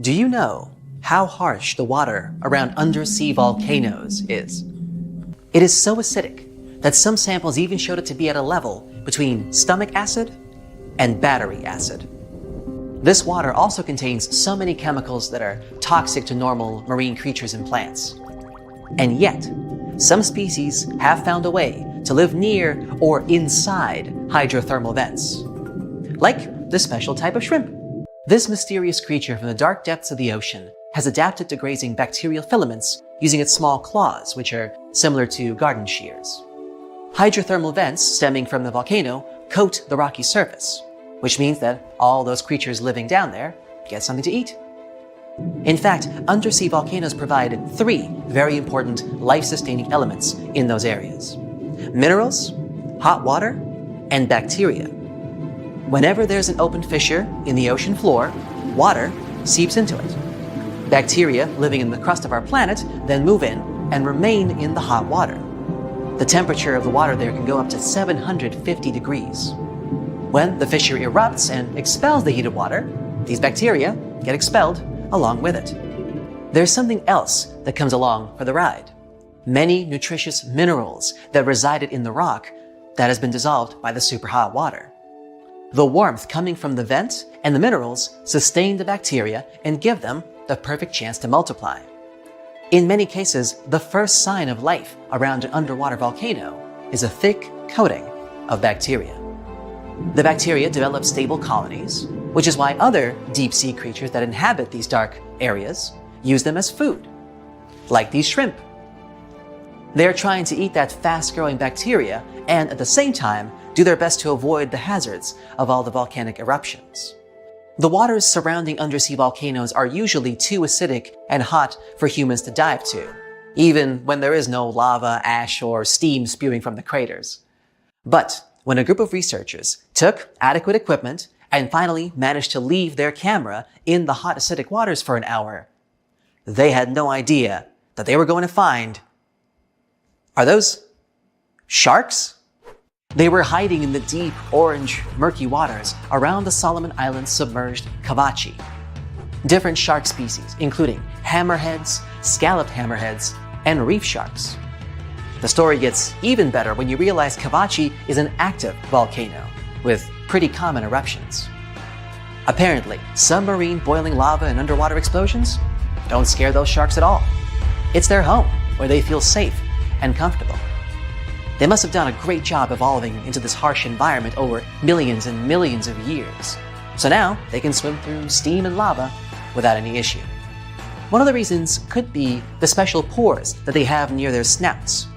Do you know how harsh the water around undersea volcanoes is? It is so acidic that some samples even showed it to be at a level between stomach acid and battery acid. This water also contains so many chemicals that are toxic to normal marine creatures and plants. And yet, some species have found a way to live near or inside hydrothermal vents, like this special type of shrimp. This mysterious creature from the dark depths of the ocean has adapted to grazing bacterial filaments using its small claws, which are similar to garden shears. Hydrothermal vents stemming from the volcano coat the rocky surface, which means that all those creatures living down there get something to eat. In fact, undersea volcanoes provide three very important life-sustaining elements in those areas: minerals, hot water, and bacteria. Whenever there's an open fissure in the ocean floor, water seeps into it. Bacteria living in the crust of our planet then move in and remain in the hot water. The temperature of the water there can go up to 750 degrees. When the fissure erupts and expels the heated water, these bacteria get expelled along with it. There's something else that comes along for the ride: many nutritious minerals that resided in the rock that has been dissolved by the superhot water. The warmth coming from the vent and the minerals sustain the bacteria and give them the perfect chance to multiply. In many cases, the first sign of life around an underwater volcano is a thick coating of bacteria. The bacteria develop stable colonies, which is why other deep-sea creatures that inhabit these dark areas use them as food, like these shrimp. They are trying to eat that fast-growing bacteria and at the same time do their best to avoid the hazards of all the volcanic eruptions. The waters surrounding undersea volcanoes are usually too acidic and hot for humans to dive to, even when there is no lava, ash, or steam spewing from the craters. But when a group of researchers took adequate equipment and finally managed to leave their camera in the hot acidic waters for an hour, they had no idea that they were going to find... Are those sharks? They were hiding in the deep, orange, murky waters around the Solomon Islands submerged Kavachi. Different shark species, including hammerheads, scalloped hammerheads, and reef sharks. The story gets even better when you realize Kavachi is an active volcano with pretty common eruptions. Apparently, submarine boiling lava and underwater explosions don't scare those sharks at all. It's their home, where they feel safe and comfortable. They must have done a great job evolving into this harsh environment over millions and millions of years. So now they can swim through steam and lava without any issue. One of the reasons could be the special pores that they have near their snouts.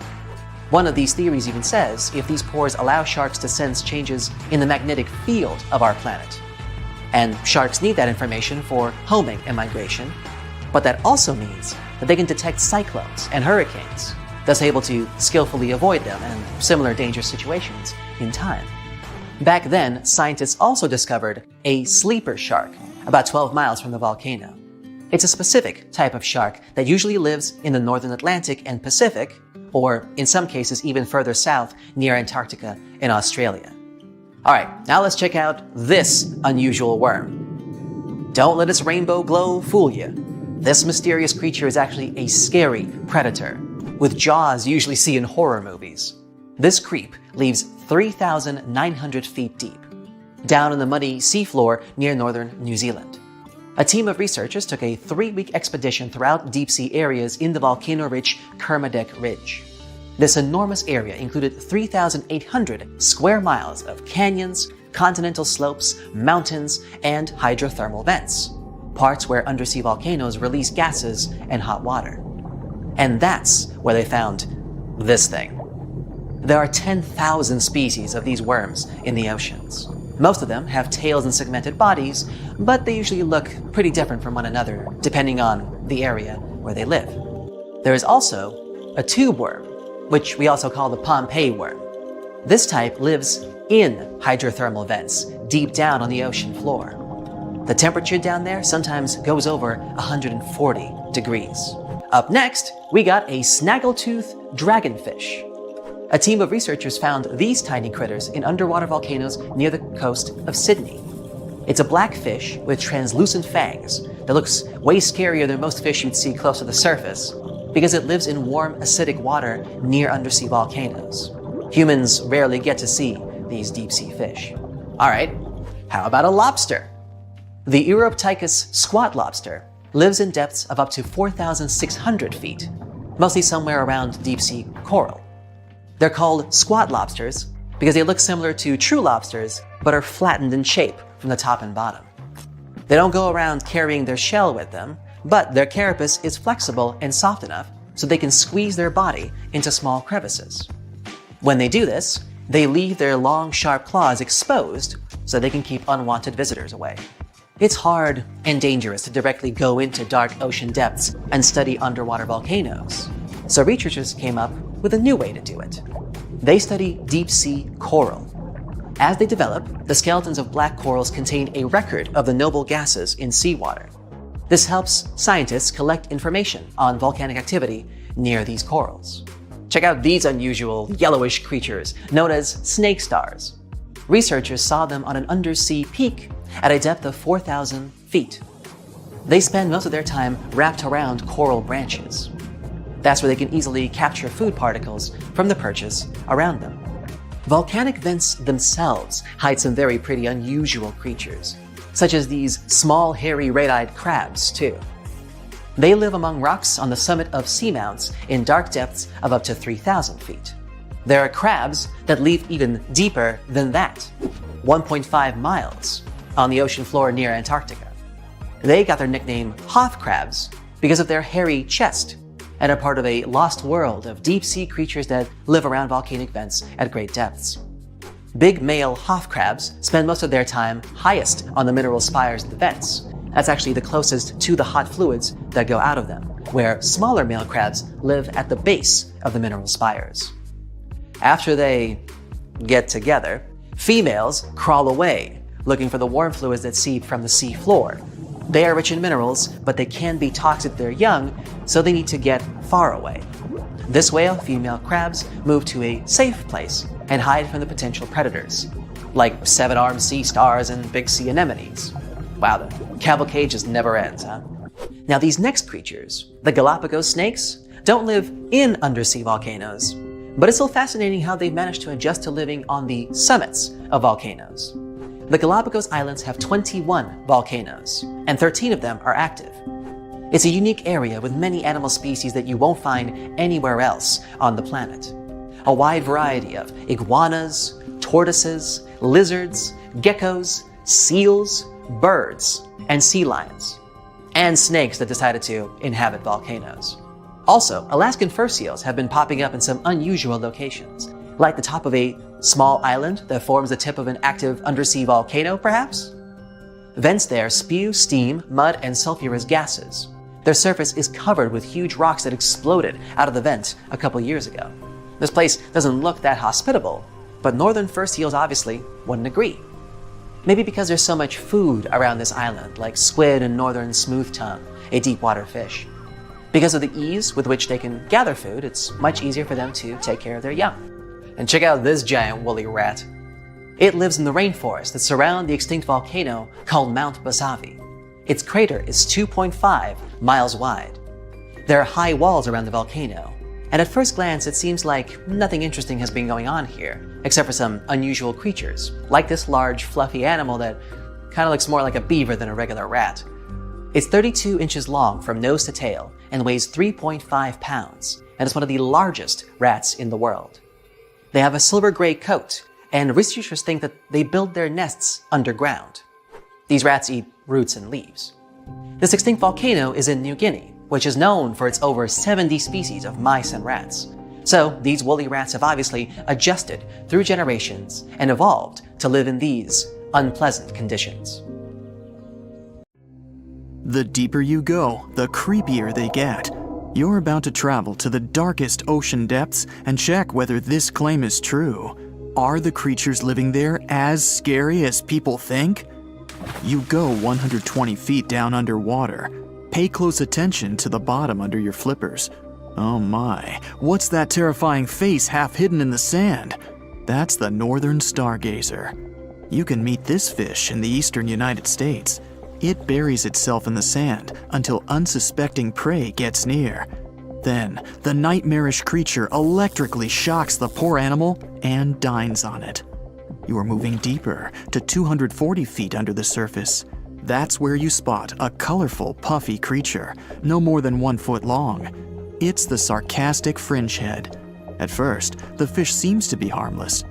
One of these theories even says if these pores allow sharks to sense changes in the magnetic field of our planet. And sharks need that information for homing and migration, but that also means that they can detect cyclones and hurricanes, thus able to skillfully avoid them and similar dangerous situations in time. Back then, scientists also discovered a sleeper shark about 12 miles from the volcano. It's a specific type of shark that usually lives in the northern Atlantic and Pacific, or in some cases even further south near Antarctica in Australia. Alright, now let's check out this unusual worm. Don't let its rainbow glow fool you. This mysterious creature is actually a scary predator, with jaws you usually see in horror movies. This creep lives 3,900 feet deep, down in the muddy seafloor near northern New Zealand. A team of researchers took a 3-week expedition throughout deep-sea areas in the volcano-rich Kermadec Ridge. This enormous area included 3,800 square miles of canyons, continental slopes, mountains, and hydrothermal vents, parts where undersea volcanoes release gases and hot water. And that's where they found this thing. There are 10,000 species of these worms in the oceans. Most of them have tails and segmented bodies, but they usually look pretty different from one another depending on the area where they live. There is also a tube worm, which we also call the Pompeii worm. This type lives in hydrothermal vents deep down on the ocean floor. The temperature down there sometimes goes over 140 degrees. Up next, we got a snaggletooth dragonfish. A team of researchers found these tiny critters in underwater volcanoes near the coast of Sydney. It's a black fish with translucent fangs that looks way scarier than most fish you'd see close to the surface because it lives in warm, acidic water near undersea volcanoes. Humans rarely get to see these deep-sea fish. All right, how about a lobster? The Uroptychus squat lobster lives in depths of up to 4,600 feet, mostly somewhere around deep-sea coral. They're called squat lobsters because they look similar to true lobsters but are flattened in shape from the top and bottom. They don't go around carrying their shell with them, but their carapace is flexible and soft enough so they can squeeze their body into small crevices. When they do this, they leave their long, sharp claws exposed so they can keep unwanted visitors away. It's hard and dangerous to directly go into dark ocean depths and study underwater volcanoes, so researchers came up with a new way to do it. They study deep-sea coral. As they develop, the skeletons of black corals contain a record of the noble gases in seawater. This helps scientists collect information on volcanic activity near these corals. Check out these unusual yellowish creatures known as snake stars. Researchers saw them on an undersea peak at a depth of 4,000 feet. They spend most of their time wrapped around coral branches. That's where they can easily capture food particles from the perches around them. Volcanic vents themselves hide some very pretty unusual creatures, such as these small, hairy, red-eyed crabs, too. They live among rocks on the summit of seamounts in dark depths of up to 3,000 feet. There are crabs that live even deeper than that, 1.5 miles, on the ocean floor near Antarctica. They got their nickname Hoth crabs because of their hairy chest and are part of a lost world of deep-sea creatures that live around volcanic vents at great depths. Big male Hoth crabs spend most of their time highest on the mineral spires of the vents. That's actually the closest to the hot fluids that go out of them, where smaller male crabs live at the base of the mineral spires. After they get together, females crawl away, looking for the warm fluids that seep from the sea floor. They are rich in minerals, but they can be toxic to their young, so they need to get far away. This way, female crabs move to a safe place and hide from the potential predators, like seven-armed sea stars and big sea anemones. Wow, the cavalcade just never ends, huh? Now, these next creatures, the Galapagos snakes, don't live in undersea volcanoes, but it's still fascinating how they've managed to adjust to living on the summits of volcanoes. The Galapagos Islands have 21 volcanoes, and 13 of them are active. It's a unique area with many animal species that you won't find anywhere else on the planet. A wide variety of iguanas, tortoises, lizards, geckos, seals, birds, and sea lions, and snakes that decided to inhabit volcanoes. Also, Alaskan fur seals have been popping up in some unusual locations, like the top of a small island that forms the tip of an active undersea volcano, perhaps? Vents there spew steam, mud, and sulfurous gases. Their surface is covered with huge rocks that exploded out of the vent a couple years ago. This place doesn't look that hospitable, but northern fur seals obviously wouldn't agree. Maybe because there's so much food around this island, like squid and northern smooth tongue, a deep water fish. Because of the ease with which they can gather food, it's much easier for them to take care of their young. And check out this giant woolly rat. It lives in the rainforest that surround the extinct volcano called Mount Basavi. Its crater is 2.5 miles wide. There are high walls around the volcano, and at first glance it seems like nothing interesting has been going on here, except for some unusual creatures, like this large, fluffy animal that kind of looks more like a beaver than a regular rat. It's 32 inches long from nose to tail and weighs 3.5 pounds, and is one of the largest rats in the world. They have a silver-gray coat, and researchers think that they build their nests underground. These rats eat roots and leaves. This extinct volcano is in New Guinea, which is known for its over 70 species of mice and rats. So these woolly rats have obviously adjusted through generations and evolved to live in these unpleasant conditions. The deeper you go, the creepier they get. You're about to travel to the darkest ocean depths and check whether this claim is true. Are the creatures living there as scary as people think? You go 120 feet down underwater. Pay close attention to the bottom under your flippers. Oh my, what's that terrifying face half hidden in the sand? That's the northern stargazer. you can meet this fish in the eastern United States. It buries itself in the sand until unsuspecting prey gets near. Then, the nightmarish creature electrically shocks the poor animal and dines on it. You are moving deeper to 240 feet under the surface. That's where you spot a colorful, puffy creature, no more than 1 foot long. It's the sarcastic fringehead. At first, the fish seems to be harmless.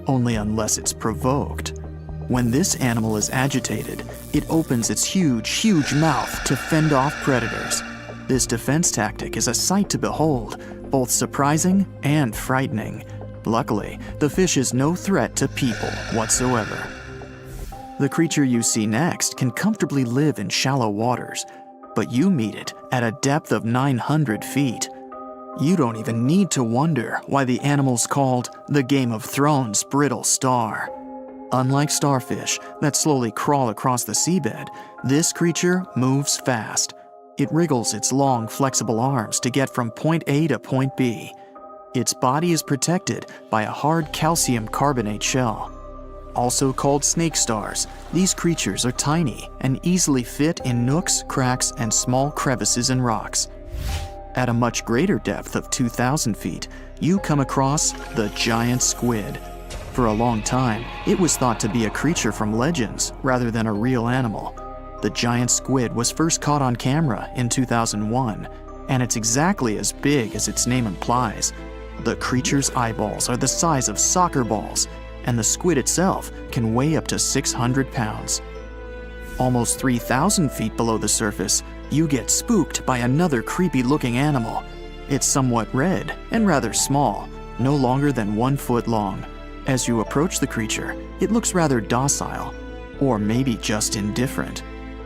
Only unless it's provoked. When this animal is agitated, it opens its huge mouth to fend off predators. This defense tactic is a sight to behold, both surprising and frightening. Luckily, the fish is no threat to people whatsoever. The creature you see next can comfortably live in shallow waters, but you meet it at a depth of 900 feet. You don't even need to wonder why the animal's called the Game of Thrones brittle star. Unlike starfish that slowly crawl across the seabed, this creature moves fast. It wriggles its long, flexible arms to get from point A to point B. Its body is protected by a hard calcium carbonate shell. Also called snake stars, these creatures are tiny and easily fit in nooks, cracks, and small crevices in rocks. At a much greater depth of 2,000 feet, you come across the giant squid. For a long time, it was thought to be a creature from legends rather than a real animal. The giant squid was first caught on camera in 2001, and it's exactly as big as its name implies. The creature's eyeballs are the size of soccer balls, and the squid itself can weigh up to 600 pounds. Almost 3,000 feet below the surface, you get spooked by another creepy-looking animal. It's somewhat red and rather small, no longer than 1 foot long. As you approach the creature, it looks rather docile, or maybe just indifferent.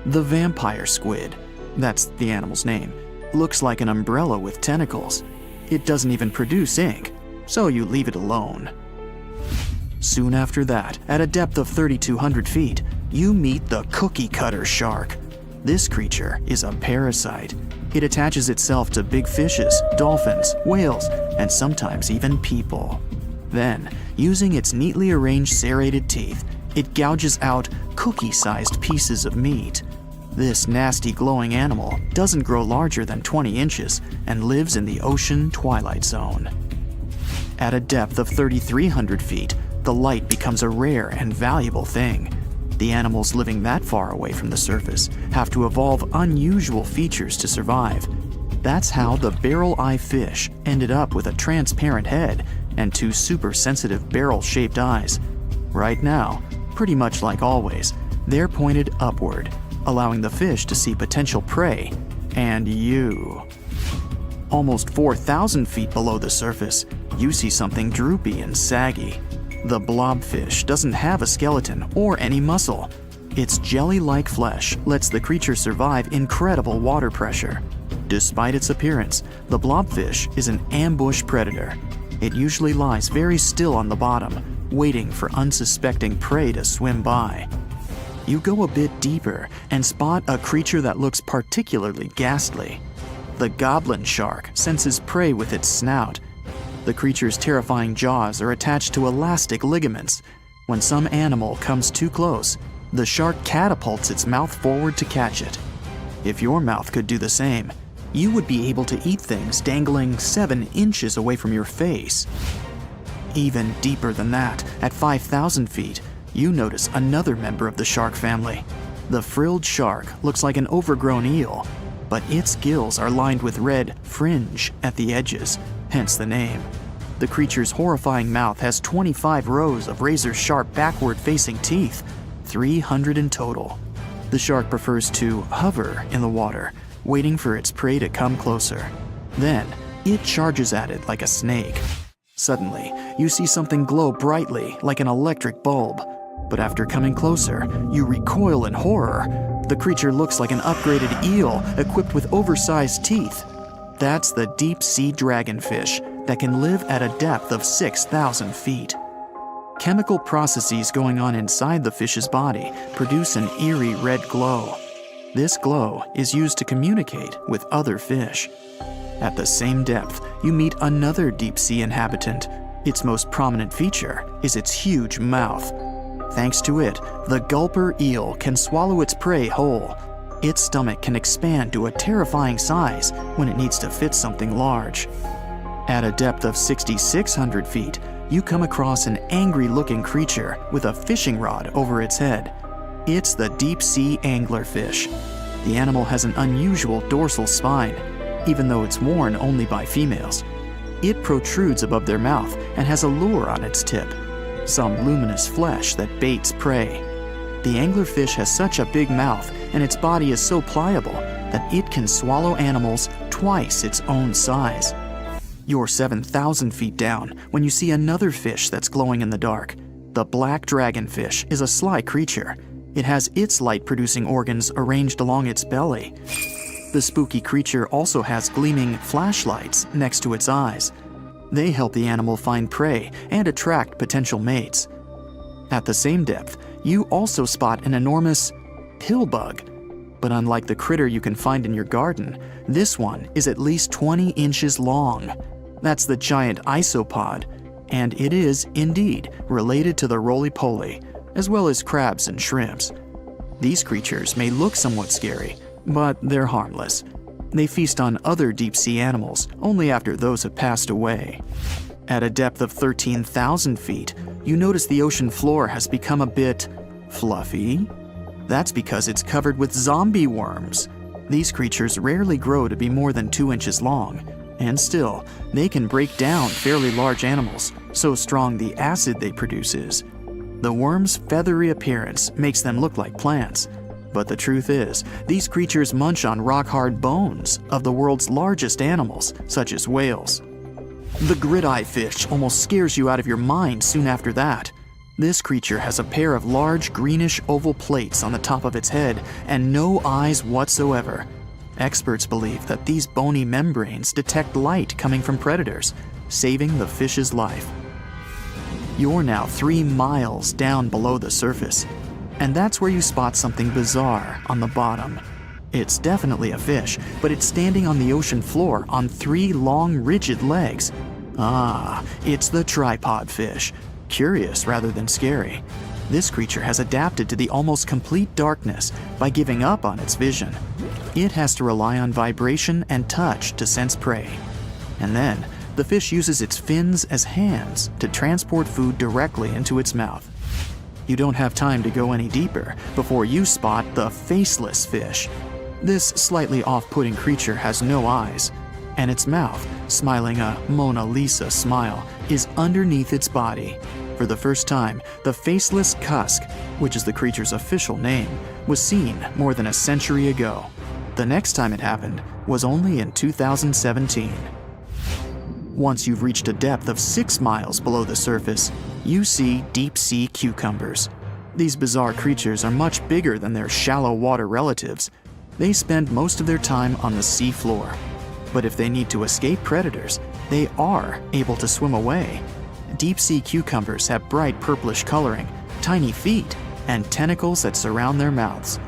The vampire squid, that's the animal's name, looks like an umbrella with tentacles. It doesn't even produce ink, so you leave it alone. Soon after that, at a depth of 3,200 feet, you meet the cookie cutter shark. This creature is a parasite. It attaches itself to big fishes, dolphins, whales, and sometimes even people. Then, using its neatly arranged serrated teeth, it gouges out cookie-sized pieces of meat. This nasty glowing animal doesn't grow larger than 20 inches and lives in the ocean twilight zone. At a depth of 3,300 feet, the light becomes a rare and valuable thing. The animals living that far away from the surface have to evolve unusual features to survive. That's how the barrel-eye fish ended up with a transparent head and 2 super-sensitive barrel-shaped eyes. Right now, pretty much like always, they're pointed upward, allowing the fish to see potential prey and you. Almost 4,000 feet below the surface, you see something droopy and saggy. The blobfish doesn't have a skeleton or any muscle. Its jelly-like flesh lets the creature survive incredible water pressure. Despite its appearance, the blobfish is an ambush predator. It usually lies very still on the bottom, waiting for unsuspecting prey to swim by. You go a bit deeper and spot a creature that looks particularly ghastly. The goblin shark senses prey with its snout. The creature's terrifying jaws are attached to elastic ligaments. When some animal comes too close, the shark catapults its mouth forward to catch it. If your mouth could do the same, you would be able to eat things dangling 7 inches away from your face. Even deeper than that, at 5,000 feet, you notice another member of the shark family. The frilled shark looks like an overgrown eel, but its gills are lined with red fringe at the edges, hence the name. The creature's horrifying mouth has 25 rows of razor-sharp backward-facing teeth, 300 in total. The shark prefers to hover in the water, waiting for its prey to come closer. Then, it charges at it like a snake. Suddenly, you see something glow brightly like an electric bulb. But after coming closer, you recoil in horror. The creature looks like an upgraded eel equipped with oversized teeth. That's the deep-sea dragonfish that can live at a depth of 6,000 feet. Chemical processes going on inside the fish's body produce an eerie red glow. This glow is used to communicate with other fish. At the same depth, you meet another deep-sea inhabitant. Its most prominent feature is its huge mouth. Thanks to it, the gulper eel can swallow its prey whole. Its stomach can expand to a terrifying size when it needs to fit something large. At a depth of 6,600 feet, you come across an angry-looking creature with a fishing rod over its head. It's the deep-sea anglerfish. The animal has an unusual dorsal spine, even though it's worn only by females. It protrudes above their mouth and has a lure on its tip, some luminous flesh that baits prey. The anglerfish has such a big mouth and its body is so pliable that it can swallow animals twice its own size. You're 7,000 feet down when you see another fish that's glowing in the dark. The black dragonfish is a sly creature. It has its light-producing organs arranged along its belly. The spooky creature also has gleaming flashlights next to its eyes. They help the animal find prey and attract potential mates. At the same depth, you also spot an enormous pillbug. But unlike the critter you can find in your garden, this one is at least 20 inches long. That's the giant isopod, and it is, indeed, related to the roly-poly, as well as crabs and shrimps. These creatures may look somewhat scary, but they're harmless. They feast on other deep-sea animals only after those have passed away. At a depth of 13,000 feet, you notice the ocean floor has become a bit fluffy. That's because it's covered with zombie worms. These creatures rarely grow to be more than 2 inches long, and still, they can break down fairly large animals, so strong the acid they produce is. The worms' feathery appearance makes them look like plants, but the truth is, these creatures munch on rock-hard bones of the world's largest animals, such as whales. The grid-eye fish almost scares you out of your mind soon after that. This creature has a pair of large greenish oval plates on the top of its head and no eyes whatsoever. Experts believe that these bony membranes detect light coming from predators, saving the fish's life. You're now 3 miles down below the surface, and that's where you spot something bizarre on the bottom. It's definitely a fish, but it's standing on the ocean floor on 3 long, rigid legs. Ah, it's the tripod fish. Curious rather than scary. This creature has adapted to the almost complete darkness by giving up on its vision. It has to rely on vibration and touch to sense prey. And then, the fish uses its fins as hands to transport food directly into its mouth. You don't have time to go any deeper before you spot the faceless fish. This slightly off-putting creature has no eyes, and its mouth, smiling a Mona Lisa smile, is underneath its body. For the first time, the faceless cusk, which is the creature's official name, was seen more than a century ago. The next time it happened was only in 2017. Once you've reached a depth of 6 miles below the surface, you see deep-sea cucumbers. These bizarre creatures are much bigger than their shallow water relatives. They spend most of their time on the sea floor. But if they need to escape predators, they are able to swim away. Deep-sea cucumbers have bright purplish coloring, tiny feet, and tentacles that surround their mouths.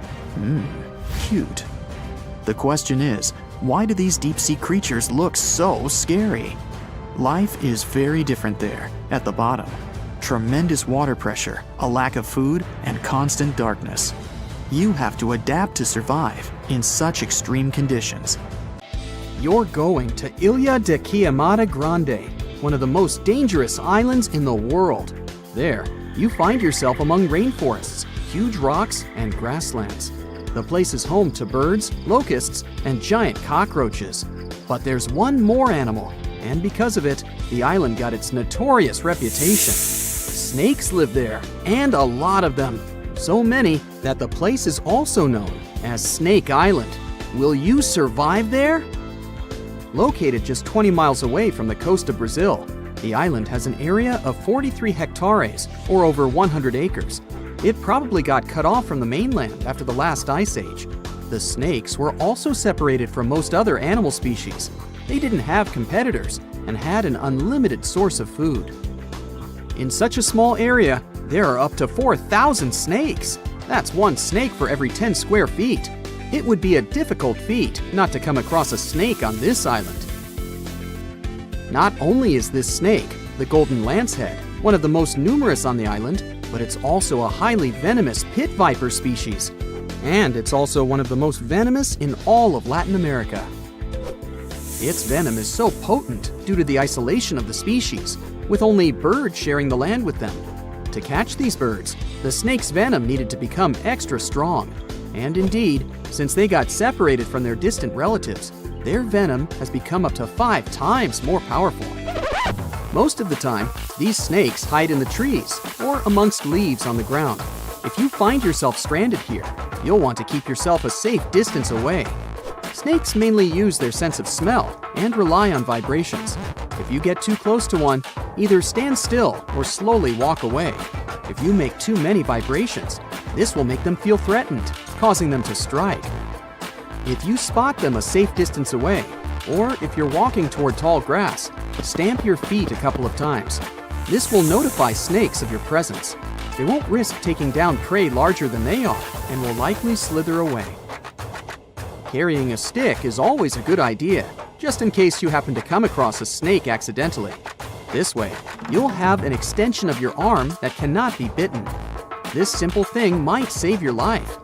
Cute. The question is, why do these deep-sea creatures look so scary? Life is very different there, at the bottom. Tremendous water pressure, a lack of food, and constant darkness. You have to adapt to survive in such extreme conditions. You're going to Ilha de Queimada Grande, one of the most dangerous islands in the world. There, you find yourself among rainforests, huge rocks, and grasslands. The place is home to birds, locusts, and giant cockroaches. But there's one more animal, and because of it, the island got its notorious reputation. Snakes live there, and a lot of them. So many that the place is also known as Snake Island. Will you survive there? Located just 20 miles away from the coast of Brazil, the island has an area of 43 hectares, or over 100 acres. It probably got cut off from the mainland after the last ice age. The snakes were also separated from most other animal species. They didn't have competitors and had an unlimited source of food. In such a small area, there are up to 4,000 snakes. That's one snake for every 10 square feet. It would be a difficult feat not to come across a snake on this island. Not only is this snake, the golden lancehead, one of the most numerous on the island, but it's also a highly venomous pit viper species. And it's also one of the most venomous in all of Latin America. Its venom is so potent due to the isolation of the species, with only birds sharing the land with them. To catch these birds, the snake's venom needed to become extra strong. And indeed, since they got separated from their distant relatives, their venom has become up to 5 times more powerful. Most of the time, these snakes hide in the trees or amongst leaves on the ground. If you find yourself stranded here, you'll want to keep yourself a safe distance away. Snakes mainly use their sense of smell and rely on vibrations. If you get too close to one, either stand still or slowly walk away. If you make too many vibrations, this will make them feel threatened, causing them to strike. If you spot them a safe distance away, or if you're walking toward tall grass, stamp your feet a couple of times. This will notify snakes of your presence. They won't risk taking down prey larger than they are and will likely slither away. Carrying a stick is always a good idea, just in case you happen to come across a snake accidentally. This way, you'll have an extension of your arm that cannot be bitten. This simple thing might save your life.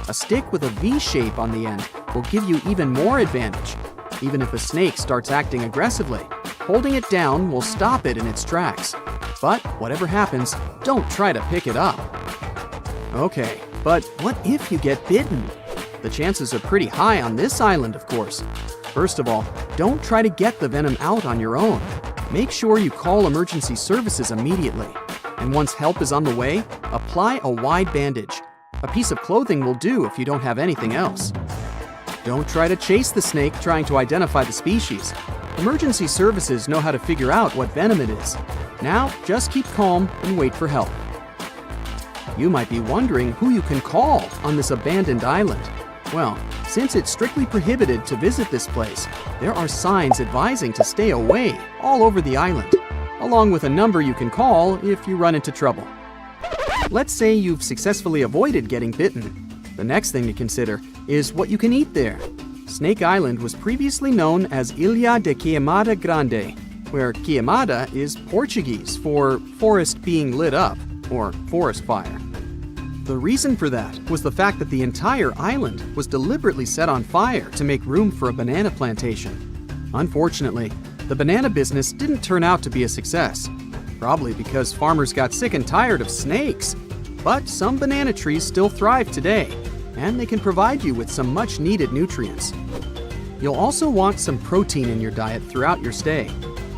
A stick with a V shape on the end will give you even more advantage. Even if a snake starts acting aggressively, holding it down will stop it in its tracks. But whatever happens, don't try to pick it up. Okay, but what if you get bitten? The chances are pretty high on this island, of course. First of all, don't try to get the venom out on your own. Make sure you call emergency services immediately. And once help is on the way, apply a wide bandage. A piece of clothing will do if you don't have anything else. Don't try to chase the snake trying to identify the species. Emergency services know how to figure out what venom it is. Now, just keep calm and wait for help. You might be wondering who you can call on this abandoned island. Well, since it's strictly prohibited to visit this place, there are signs advising to stay away all over the island, along with a number you can call if you run into trouble. Let's say you've successfully avoided getting bitten. The next thing to consider is what you can eat there. Snake Island was previously known as Ilha de Queimada Grande, where queimada is Portuguese for forest being lit up, or forest fire. The reason for that was the fact that the entire island was deliberately set on fire to make room for a banana plantation. Unfortunately, the banana business didn't turn out to be a success, probably because farmers got sick and tired of snakes. But some banana trees still thrive today, and they can provide you with some much-needed nutrients. You'll also want some protein in your diet throughout your stay.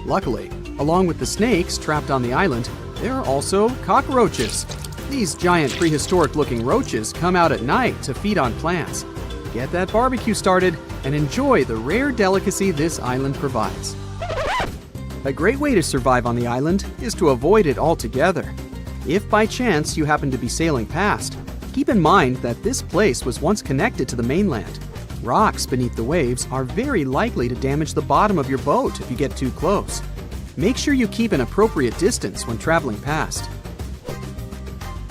Luckily, along with the snakes trapped on the island, there are also cockroaches. These giant prehistoric-looking roaches come out at night to feed on plants. Get that barbecue started and enjoy the rare delicacy this island provides. A great way to survive on the island is to avoid it altogether. If by chance you happen to be sailing past, keep in mind that this place was once connected to the mainland. Rocks beneath the waves are very likely to damage the bottom of your boat if you get too close. Make sure you keep an appropriate distance when traveling past.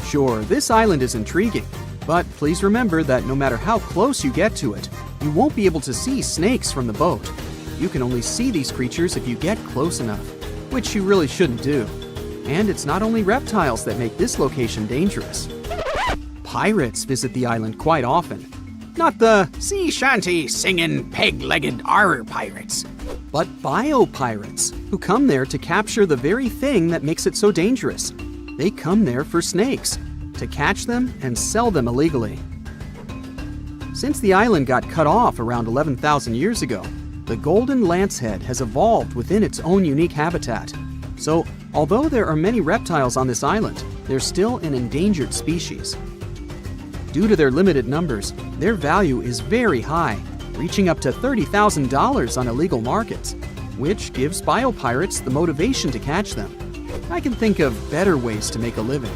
Sure, this island is intriguing, but please remember that no matter how close you get to it, you won't be able to see snakes from the boat. You can only see these creatures if you get close enough, which you really shouldn't do. And it's not only reptiles that make this location dangerous. Pirates visit the island quite often. Not the sea shanty singing peg-legged arr pirates, but bio-pirates who come there to capture the very thing that makes it so dangerous. They come there for snakes, to catch them and sell them illegally. Since the island got cut off around 11,000 years ago, the golden lancehead has evolved within its own unique habitat. So, although there are many reptiles on this island, they're still an endangered species. Due to their limited numbers, their value is very high, reaching up to $30,000 on illegal markets, which gives biopirates the motivation to catch them. I can think of better ways to make a living.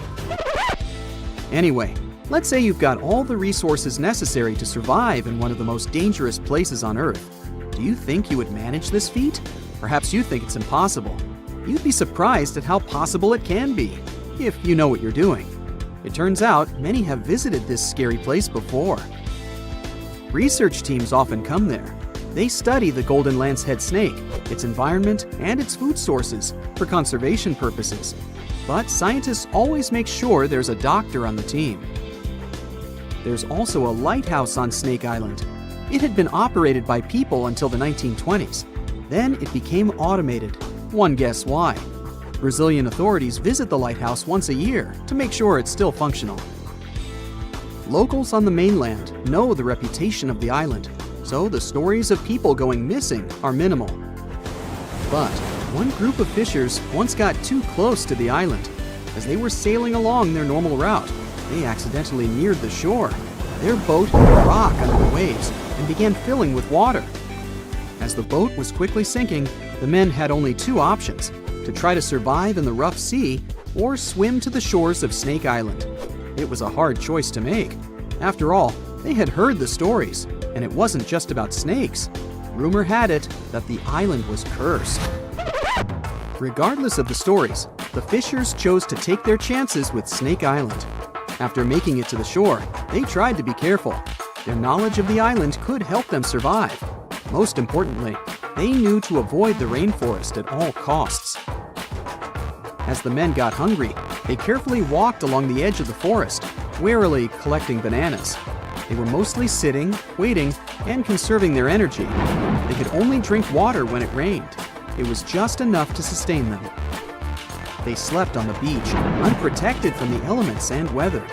Anyway, let's say you've got all the resources necessary to survive in one of the most dangerous places on Earth. Do you think you would manage this feat? Perhaps you think it's impossible. You'd be surprised at how possible it can be, if you know what you're doing. It turns out many have visited this scary place before. Research teams often come there. They study the golden lancehead snake, its environment, and its food sources for conservation purposes. But scientists always make sure there's a doctor on the team. There's also a lighthouse on Snake Island. It had been operated by people until the 1920s. Then it became automated. One guess why. Brazilian authorities visit the lighthouse once a year to make sure it's still functional. Locals on the mainland know the reputation of the island, so the stories of people going missing are minimal. But one group of fishers once got too close to the island. As they were sailing along their normal route, they accidentally neared the shore. Their boat hit a rock under the waves and began filling with water. As the boat was quickly sinking, the men had only two options: to try to survive in the rough sea or swim to the shores of Snake Island. It was a hard choice to make. After all, they had heard the stories, and it wasn't just about snakes. Rumor had it that the island was cursed. Regardless of the stories, the fishers chose to take their chances with Snake Island. After making it to the shore, they tried to be careful. Their knowledge of the island could help them survive. Most importantly, they knew to avoid the rainforest at all costs. As the men got hungry, they carefully walked along the edge of the forest, warily collecting bananas. They were mostly sitting, waiting, and conserving their energy. They could only drink water when it rained. It was just enough to sustain them. They slept on the beach, unprotected from the elements and weather.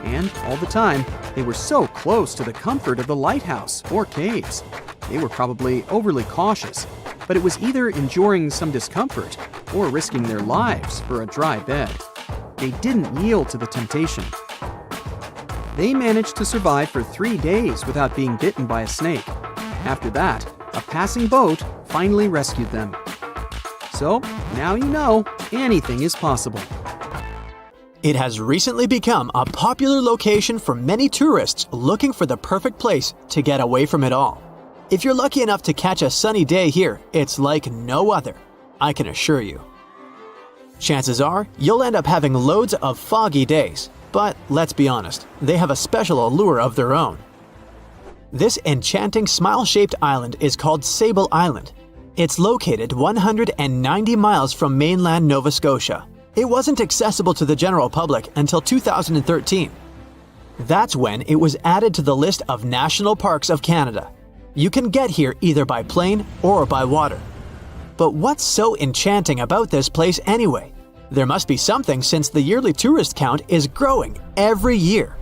And all the time, they were so close to the comfort of the lighthouse or caves. They were probably overly cautious, but it was either enduring some discomfort or risking their lives for a dry bed. They didn't yield to the temptation. They managed to survive for 3 days without being bitten by a snake. After that, a passing boat finally rescued them. So, now you know, anything is possible. It has recently become a popular location for many tourists looking for the perfect place to get away from it all. If you're lucky enough to catch a sunny day here, it's like no other, I can assure you. Chances are, you'll end up having loads of foggy days, but let's be honest, they have a special allure of their own. This enchanting smile-shaped island is called Sable Island. It's located 190 miles from mainland Nova Scotia. It wasn't accessible to the general public until 2013. That's when it was added to the list of National Parks of Canada. You can get here either by plane or by water. But what's so enchanting about this place anyway? There must be something, since the yearly tourist count is growing every year.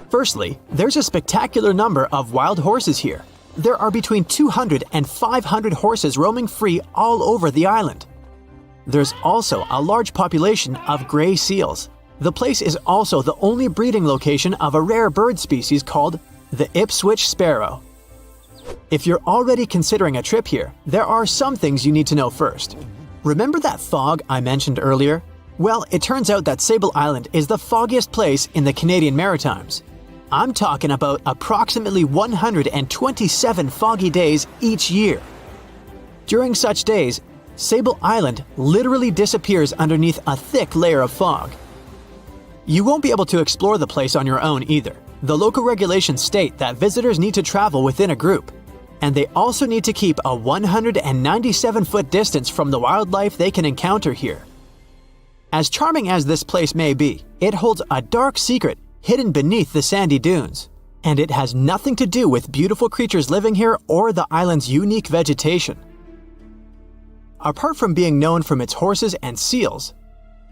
Firstly, there's a spectacular number of wild horses here. There are between 200 and 500 horses roaming free all over the island. There's also a large population of gray seals. The place is also the only breeding location of a rare bird species called the Ipswich sparrow. If you're already considering a trip here, there are some things you need to know first. Remember that fog I mentioned earlier? Well, it turns out that Sable Island is the foggiest place in the Canadian Maritimes. I'm talking about approximately 127 foggy days each year. During such days, Sable Island literally disappears underneath a thick layer of fog. You won't be able to explore the place on your own either. The local regulations state that visitors need to travel within a group, and they also need to keep a 197-foot distance from the wildlife they can encounter here. As charming as this place may be, it holds a dark secret hidden beneath the sandy dunes, and it has nothing to do with beautiful creatures living here or the island's unique vegetation. Apart from being known from its horses and seals,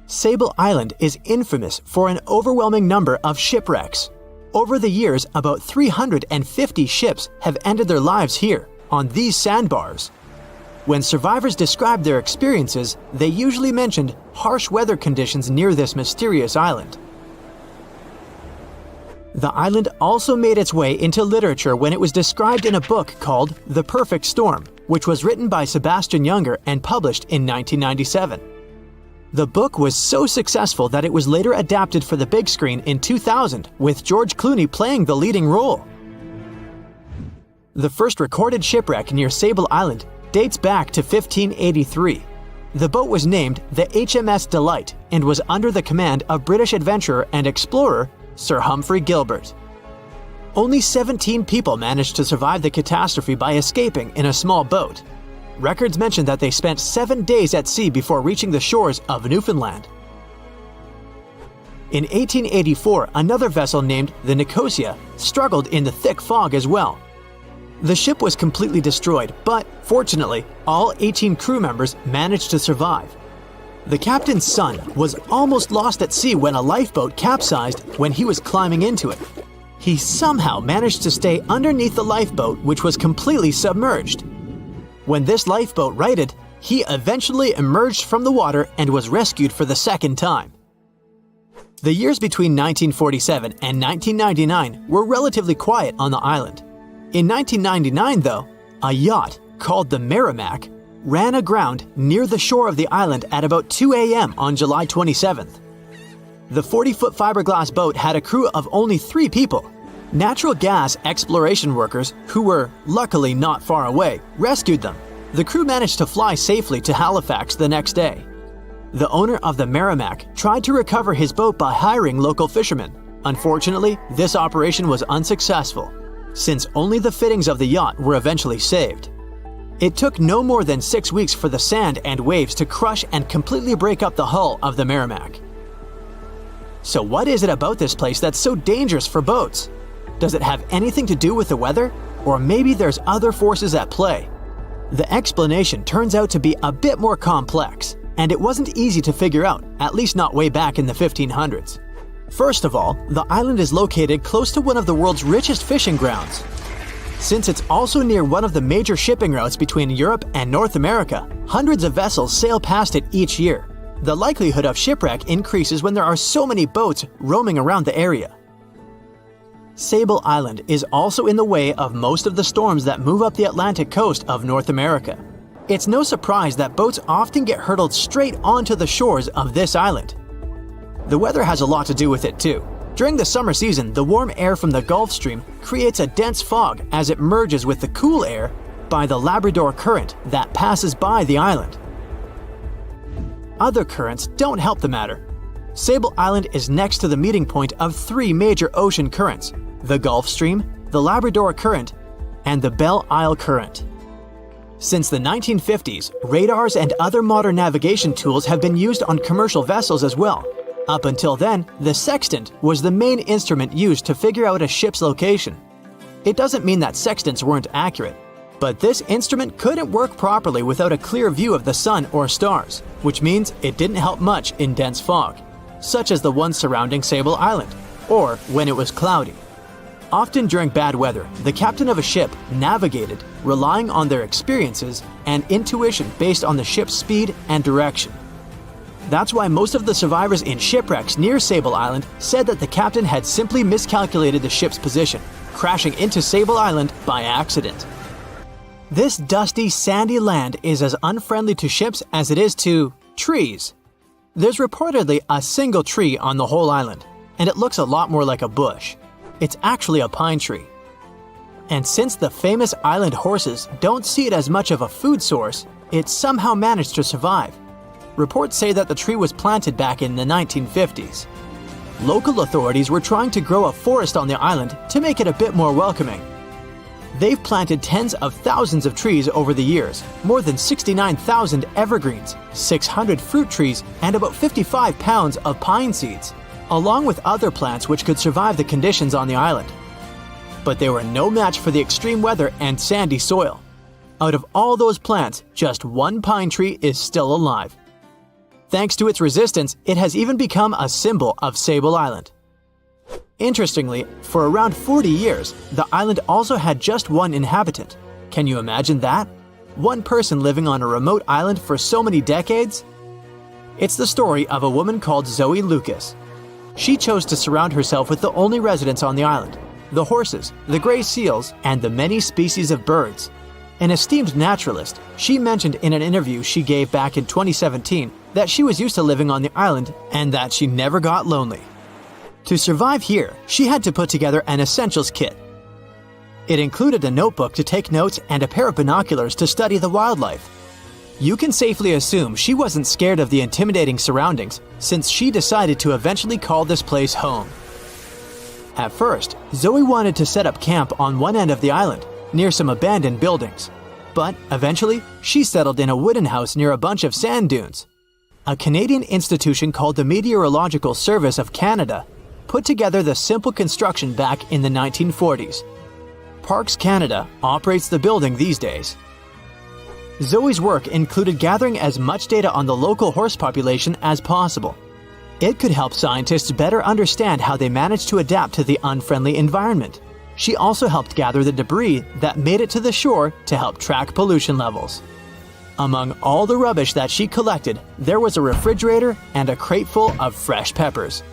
Sable Island is infamous for an overwhelming number of shipwrecks. Over the years, about 350 ships have ended their lives here, on these sandbars. When survivors described their experiences, they usually mentioned harsh weather conditions near this mysterious island. The island also made its way into literature when it was described in a book called The Perfect Storm, which was written by Sebastian Junger and published in 1997. The book was so successful that it was later adapted for the big screen in 2000, with George Clooney playing the leading role. The first recorded shipwreck near Sable Island dates back to 1583. The boat was named the HMS Delight and was under the command of British adventurer and explorer Sir Humphrey Gilbert. Only 17 people managed to survive the catastrophe by escaping in a small boat. Records mention that they spent 7 days at sea before reaching the shores of Newfoundland. In 1884, another vessel named the Nicosia struggled in the thick fog as well. The ship was completely destroyed, but fortunately, all 18 crew members managed to survive. The captain's son was almost lost at sea when a lifeboat capsized when he was climbing into it. He somehow managed to stay underneath the lifeboat, which was completely submerged. When this lifeboat righted, he eventually emerged from the water and was rescued for the second time. The years between 1947 and 1999 were relatively quiet on the island. In 1999, though, a yacht called the Merrimack ran aground near the shore of the island at about 2 a.m. on July 27th. The 40-foot fiberglass boat had a crew of only 3 people. Natural gas exploration workers, who were luckily not far away, rescued them. The crew managed to fly safely to Halifax the next day. The owner of the Merrimack tried to recover his boat by hiring local fishermen. Unfortunately, this operation was unsuccessful, since only the fittings of the yacht were eventually saved. It took no more than 6 weeks for the sand and waves to crush and completely break up the hull of the Merrimack. So what is it about this place that's so dangerous for boats? Does it have anything to do with the weather? Or maybe there's other forces at play? The explanation turns out to be a bit more complex, and it wasn't easy to figure out, at least not way back in the 1500s. First of all, the island is located close to one of the world's richest fishing grounds. Since it's also near one of the major shipping routes between Europe and North America, hundreds of vessels sail past it each year. The likelihood of shipwreck increases when there are so many boats roaming around the area. Sable Island is also in the way of most of the storms that move up the Atlantic coast of North America. It's no surprise that boats often get hurtled straight onto the shores of this island. The weather has a lot to do with it too. During the summer season, the warm air from the Gulf Stream creates a dense fog as it merges with the cool air by the Labrador Current that passes by the island. Other currents don't help the matter. Sable Island is next to the meeting point of 3 major ocean currents: the Gulf Stream, the Labrador Current, and the Belle Isle Current. Since the 1950s, radars and other modern navigation tools have been used on commercial vessels as well. Up until then, the sextant was the main instrument used to figure out a ship's location. It doesn't mean that sextants weren't accurate, but this instrument couldn't work properly without a clear view of the sun or stars, which means it didn't help much in dense fog, such as the one surrounding Sable Island, or when it was cloudy. Often during bad weather, the captain of a ship navigated, relying on their experiences and intuition based on the ship's speed and direction. That's why most of the survivors in shipwrecks near Sable Island said that the captain had simply miscalculated the ship's position, crashing into Sable Island by accident. This dusty, sandy land is as unfriendly to ships as it is to trees. There's reportedly a single tree on the whole island, and it looks a lot more like a bush. It's actually a pine tree. And since the famous island horses don't see it as much of a food source, it somehow managed to survive. Reports say that the tree was planted back in the 1950s. Local authorities were trying to grow a forest on the island to make it a bit more welcoming. They've planted tens of thousands of trees over the years, more than 69,000 evergreens, 600 fruit trees, and about 55 pounds of pine seeds, along with other plants which could survive the conditions on the island. But they were no match for the extreme weather and sandy soil. Out of all those plants, just one pine tree is still alive. Thanks to its resistance, it has even become a symbol of Sable Island. Interestingly, for around 40 years, the island also had just one inhabitant. Can you imagine that? One person living on a remote island for so many decades? It's the story of a woman called Zoe Lucas. She chose to surround herself with the only residents on the island: the horses, the gray seals, and the many species of birds. An esteemed naturalist, she mentioned in an interview she gave back in 2017 that she was used to living on the island and that she never got lonely. To survive here, she had to put together an essentials kit. It included a notebook to take notes and a pair of binoculars to study the wildlife. You can safely assume she wasn't scared of the intimidating surroundings, since she decided to eventually call this place home. At first, Zoe wanted to set up camp on one end of the island, near some abandoned buildings. But eventually, she settled in a wooden house near a bunch of sand dunes. A Canadian institution called the Meteorological Service of Canada put together the simple construction back in the 1940s. Parks Canada operates the building these days. Zoe's work included gathering as much data on the local horse population as possible. It could help scientists better understand how they managed to adapt to the unfriendly environment. She also helped gather the debris that made it to the shore to help track pollution levels. Among all the rubbish that she collected, there was a refrigerator and a crate full of fresh peppers.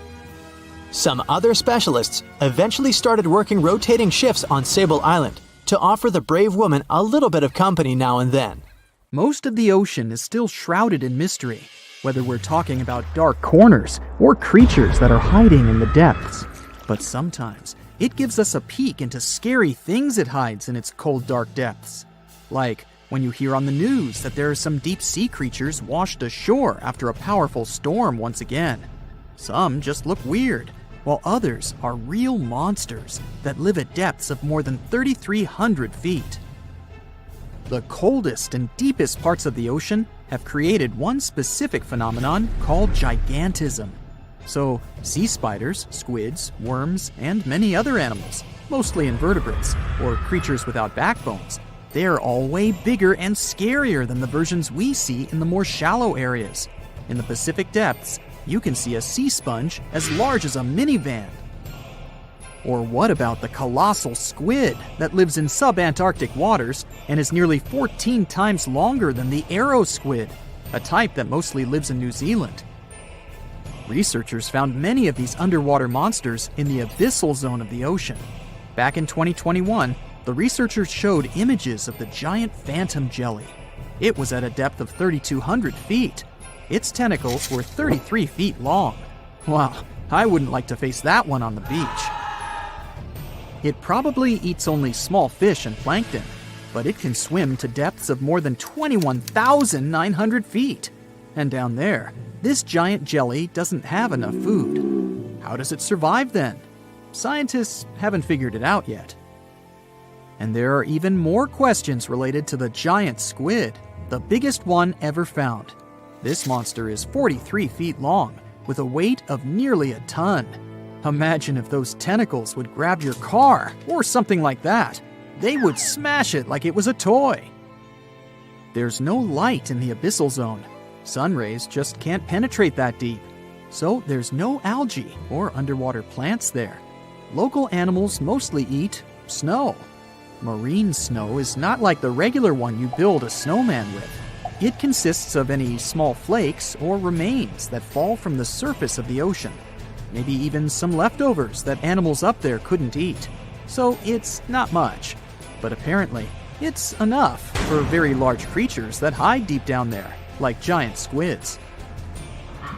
Some other specialists eventually started working rotating shifts on Sable Island to offer the brave woman a little bit of company now and then. Most of the ocean is still shrouded in mystery, whether we're talking about dark corners or creatures that are hiding in the depths. But sometimes it gives us a peek into scary things it hides in its cold, dark depths. Like when you hear on the news that there are some deep-sea creatures washed ashore after a powerful storm once again. Some just look weird, while others are real monsters that live at depths of more than 3,300 feet. The coldest and deepest parts of the ocean have created one specific phenomenon called gigantism. So, sea spiders, squids, worms, and many other animals, mostly invertebrates, or creatures without backbones, they're all way bigger and scarier than the versions we see in the more shallow areas. In the Pacific depths, you can see a sea sponge as large as a minivan. Or what about the colossal squid that lives in sub-Antarctic waters and is nearly 14 times longer than the arrow squid, a type that mostly lives in New Zealand? Researchers found many of these underwater monsters in the abyssal zone of the ocean. Back in 2021, the researchers showed images of the giant phantom jelly. It was at a depth of 3,200 feet. Its tentacles were 33 feet long. Wow, I wouldn't like to face that one on the beach. It probably eats only small fish and plankton, but it can swim to depths of more than 21,900 feet. And down there, this giant jelly doesn't have enough food. How does it survive then? Scientists haven't figured it out yet. And there are even more questions related to the giant squid, the biggest one ever found. This monster is 43 feet long, with a weight of nearly a ton. Imagine if those tentacles would grab your car, or something like that. They would smash it like it was a toy. There's no light in the abyssal zone. Sun rays just can't penetrate that deep. So there's no algae or underwater plants there. Local animals mostly eat snow. Marine snow is not like the regular one you build a snowman with. It consists of any small flakes or remains that fall from the surface of the ocean. Maybe even some leftovers that animals up there couldn't eat. So it's not much. But apparently, it's enough for very large creatures that hide deep down there, like giant squids.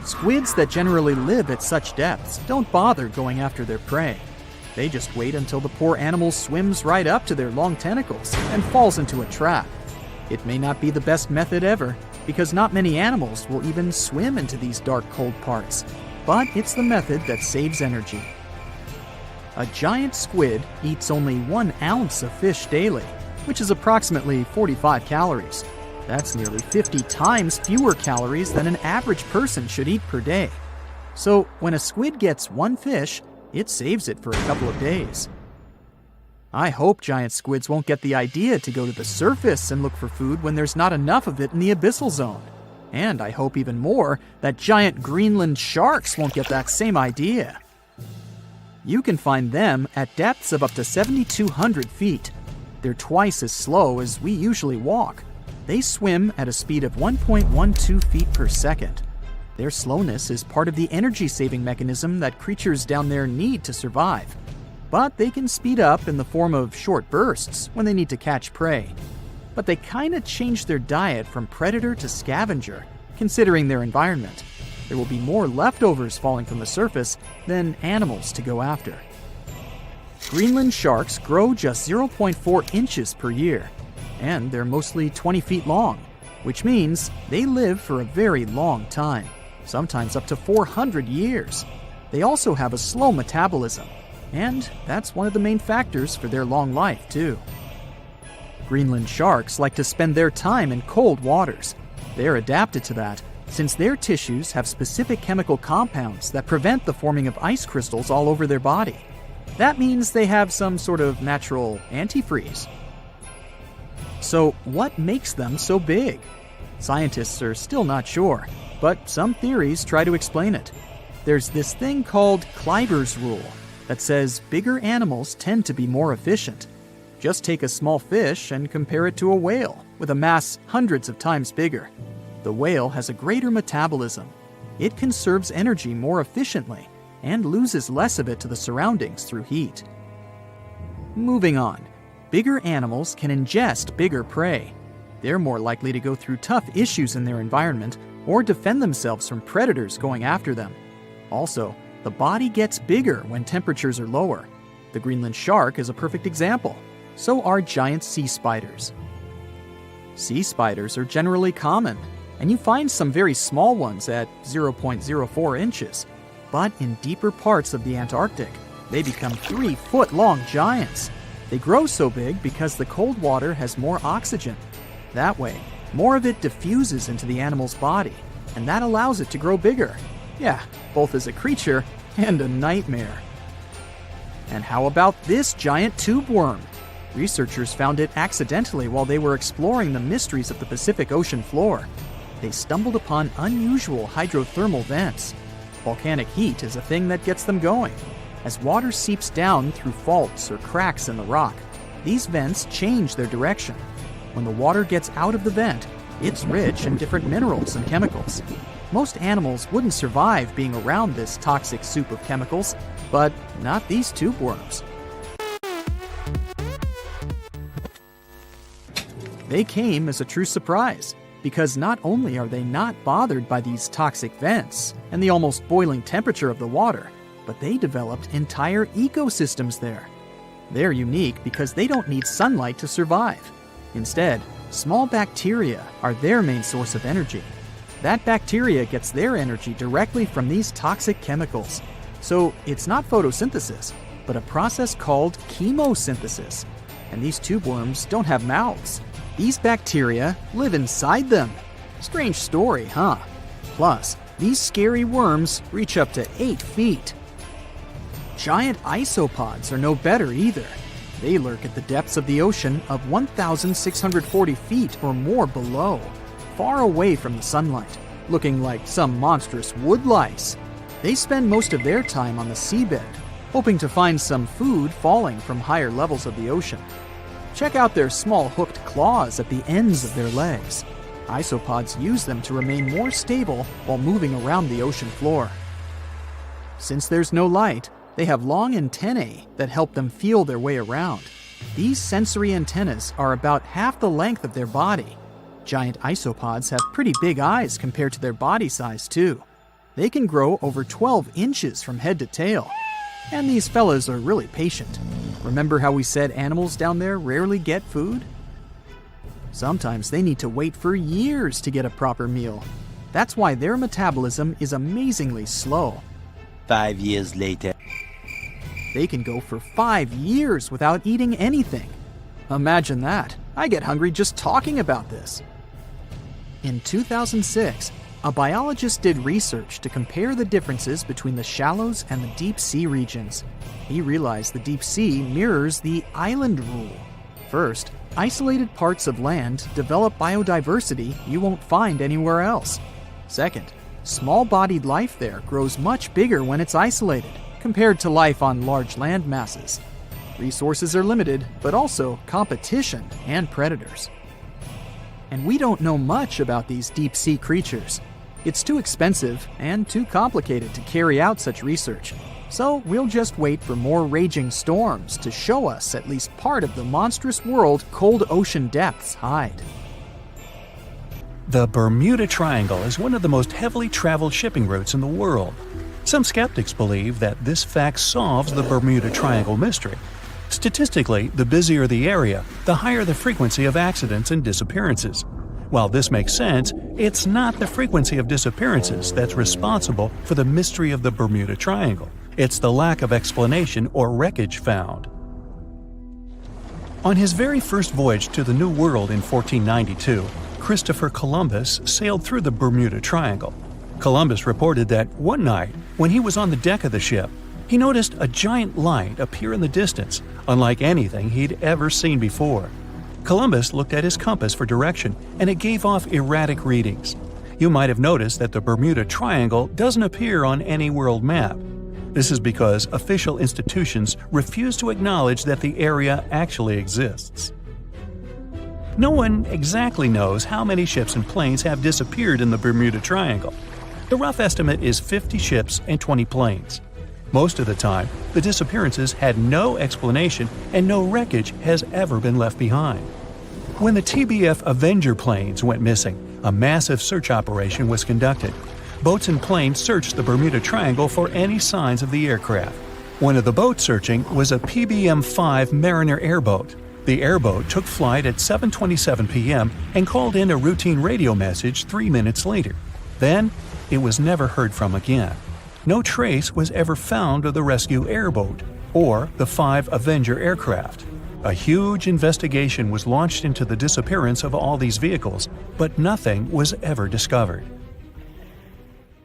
Squids that generally live at such depths don't bother going after their prey. They just wait until the poor animal swims right up to their long tentacles and falls into a trap. It may not be the best method ever, because not many animals will even swim into these dark, cold parts. But it's the method that saves energy. A giant squid eats only 1 ounce of fish daily, which is approximately 45 calories. That's nearly 50 times fewer calories than an average person should eat per day. So when a squid gets 1 fish, it saves it for a couple of days. I hope giant squids won't get the idea to go to the surface and look for food when there's not enough of it in the abyssal zone. And I hope even more that giant Greenland sharks won't get that same idea. You can find them at depths of up to 7,200 feet. They're twice as slow as we usually walk. They swim at a speed of 1.12 feet per second. Their slowness is part of the energy-saving mechanism that creatures down there need to survive. But they can speed up in the form of short bursts when they need to catch prey. But they kinda change their diet from predator to scavenger, considering their environment. There will be more leftovers falling from the surface than animals to go after. Greenland sharks grow just 0.4 inches per year, and they're mostly 20 feet long, which means they live for a very long time, sometimes up to 400 years. They also have a slow metabolism. and that's one of the main factors for their long life, too. Greenland sharks like to spend their time in cold waters. They're adapted to that, since their tissues have specific chemical compounds that prevent the forming of ice crystals all over their body. That means they have some sort of natural antifreeze. So, what makes them so big? Scientists are still not sure, but some theories try to explain it. There's this thing called Kleiber's rule that says bigger animals tend to be more efficient. Just take a small fish and compare it to a whale with a mass hundreds of times bigger. The whale has a greater metabolism. It conserves energy more efficiently and loses less of it to the surroundings through heat. Moving on, bigger animals can ingest bigger prey. They're more likely to go through tough issues in their environment or defend themselves from predators going after them. Also, the body gets bigger when temperatures are lower. The Greenland shark is a perfect example. So are giant sea spiders. Sea spiders are generally common, and you find some very small ones at 0.04 inches. But in deeper parts of the Antarctic, they become 3-foot-long giants. They grow so big because the cold water has more oxygen. That way, more of it diffuses into the animal's body, and that allows it to grow bigger. Yeah, both as a creature and a nightmare. And how about this giant tube worm? Researchers found it accidentally while they were exploring the mysteries of the Pacific Ocean floor. They stumbled upon unusual hydrothermal vents. Volcanic heat is a thing that gets them going. As water seeps down through faults or cracks in the rock, these vents change their direction. When the water gets out of the vent, it's rich in different minerals and chemicals. Most animals wouldn't survive being around this toxic soup of chemicals, but not these tube worms. They came as a true surprise, because not only are they not bothered by these toxic vents and the almost boiling temperature of the water, but they developed entire ecosystems there. They're unique because they don't need sunlight to survive. Instead, small bacteria are their main source of energy. That bacteria gets their energy directly from these toxic chemicals. So it's not photosynthesis, but a process called chemosynthesis. And these tube worms don't have mouths. These bacteria live inside them. Strange story, huh? Plus, these scary worms reach up to 8 feet. Giant isopods are no better either. They lurk at the depths of the ocean of 1,640 feet or more below, far away from the sunlight, looking like some monstrous wood lice. They spend most of their time on the seabed, hoping to find some food falling from higher levels of the ocean. Check out their small hooked claws at the ends of their legs. Isopods use them to remain more stable while moving around the ocean floor. Since there's no light, they have long antennae that help them feel their way around. These sensory antennas are about half the length of their body. Giant isopods have pretty big eyes compared to their body size, too. They can grow over 12 inches from head to tail. And these fellas are really patient. Remember how we said animals down there rarely get food? Sometimes they need to wait for years to get a proper meal. That's why their metabolism is amazingly slow. 5 years later. They can go for 5 years without eating anything. Imagine that. I get hungry just talking about this. In 2006, a biologist did research to compare the differences between the shallows and the deep sea regions. He realized the deep sea mirrors the island rule. First, isolated parts of land develop biodiversity you won't find anywhere else. Second, small-bodied life there grows much bigger when it's isolated, compared to life on large land masses. Resources are limited, but also competition and predators. And we don't know much about these deep-sea creatures. It's too expensive and too complicated to carry out such research. So we'll just wait for more raging storms to show us at least part of the monstrous world cold ocean depths hide. The Bermuda Triangle is one of the most heavily traveled shipping routes in the world. Some skeptics believe that this fact solves the Bermuda Triangle mystery. Statistically, the busier the area, the higher the frequency of accidents and disappearances. While this makes sense, it's not the frequency of disappearances that's responsible for the mystery of the Bermuda Triangle. It's the lack of explanation or wreckage found. On his very first voyage to the New World in 1492, Christopher Columbus sailed through the Bermuda Triangle. Columbus reported that one night, when he was on the deck of the ship, he noticed a giant light appear in the distance, unlike anything he'd ever seen before. Columbus looked at his compass for direction, and it gave off erratic readings. You might have noticed that the Bermuda Triangle doesn't appear on any world map. This is because official institutions refuse to acknowledge that the area actually exists. No one exactly knows how many ships and planes have disappeared in the Bermuda Triangle. The rough estimate is 50 ships and 20 planes. Most of the time, the disappearances had no explanation and no wreckage has ever been left behind. When the TBF Avenger planes went missing, a massive search operation was conducted. Boats and planes searched the Bermuda Triangle for any signs of the aircraft. One of the boats searching was a PBM-5 Mariner airboat. The airboat took flight at 7:27 p.m. and called in a routine radio message 3 minutes later. Then, it was never heard from again. No trace was ever found of the rescue airboat or the 5 Avenger aircraft. A huge investigation was launched into the disappearance of all these vehicles, but nothing was ever discovered.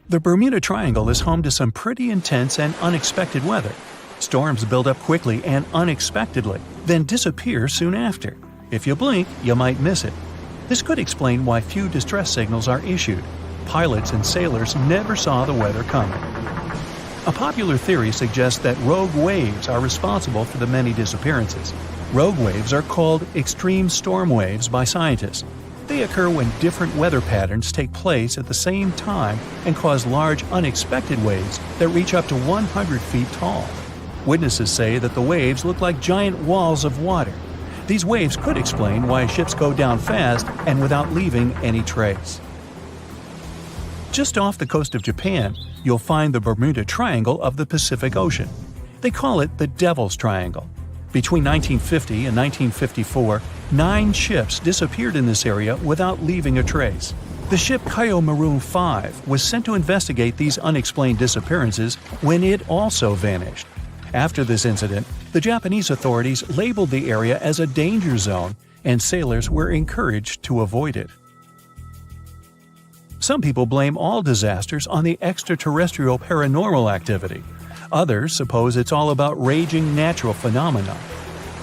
The Bermuda Triangle is home to some pretty intense and unexpected weather. Storms build up quickly and unexpectedly, then disappear soon after. If you blink, you might miss it. This could explain why few distress signals are issued. Pilots and sailors never saw the weather coming. A popular theory suggests that rogue waves are responsible for the many disappearances. Rogue waves are called extreme storm waves by scientists. They occur when different weather patterns take place at the same time and cause large, unexpected waves that reach up to 100 feet tall. Witnesses say that the waves look like giant walls of water. These waves could explain why ships go down fast and without leaving any trace. Just off the coast of Japan, you'll find the Bermuda Triangle of the Pacific Ocean. They call it the Devil's Triangle. Between 1950 and 1954, 9 ships disappeared in this area without leaving a trace. The ship Kaio Maroon 5 was sent to investigate these unexplained disappearances when it also vanished. After this incident, the Japanese authorities labeled the area as a danger zone, and sailors were encouraged to avoid it. Some people blame all disasters on the extraterrestrial paranormal activity. Others suppose it's all about raging natural phenomena.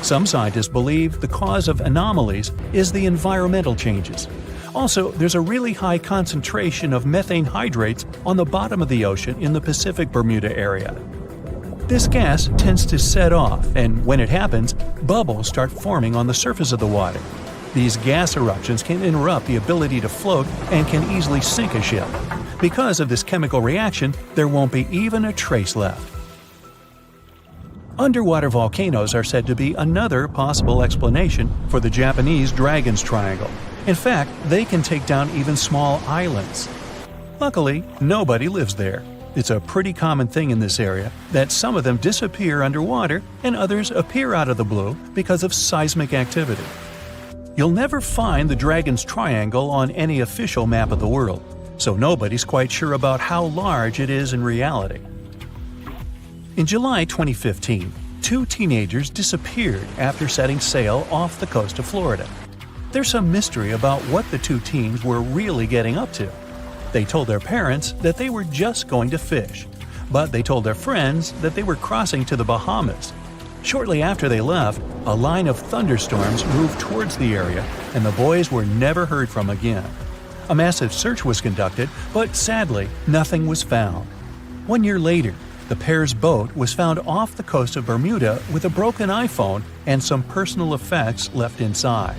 Some scientists believe the cause of anomalies is the environmental changes. Also, there's a really high concentration of methane hydrates on the bottom of the ocean in the Pacific Bermuda area. This gas tends to set off, and when it happens, bubbles start forming on the surface of the water. These gas eruptions can interrupt the ability to float and can easily sink a ship. Because of this chemical reaction, there won't be even a trace left. Underwater volcanoes are said to be another possible explanation for the Japanese Dragon's Triangle. In fact, they can take down even small islands. Luckily, nobody lives there. It's a pretty common thing in this area that some of them disappear underwater and others appear out of the blue because of seismic activity. You'll never find the Dragon's Triangle on any official map of the world, so nobody's quite sure about how large it is in reality. In July 2015, 2 teenagers disappeared after setting sail off the coast of Florida. There's some mystery about what the 2 teens were really getting up to. They told their parents that they were just going to fish, but they told their friends that they were crossing to the Bahamas. Shortly after they left, a line of thunderstorms moved towards the area, and the boys were never heard from again. A massive search was conducted, but sadly, nothing was found. 1 year later, the pair's boat was found off the coast of Bermuda with a broken iPhone and some personal effects left inside.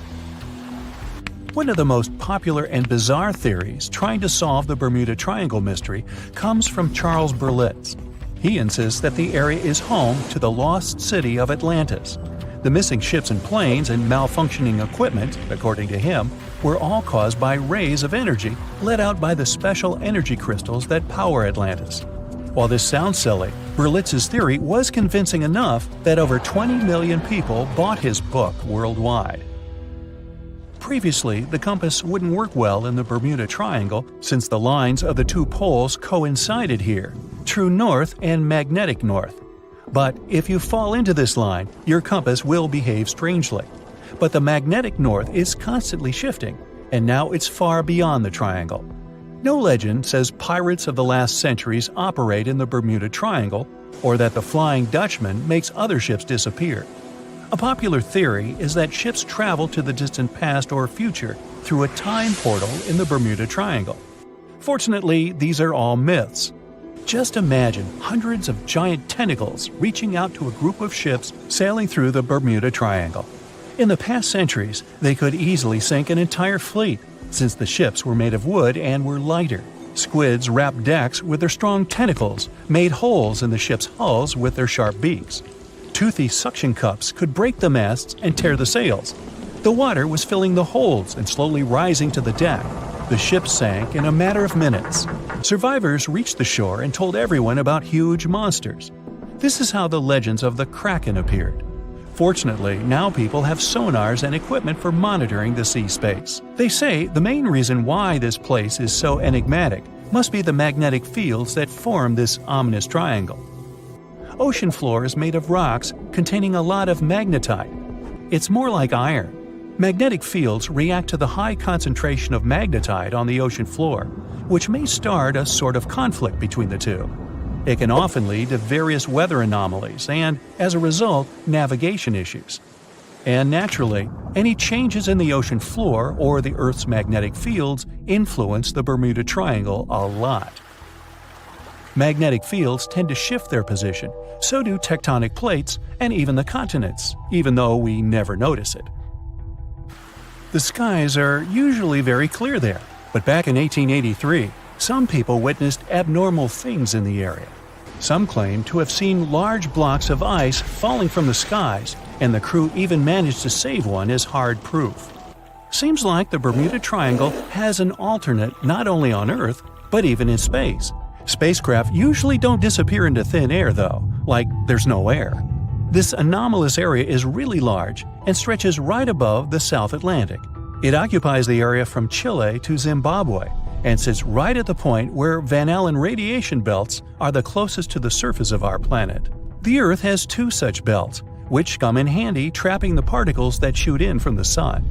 One of the most popular and bizarre theories trying to solve the Bermuda Triangle mystery comes from Charles Berlitz. He insists that the area is home to the lost city of Atlantis. The missing ships and planes and malfunctioning equipment, according to him, were all caused by rays of energy let out by the special energy crystals that power Atlantis. While this sounds silly, Berlitz's theory was convincing enough that over 20 million people bought his book worldwide. Previously, the compass wouldn't work well in the Bermuda Triangle since the lines of the two poles coincided here, true north and magnetic north. But if you fall into this line, your compass will behave strangely. But the magnetic north is constantly shifting, and now it's far beyond the triangle. No legend says pirates of the last centuries operate in the Bermuda Triangle, or that the Flying Dutchman makes other ships disappear. A popular theory is that ships travel to the distant past or future through a time portal in the Bermuda Triangle. Fortunately, these are all myths. Just imagine hundreds of giant tentacles reaching out to a group of ships sailing through the Bermuda Triangle. In the past centuries, they could easily sink an entire fleet, since the ships were made of wood and were lighter. Squids wrapped decks with their strong tentacles, made holes in the ship's hulls with their sharp beaks. Toothy suction cups could break the masts and tear the sails. The water was filling the holds and slowly rising to the deck. The ship sank in a matter of minutes. Survivors reached the shore and told everyone about huge monsters. This is how the legends of the Kraken appeared. Fortunately, now people have sonars and equipment for monitoring the sea space. They say the main reason why this place is so enigmatic must be the magnetic fields that form this ominous triangle. Ocean floor is made of rocks containing a lot of magnetite. It's more like iron. Magnetic fields react to the high concentration of magnetite on the ocean floor, which may start a sort of conflict between the two. It can often lead to various weather anomalies and, as a result, navigation issues. And naturally, any changes in the ocean floor or the Earth's magnetic fields influence the Bermuda Triangle a lot. Magnetic fields tend to shift their position, so do tectonic plates and even the continents, even though we never notice it. The skies are usually very clear there, but back in 1883, some people witnessed abnormal things in the area. Some claim to have seen large blocks of ice falling from the skies, and the crew even managed to save one as hard proof. Seems like the Bermuda Triangle has an alternate not only on Earth, but even in space. Spacecraft usually don't disappear into thin air though, like there's no air. This anomalous area is really large and stretches right above the South Atlantic. It occupies the area from Chile to Zimbabwe and sits right at the point where Van Allen radiation belts are the closest to the surface of our planet. The Earth has two such belts, which come in handy trapping the particles that shoot in from the sun.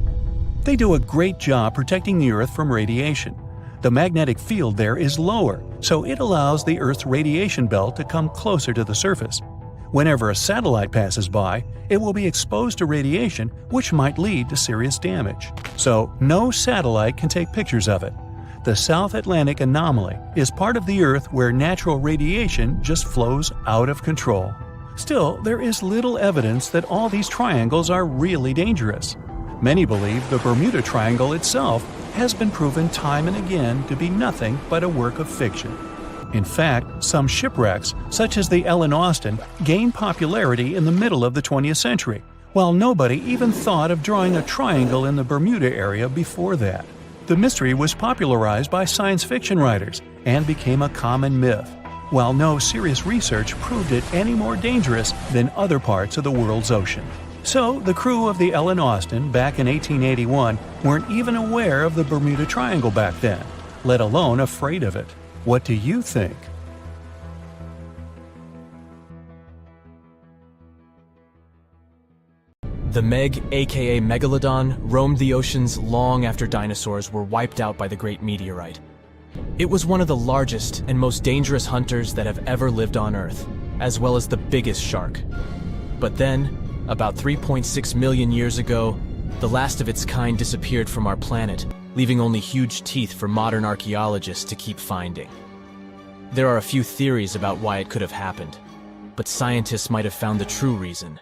They do a great job protecting the Earth from radiation. The magnetic field there is lower, so it allows the Earth's radiation belt to come closer to the surface. Whenever a satellite passes by, it will be exposed to radiation, which might lead to serious damage. So, no satellite can take pictures of it. The South Atlantic anomaly is part of the Earth where natural radiation just flows out of control. Still, there is little evidence that all these triangles are really dangerous. Many believe the Bermuda Triangle itself has been proven time and again to be nothing but a work of fiction. In fact, some shipwrecks, such as the Ellen Austin, gained popularity in the middle of the 20th century, while nobody even thought of drawing a triangle in the Bermuda area before that. The mystery was popularized by science fiction writers and became a common myth, while no serious research proved it any more dangerous than other parts of the world's ocean. So, the crew of the Ellen Austin back in 1881 weren't even aware of the Bermuda Triangle back then, let alone afraid of it. What do you think? The Meg, aka Megalodon, roamed the oceans long after dinosaurs were wiped out by the Great Meteorite. It was one of the largest and most dangerous hunters that have ever lived on Earth, as well as the biggest shark. But then, about 3.6 million years ago, the last of its kind disappeared from our planet, leaving only huge teeth for modern archaeologists to keep finding. There are a few theories about why it could have happened, but scientists might have found the true reason.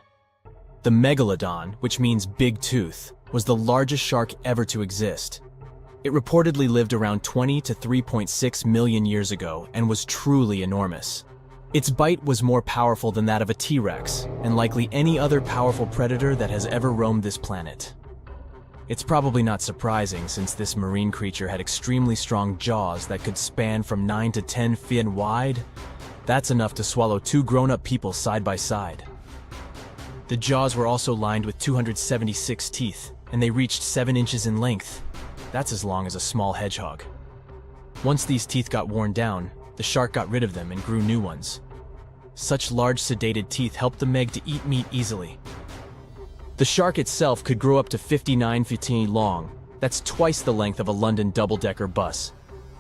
The Megalodon, which means big tooth, was the largest shark ever to exist. It reportedly lived around 20 to 3.6 million years ago and was truly enormous. Its bite was more powerful than that of a T-Rex, and likely any other powerful predator that has ever roamed this planet. It's probably not surprising since this marine creature had extremely strong jaws that could span from 9 to 10 feet wide. That's enough to swallow two grown-up people side by side. The jaws were also lined with 276 teeth, and they reached 7 inches in length. That's as long as a small hedgehog. Once these teeth got worn down, the shark got rid of them and grew new ones. Such large sedated teeth helped the Meg to eat meat easily. The shark itself could grow up to 59 feet long. That's twice the length of a London double-decker bus.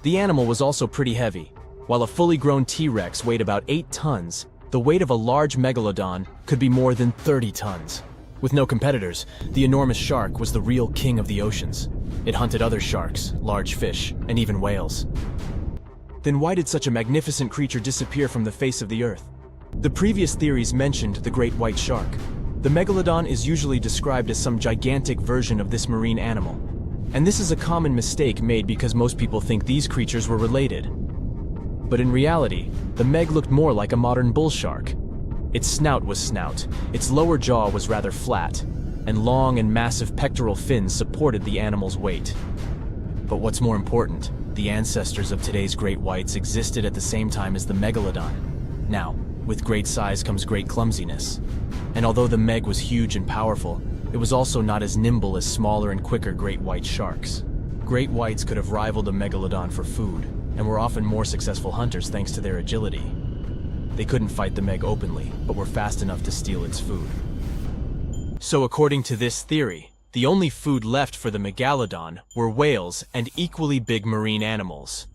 The animal was also pretty heavy. While a fully grown T-Rex weighed about 8 tons, the weight of a large Megalodon could be more than 30 tons. With no competitors, the enormous shark was the real king of the oceans. It hunted other sharks, large fish, and even whales. Then why did such a magnificent creature disappear from the face of the earth? The previous theories mentioned the great white shark. The Megalodon is usually described as some gigantic version of this marine animal. And this is a common mistake made because most people think these creatures were related. But in reality, the Meg looked more like a modern bull shark. Its snout was snout, its lower jaw was rather flat, and long and massive pectoral fins supported the animal's weight. But what's more important, the ancestors of today's great whites existed at the same time as the Megalodon. Now, with great size comes great clumsiness. And although the Meg was huge and powerful, it was also not as nimble as smaller and quicker great white sharks. Great whites could have rivaled a Megalodon for food, and were often more successful hunters thanks to their agility. They couldn't fight the Meg openly, but were fast enough to steal its food. So according to this theory, the only food left for the Megalodon were whales and equally big marine animals.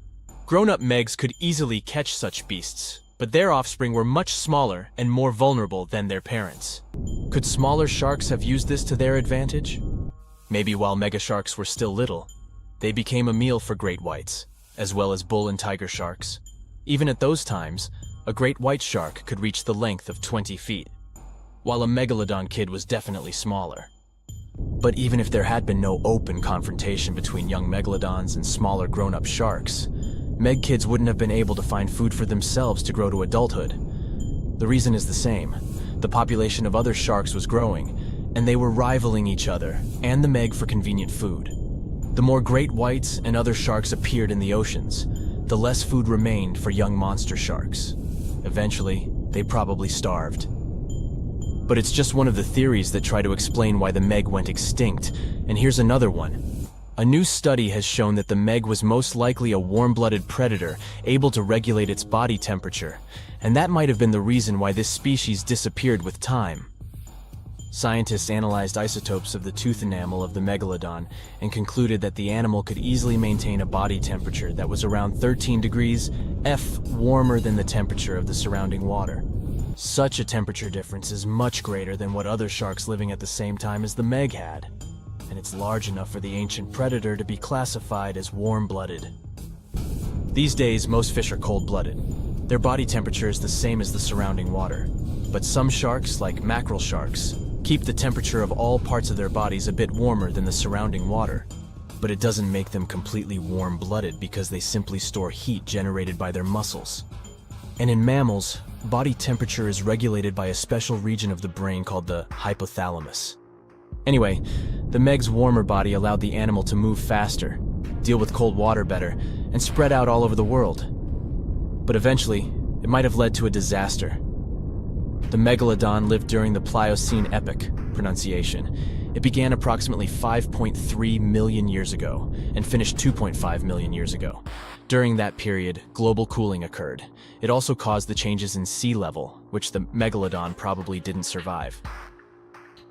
Grown-up Megs could easily catch such beasts, but their offspring were much smaller and more vulnerable than their parents. Could smaller sharks have used this to their advantage? Maybe while megasharks were still little, they became a meal for great whites, as well as bull and tiger sharks. Even at those times, a great white shark could reach the length of 20 feet, while a Megalodon kid was definitely smaller. But even if there had been no open confrontation between young Megalodons and smaller grown-up sharks, Meg kids wouldn't have been able to find food for themselves to grow to adulthood. The reason is the same. The population of other sharks was growing, and they were rivaling each other and the Meg for convenient food. The more great whites and other sharks appeared in the oceans, the less food remained for young monster sharks. Eventually, they probably starved. But it's just one of the theories that try to explain why the Meg went extinct, and here's another one. A new study has shown that the Meg was most likely a warm-blooded predator able to regulate its body temperature, and that might have been the reason why this species disappeared with time. Scientists analyzed isotopes of the tooth enamel of the Megalodon and concluded that the animal could easily maintain a body temperature that was around 13 degrees F warmer than the temperature of the surrounding water. Such a temperature difference is much greater than what other sharks living at the same time as the Meg had, and it's large enough for the ancient predator to be classified as warm-blooded. These days, most fish are cold-blooded. Their body temperature is the same as the surrounding water, but some sharks, like mackerel sharks, keep the temperature of all parts of their bodies a bit warmer than the surrounding water. But it doesn't make them completely warm-blooded because they simply store heat generated by their muscles. And in mammals, body temperature is regulated by a special region of the brain called the hypothalamus. Anyway, the Meg's warmer body allowed the animal to move faster, deal with cold water better, and spread out all over the world. But eventually, it might have led to a disaster. The Megalodon lived during the Pliocene epoch, pronunciation. It began approximately 5.3 million years ago and finished 2.5 million years ago. During that period, global cooling occurred. It also caused the changes in sea level, which the Megalodon probably didn't survive.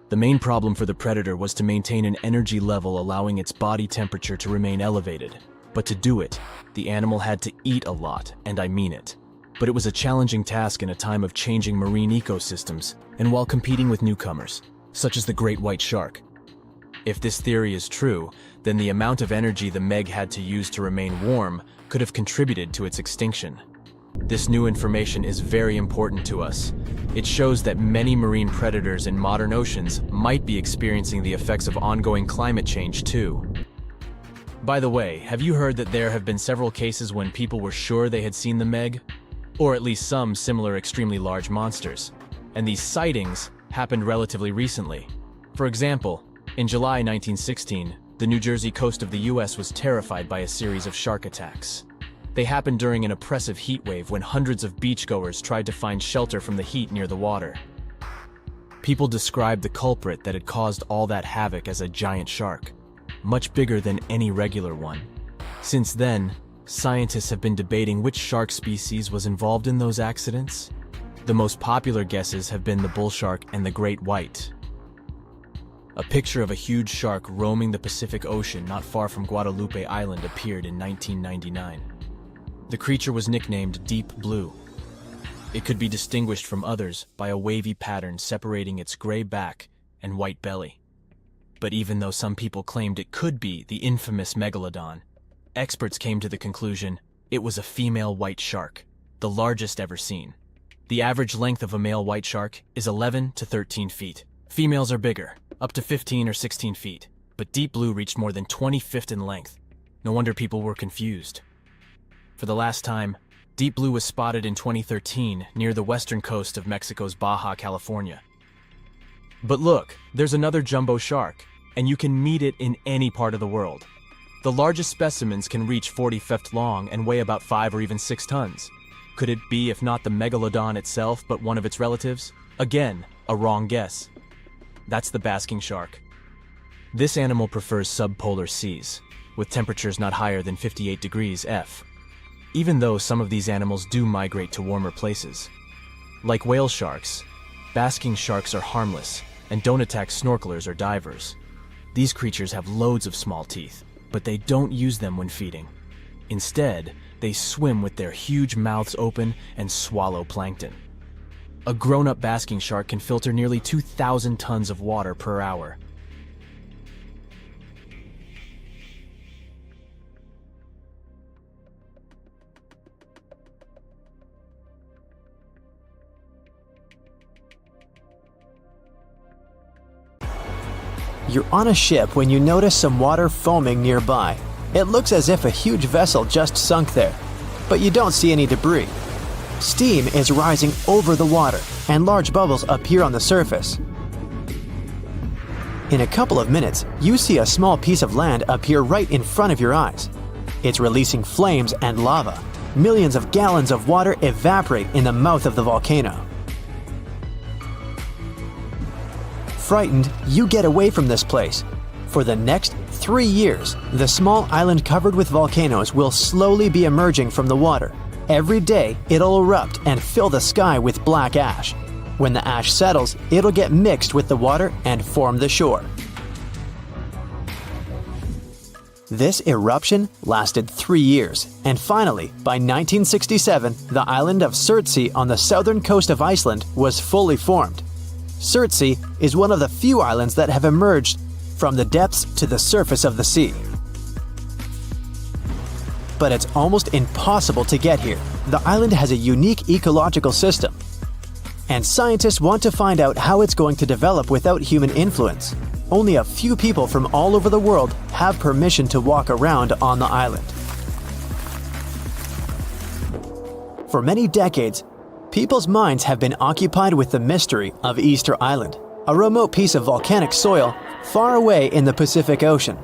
The main problem for the predator was to maintain an energy level allowing its body temperature to remain elevated. But to do it, the animal had to eat a lot, and I mean it. But it was a challenging task in a time of changing marine ecosystems, and while competing with newcomers, such as the great white shark. If this theory is true, then the amount of energy the Meg had to use to remain warm could have contributed to its extinction. This new information is very important to us. It shows that many marine predators in modern oceans might be experiencing the effects of ongoing climate change too. By the way, have you heard that there have been several cases when people were sure they had seen the Meg? Or at least some similar extremely large monsters. And these sightings happened relatively recently. For example, in July 1916, the New Jersey coast of the US was terrified by a series of shark attacks. They happened during an oppressive heat wave when hundreds of beachgoers tried to find shelter from the heat near the water. People described the culprit that had caused all that havoc as a giant shark, much bigger than any regular one. Since then, scientists have been debating which shark species was involved in those accidents. The most popular guesses have been the bull shark and the great white. A picture of a huge shark roaming the Pacific Ocean not far from Guadalupe Island appeared in 1999. The creature was nicknamed Deep Blue. It could be distinguished from others by a wavy pattern separating its gray back and white belly. But even though some people claimed it could be the infamous Megalodon, experts came to the conclusion it was a female white shark, the largest ever seen. The average length of a male white shark is 11 to 13 feet. Females are bigger, up to 15 or 16 feet, but Deep Blue reached more than 20 feet in length. No wonder people were confused. For the last time, Deep Blue was spotted in 2013 near the western coast of Mexico's Baja California. But look, there's another jumbo shark, and you can meet it in any part of the world. The largest specimens can reach 40 feet long and weigh about 5 or even 6 tons. Could it be, if not the Megalodon itself, but one of its relatives? Again, a wrong guess. That's the basking shark. This animal prefers subpolar seas, with temperatures not higher than 58 degrees F. Even though some of these animals do migrate to warmer places. Like whale sharks, basking sharks are harmless and don't attack snorkelers or divers. These creatures have loads of small teeth, but they don't use them when feeding. Instead, they swim with their huge mouths open and swallow plankton. A grown-up basking shark can filter nearly 2,000 tons of water per hour. You're on a ship when you notice some water foaming nearby. It looks as if a huge vessel just sunk there, but you don't see any debris. Steam is rising over the water, and large bubbles appear on the surface. In a couple of minutes, you see a small piece of land appear right in front of your eyes. It's releasing flames and lava. Millions of gallons of water evaporate in the mouth of the volcano. Frightened, you get away from this place. For the next 3 years, the small island covered with volcanoes will slowly be emerging from the water. Every day, it'll erupt and fill the sky with black ash. When the ash settles, it'll get mixed with the water and form the shore. This eruption lasted 3 years, and finally, by 1967, the island of Surtsey on the southern coast of Iceland was fully formed. Surtsey is one of the few islands that have emerged from the depths to the surface of the sea. But it's almost impossible to get here. The island has a unique ecological system, and scientists want to find out how it's going to develop without human influence. Only a few people from all over the world have permission to walk around on the island. For many decades, people's minds have been occupied with the mystery of Easter Island, a remote piece of volcanic soil far away in the Pacific Ocean.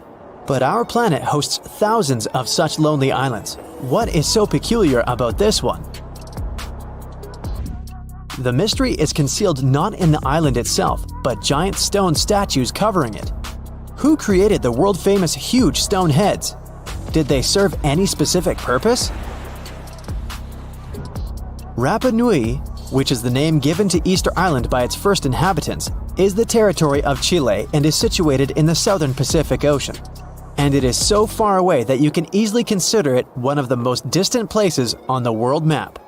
But our planet hosts thousands of such lonely islands. What is so peculiar about this one? The mystery is concealed not in the island itself, but giant stone statues covering it. Who created the world-famous huge stone heads? Did they serve any specific purpose? Rapa Nui, which is the name given to Easter Island by its first inhabitants, is the territory of Chile and is situated in the southern Pacific Ocean. And it is so far away that you can easily consider it one of the most distant places on the world map.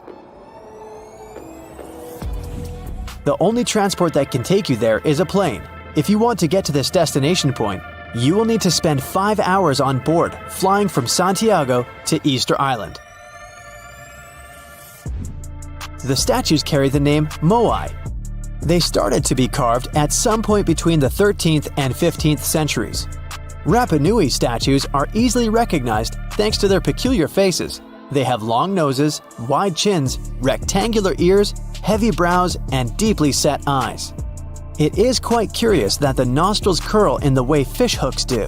The only transport that can take you there is a plane. If you want to get to this destination point, you will need to spend 5 hours on board, flying from Santiago to Easter Island. The statues carry the name Moai. They started to be carved at some point between the 13th and 15th centuries. Rapa Nui statues are easily recognized thanks to their peculiar faces. They have long noses, wide chins, rectangular ears, heavy brows, and deeply set eyes. It is quite curious that the nostrils curl in the way fish hooks do.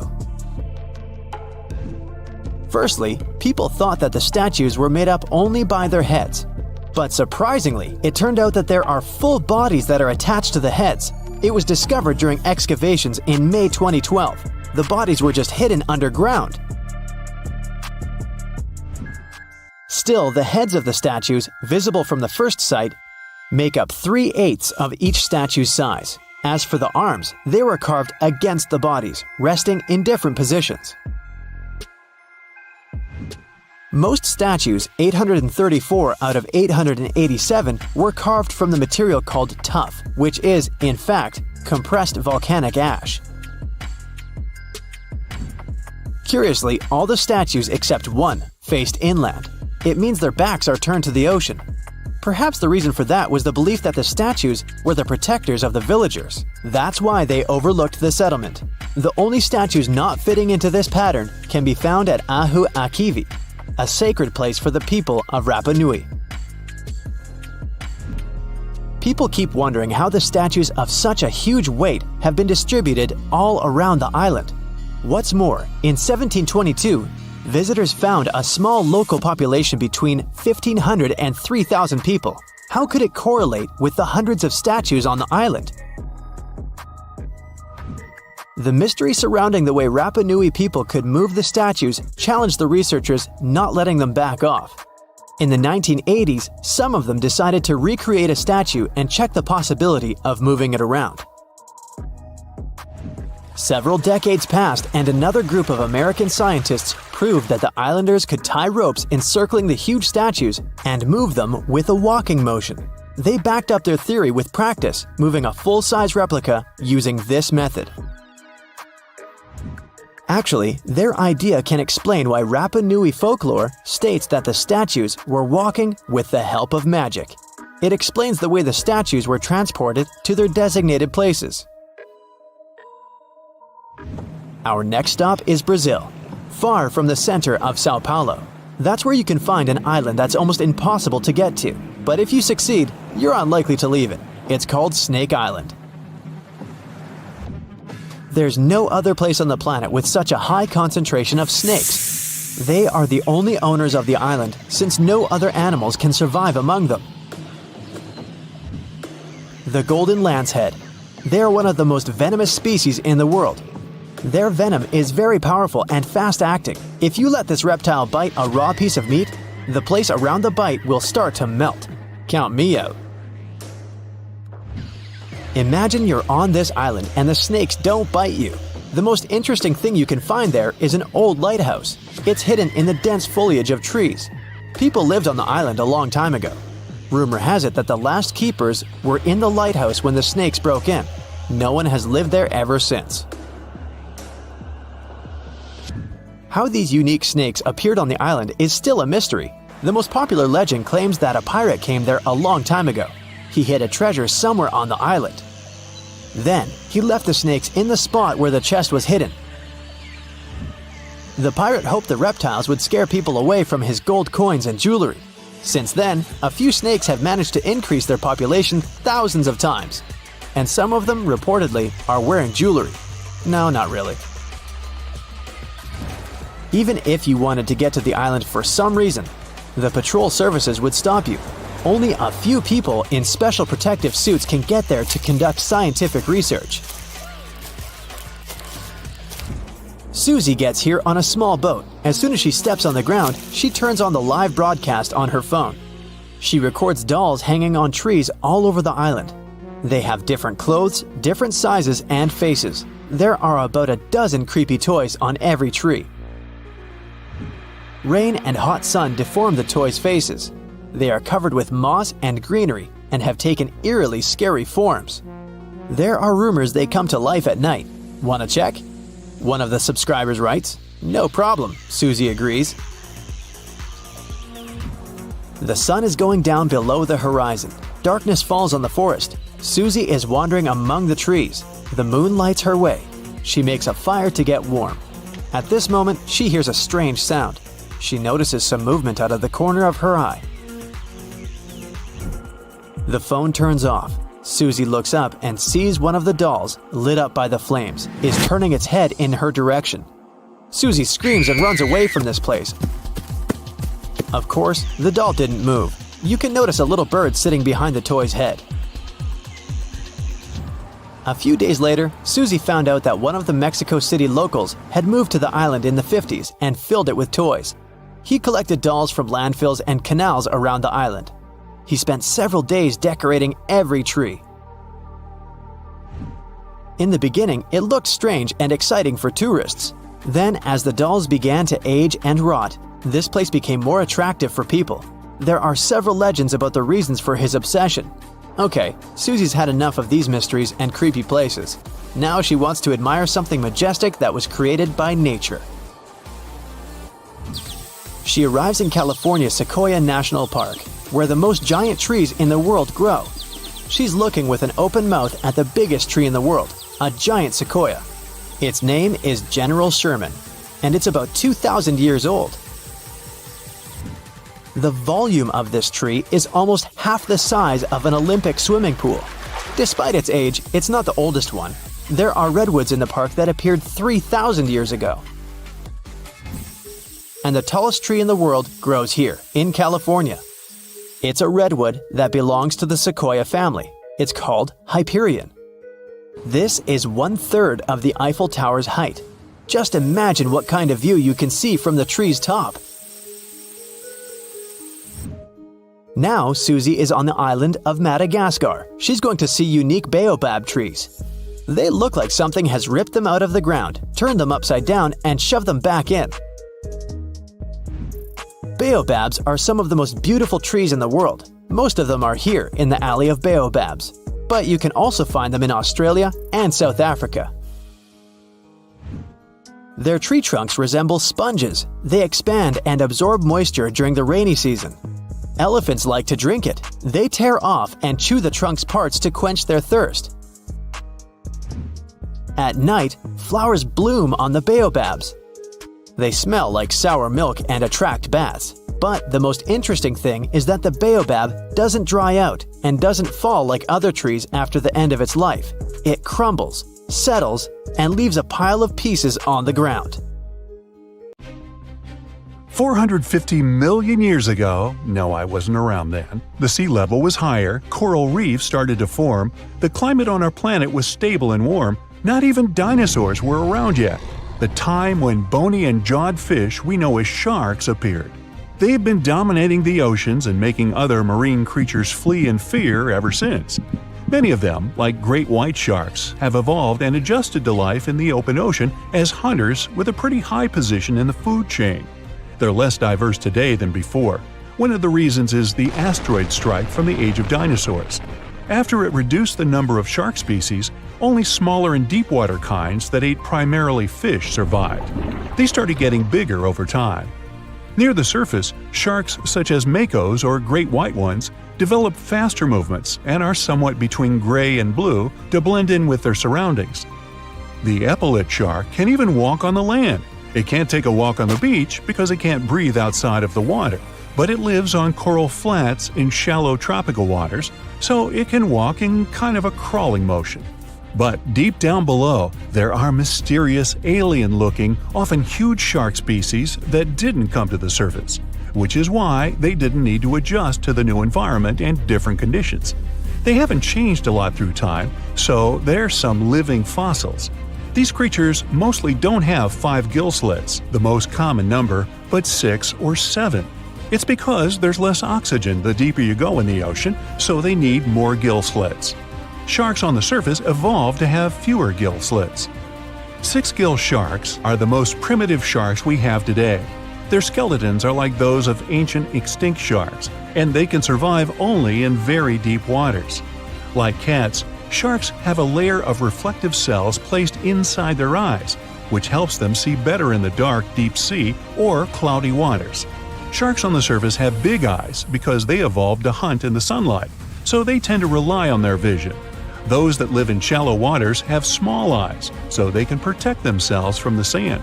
Firstly, people thought that the statues were made up only by their heads. But surprisingly, it turned out that there are full bodies that are attached to the heads, It was discovered during excavations in May 2012. The bodies were just hidden underground. Still, the heads of the statues, visible from the first site, make up 3/8 of each statue's size. As for the arms, they were carved against the bodies, resting in different positions. Most statues, 834 out of 887, were carved from the material called tuff, which is, in fact, compressed volcanic ash. Curiously, all the statues except one faced inland. It means their backs are turned to the ocean. Perhaps the reason for that was the belief that the statues were the protectors of the villagers. That's why they overlooked the settlement. The only statues not fitting into this pattern can be found at Ahu Akivi, a sacred place for the people of Rapa Nui. People keep wondering how the statues of such a huge weight have been distributed all around the island. What's more, in 1722, visitors found a small local population between 1,500 and 3,000 people. How could it correlate with the hundreds of statues on the island? The mystery surrounding the way Rapa Nui people could move the statues challenged the researchers, not letting them back off. In the 1980s, some of them decided to recreate a statue and check the possibility of moving it around. Several decades passed, and another group of American scientists proved that the islanders could tie ropes encircling the huge statues and move them with a walking motion. They backed up their theory with practice, moving a full-size replica using this method. Actually, their idea can explain why Rapa Nui folklore states that the statues were walking with the help of magic. It explains the way the statues were transported to their designated places. Our next stop is Brazil, far from the center of Sao Paulo. That's where you can find an island that's almost impossible to get to, but if you succeed, you're unlikely to leave it. It's called Snake Island. There's no other place on the planet with such a high concentration of snakes. They are the only owners of the island, since no other animals can survive among them. The golden lancehead. They are one of the most venomous species in the world. Their venom is very powerful and fast-acting. If you let this reptile bite a raw piece of meat, the place around the bite will start to melt. Count me out. Imagine you're on this island and the snakes don't bite you. The most interesting thing you can find there is an old lighthouse. It's hidden in the dense foliage of trees. People lived on the island a long time ago. Rumor has it that the last keepers were in the lighthouse when the snakes broke in. No one has lived there ever since. How these unique snakes appeared on the island is still a mystery. The most popular legend claims that a pirate came there a long time ago. He hid a treasure somewhere on the island. Then, he left the snakes in the spot where the chest was hidden. The pirate hoped the reptiles would scare people away from his gold coins and jewelry. Since then, a few snakes have managed to increase their population thousands of times. And some of them, reportedly, are wearing jewelry. No, not really. Even if you wanted to get to the island for some reason, the patrol services would stop you. Only a few people in special protective suits can get there to conduct scientific research. Susie gets here on a small boat. As soon as she steps on the ground, she turns on the live broadcast on her phone. She records dolls hanging on trees all over the island. They have different clothes, different sizes, and faces. There are about a dozen creepy toys on every tree. Rain and hot sun deform the toys' faces. They are covered with moss and greenery and have taken eerily scary forms. There are rumors they come to life at night. Wanna check? One of the subscribers writes, "No problem," Susie agrees. The sun is going down below the horizon. Darkness falls on the forest. Susie is wandering among the trees. The moon lights her way. She makes a fire to get warm. At this moment, she hears a strange sound. She notices some movement out of the corner of her eye. The phone turns off. Susie looks up and sees one of the dolls, lit up by the flames, is turning its head in her direction. Susie screams and runs away from this place. Of course, the doll didn't move. You can notice a little bird sitting behind the toy's head. A few days later, Susie found out that one of the Mexico City locals had moved to the island in the 50s and filled it with toys. He collected dolls from landfills and canals around the island. He spent several days decorating every tree. In the beginning, it looked strange and exciting for tourists. Then, as the dolls began to age and rot, this place became more attractive for people. There are several legends about the reasons for his obsession. Okay, Susie's had enough of these mysteries and creepy places. Now she wants to admire something majestic that was created by nature. She arrives in California's Sequoia National Park, where the most giant trees in the world grow. She's looking with an open mouth at the biggest tree in the world, a giant sequoia. Its name is General Sherman, and it's about 2,000 years old. The volume of this tree is almost half the size of an Olympic swimming pool. Despite its age, it's not the oldest one. There are redwoods in the park that appeared 3,000 years ago. And the tallest tree in the world grows here, in California. It's a redwood that belongs to the sequoia family. It's called Hyperion. This is 1/3 of the Eiffel Tower's height. Just imagine what kind of view you can see from the tree's top. Now Susie is on the island of Madagascar. She's going to see unique baobab trees. They look like something has ripped them out of the ground, turned them upside down, and shoved them back in. Baobabs are some of the most beautiful trees in the world. Most of them are here in the Alley of Baobabs, but you can also find them in Australia and South Africa. Their tree trunks resemble sponges. They expand and absorb moisture during the rainy season. Elephants like to drink it. They tear off and chew the trunk's parts to quench their thirst. At night, flowers bloom on the baobabs. They smell like sour milk and attract bats. But the most interesting thing is that the baobab doesn't dry out and doesn't fall like other trees after the end of its life. It crumbles, settles, and leaves a pile of pieces on the ground. 450 million years ago, no, I wasn't around then, the sea level was higher, coral reefs started to form, the climate on our planet was stable and warm, not even dinosaurs were around yet. The time when bony and jawed fish we know as sharks appeared. They've been dominating the oceans and making other marine creatures flee in fear ever since. Many of them, like great white sharks, have evolved and adjusted to life in the open ocean as hunters with a pretty high position in the food chain. They're less diverse today than before. One of the reasons is the asteroid strike from the age of dinosaurs. After it reduced the number of shark species, only smaller and deep-water kinds that ate primarily fish survived. They started getting bigger over time. Near the surface, sharks such as makos or great white ones develop faster movements and are somewhat between gray and blue to blend in with their surroundings. The epaulet shark can even walk on the land. It can't take a walk on the beach because it can't breathe outside of the water, but it lives on coral flats in shallow tropical waters, so it can walk in kind of a crawling motion. But deep down below, there are mysterious, alien-looking, often huge shark species that didn't come to the surface, which is why they didn't need to adjust to the new environment and different conditions. They haven't changed a lot through time, so they're some living fossils. These creatures mostly don't have 5 gill slits, the most common number, but 6 or 7. It's because there's less oxygen the deeper you go in the ocean, so they need more gill slits. Sharks on the surface evolved to have fewer gill slits. 6-gill sharks are the most primitive sharks we have today. Their skeletons are like those of ancient extinct sharks, and they can survive only in very deep waters. Like cats, sharks have a layer of reflective cells placed inside their eyes, which helps them see better in the dark, deep sea or cloudy waters. Sharks on the surface have big eyes because they evolved to hunt in the sunlight, so they tend to rely on their vision. Those that live in shallow waters have small eyes, so they can protect themselves from the sand.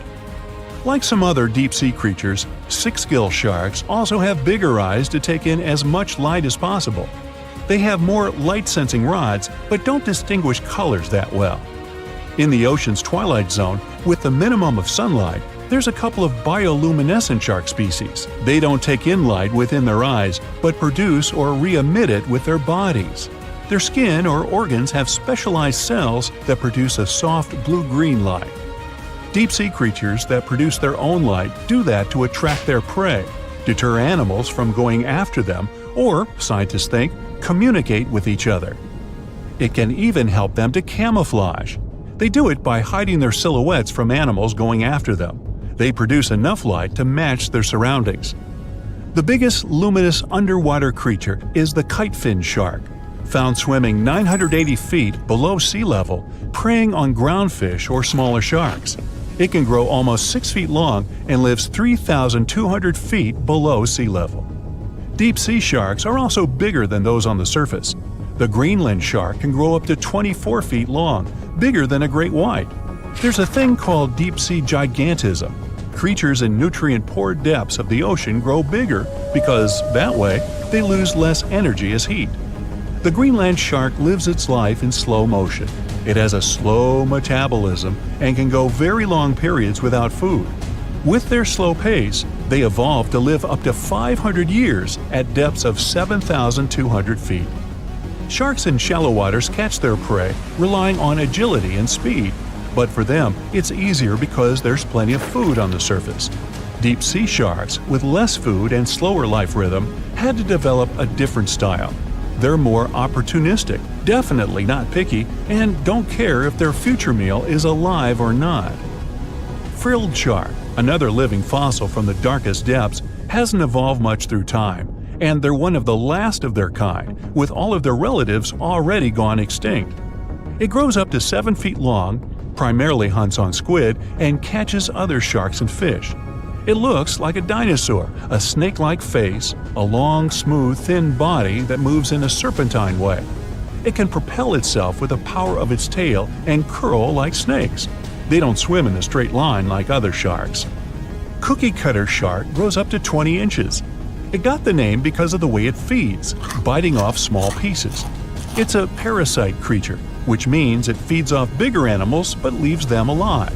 Like some other deep-sea creatures, 6-gill sharks also have bigger eyes to take in as much light as possible. They have more light-sensing rods, but don't distinguish colors that well. In the ocean's twilight zone, with the minimum of sunlight, there's a couple of bioluminescent shark species. They don't take in light within their eyes, but produce or re-emit it with their bodies. Their skin or organs have specialized cells that produce a soft blue-green light. Deep-sea creatures that produce their own light do that to attract their prey, deter animals from going after them, or, scientists think, communicate with each other. It can even help them to camouflage. They do it by hiding their silhouettes from animals going after them. They produce enough light to match their surroundings. The biggest luminous underwater creature is the kitefin shark, found swimming 980 feet below sea level, preying on groundfish or smaller sharks. It can grow almost 6 feet long and lives 3,200 feet below sea level. Deep-sea sharks are also bigger than those on the surface. The Greenland shark can grow up to 24 feet long, bigger than a great white. There's a thing called deep-sea gigantism. Creatures in nutrient-poor depths of the ocean grow bigger because, that way, they lose less energy as heat. The Greenland shark lives its life in slow motion. It has a slow metabolism and can go very long periods without food. With their slow pace, they evolved to live up to 500 years at depths of 7,200 feet. Sharks in shallow waters catch their prey relying on agility and speed, but for them, it's easier because there's plenty of food on the surface. Deep-sea sharks, with less food and slower life rhythm, had to develop a different style. They're more opportunistic, definitely not picky, and don't care if their future meal is alive or not. Frilled shark, another living fossil from the darkest depths, hasn't evolved much through time, and they're one of the last of their kind, with all of their relatives already gone extinct. It grows up to 7 feet long, primarily hunts on squid, and catches other sharks and fish. It looks like a dinosaur, a snake-like face, a long, smooth, thin body that moves in a serpentine way. It can propel itself with the power of its tail and curl like snakes. They don't swim in a straight line like other sharks. Cookie cutter shark grows up to 20 inches. It got the name because of the way it feeds, biting off small pieces. It's a parasite creature, which means it feeds off bigger animals but leaves them alive.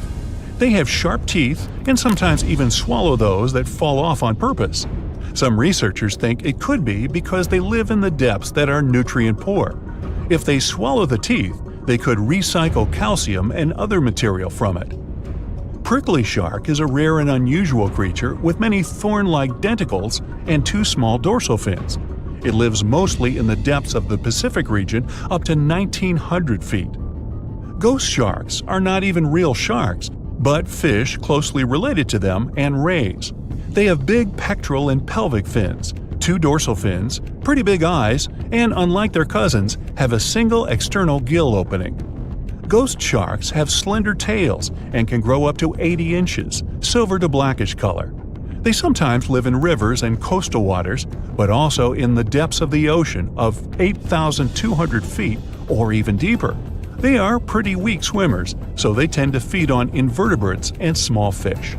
They have sharp teeth and sometimes even swallow those that fall off on purpose. Some researchers think it could be because they live in the depths that are nutrient poor. If they swallow the teeth, they could recycle calcium and other material from it. Prickly shark is a rare and unusual creature with many thorn-like denticles and 2 small dorsal fins. It lives mostly in the depths of the Pacific region up to 1,900 feet. Ghost sharks are not even real sharks, but fish closely related to them and rays. They have big pectoral and pelvic fins, 2 dorsal fins, pretty big eyes, and unlike their cousins, have a single external gill opening. Ghost sharks have slender tails and can grow up to 80 inches, silver to blackish color. They sometimes live in rivers and coastal waters, but also in the depths of the ocean of 8,200 feet or even deeper. They are pretty weak swimmers, so they tend to feed on invertebrates and small fish.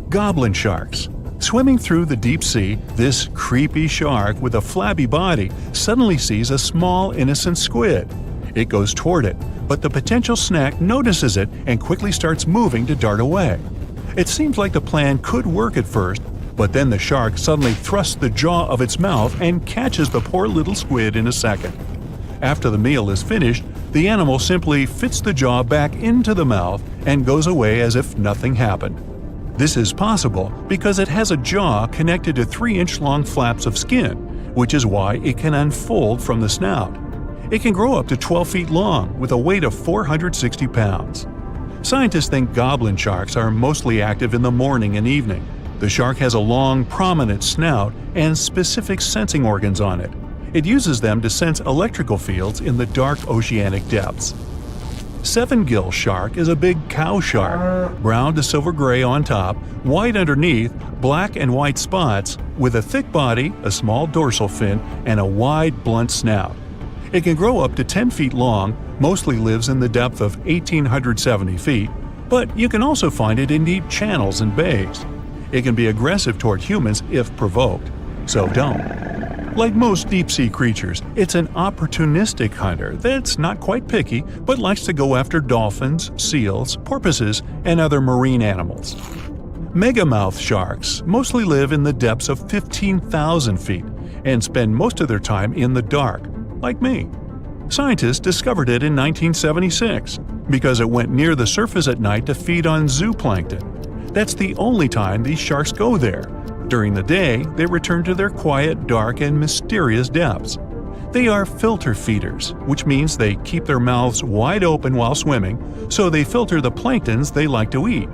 Goblin sharks. Swimming through the deep sea, this creepy shark with a flabby body suddenly sees a small, innocent squid. It goes toward it, but the potential snack notices it and quickly starts moving to dart away. It seems like the plan could work at first, but then the shark suddenly thrusts the jaw of its mouth and catches the poor little squid in a second. After the meal is finished, the animal simply fits the jaw back into the mouth and goes away as if nothing happened. This is possible because it has a jaw connected to 3-inch-long flaps of skin, which is why it can unfold from the snout. It can grow up to 12 feet long with a weight of 460 pounds. Scientists think goblin sharks are mostly active in the morning and evening. The shark has a long, prominent snout and specific sensing organs on it. It uses them to sense electrical fields in the dark oceanic depths. Seven-gill shark is a big cow shark, brown to silver-gray on top, white underneath, black and white spots, with a thick body, a small dorsal fin, and a wide, blunt snout. It can grow up to 10 feet long, mostly lives in the depth of 1,870 feet, but you can also find it in deep channels and bays. It can be aggressive toward humans if provoked, so don't. Like most deep-sea creatures, it's an opportunistic hunter that's not quite picky but likes to go after dolphins, seals, porpoises, and other marine animals. Megamouth sharks mostly live in the depths of 15,000 feet and spend most of their time in the dark, like me. Scientists discovered it in 1976 because it went near the surface at night to feed on zooplankton. That's the only time these sharks go there. During the day, they return to their quiet, dark, and mysterious depths. They are filter feeders, which means they keep their mouths wide open while swimming, so they filter the planktons they like to eat.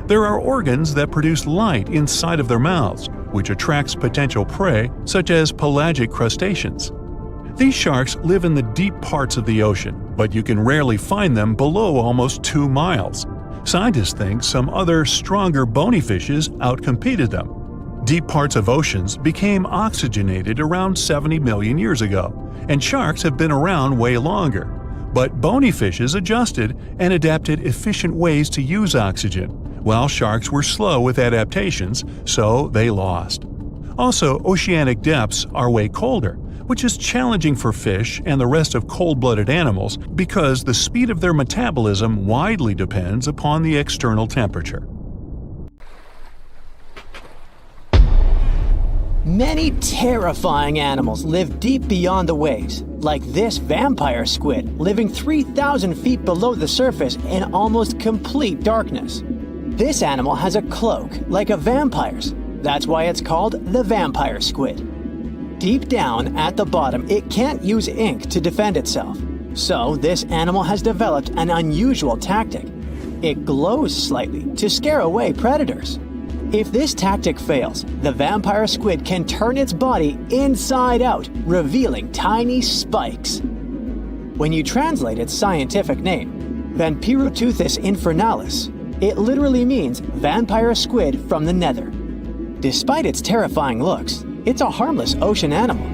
There are organs that produce light inside of their mouths, which attracts potential prey, such as pelagic crustaceans. These sharks live in the deep parts of the ocean, but you can rarely find them below almost 2 miles. Scientists think some other, stronger bony fishes outcompeted them. Deep parts of oceans became oxygenated around 70 million years ago, and sharks have been around way longer. But bony fishes adjusted and adapted efficient ways to use oxygen, while sharks were slow with adaptations, so they lost. Also, oceanic depths are way colder, which is challenging for fish and the rest of cold-blooded animals because the speed of their metabolism widely depends upon the external temperature. Many terrifying animals live deep beyond the waves, like this vampire squid living 3,000 feet below the surface in almost complete darkness. This animal has a cloak, like a vampire's. That's why it's called the vampire squid. Deep down at the bottom, it can't use ink to defend itself. So this animal has developed an unusual tactic. It glows slightly to scare away predators. If this tactic fails, the vampire squid can turn its body inside out, revealing tiny spikes. When you translate its scientific name, Vampiroteuthis infernalis, it literally means vampire squid from the nether. Despite its terrifying looks, it's a harmless ocean animal.